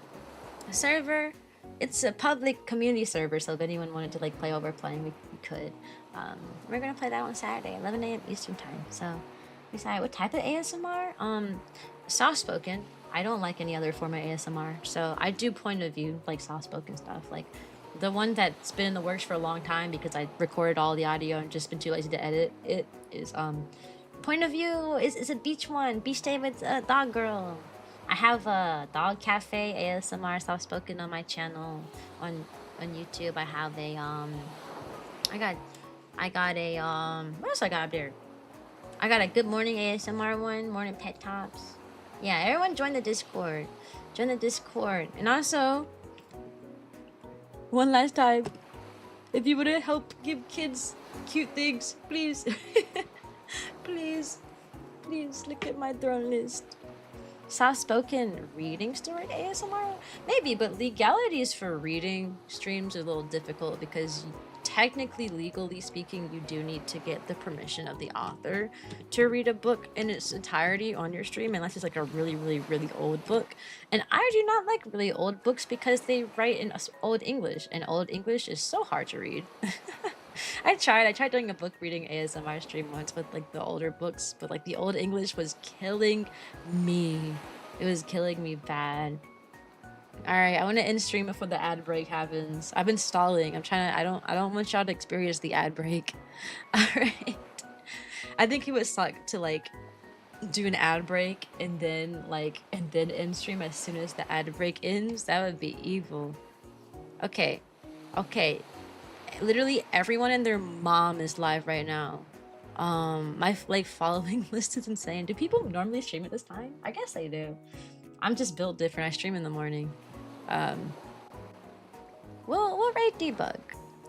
Speaker 1: server. It's a public community server, so if anyone wanted to like play while we're playing, we could. We're gonna play that on Saturday, 11 a.m. Eastern time, so... Besides, what type of ASMR? Soft-spoken. I don't like any other form of ASMR. So I do point of view, like soft-spoken stuff. Like the one that's been in the works for a long time because I recorded all the audio and just been too lazy to edit it is point of view is a beach one. Beach day with Dog Girl. I have a Dog Cafe ASMR soft-spoken on my channel on YouTube. I have a I got a what else I got up there? I got a Good Morning ASMR one, Morning Pet Tops. Yeah, everyone join the Discord. Join the Discord. And also, one last time, if you would help give kids cute things, please. please look at my throne list. Soft-spoken reading story ASMR? Maybe, but legalities for reading streams are a little difficult because technically, legally speaking, you do need to get the permission of the author to read a book in its entirety on your stream, unless it's like a really, really, really old book. And I do not like really old books because they write in Old English, and Old English is so hard to read.
Speaker 3: I tried doing a book reading ASMR stream once with like the older books, but like the old English was killing me. It was killing me bad. All right, I want to end stream before the ad break happens. I've been stalling. I'm trying to. I don't want y'all to experience the ad break. All right. I think he would suck to like do an ad break and then end stream as soon as the ad break ends. That would be evil. Okay. Okay. Literally everyone and their mom is live right now. My like following list is insane. Do people normally stream at this time? I guess they do. I'm just built different. I stream in the morning.
Speaker 1: We'll rate Debug.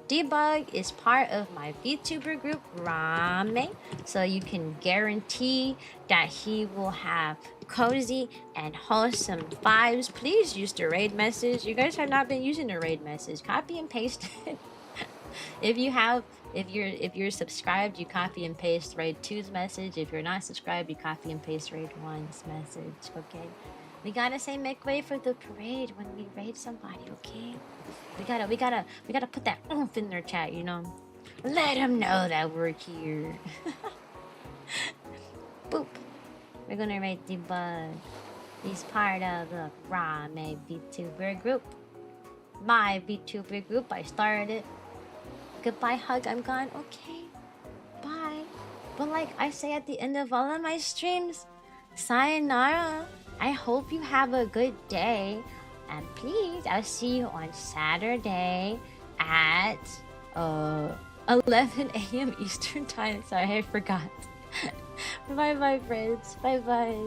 Speaker 1: Debug is part of my VTuber group, Rame, so you can guarantee that he will have cozy and wholesome vibes. Please use the raid message. You guys have not been using the raid message. Copy and paste it. If you're subscribed, you copy and paste raid 2's message. If you're not subscribed, you copy and paste raid 1's message. Okay. We gotta say make way for the parade when we raid somebody, okay? We gotta put that oomph in their chat, you know? Let them know that we're here. Boop. We're gonna raid Debug. He's part of the Rame VTuber group. My VTuber group, I started it. Goodbye, hug, I'm gone. Okay. Bye. But like I say at the end of all of my streams, sayonara. I hope you have a good day. And please, I'll see you on Saturday at 11 a.m. Eastern time. Sorry, I forgot. Bye bye, friends. Bye bye.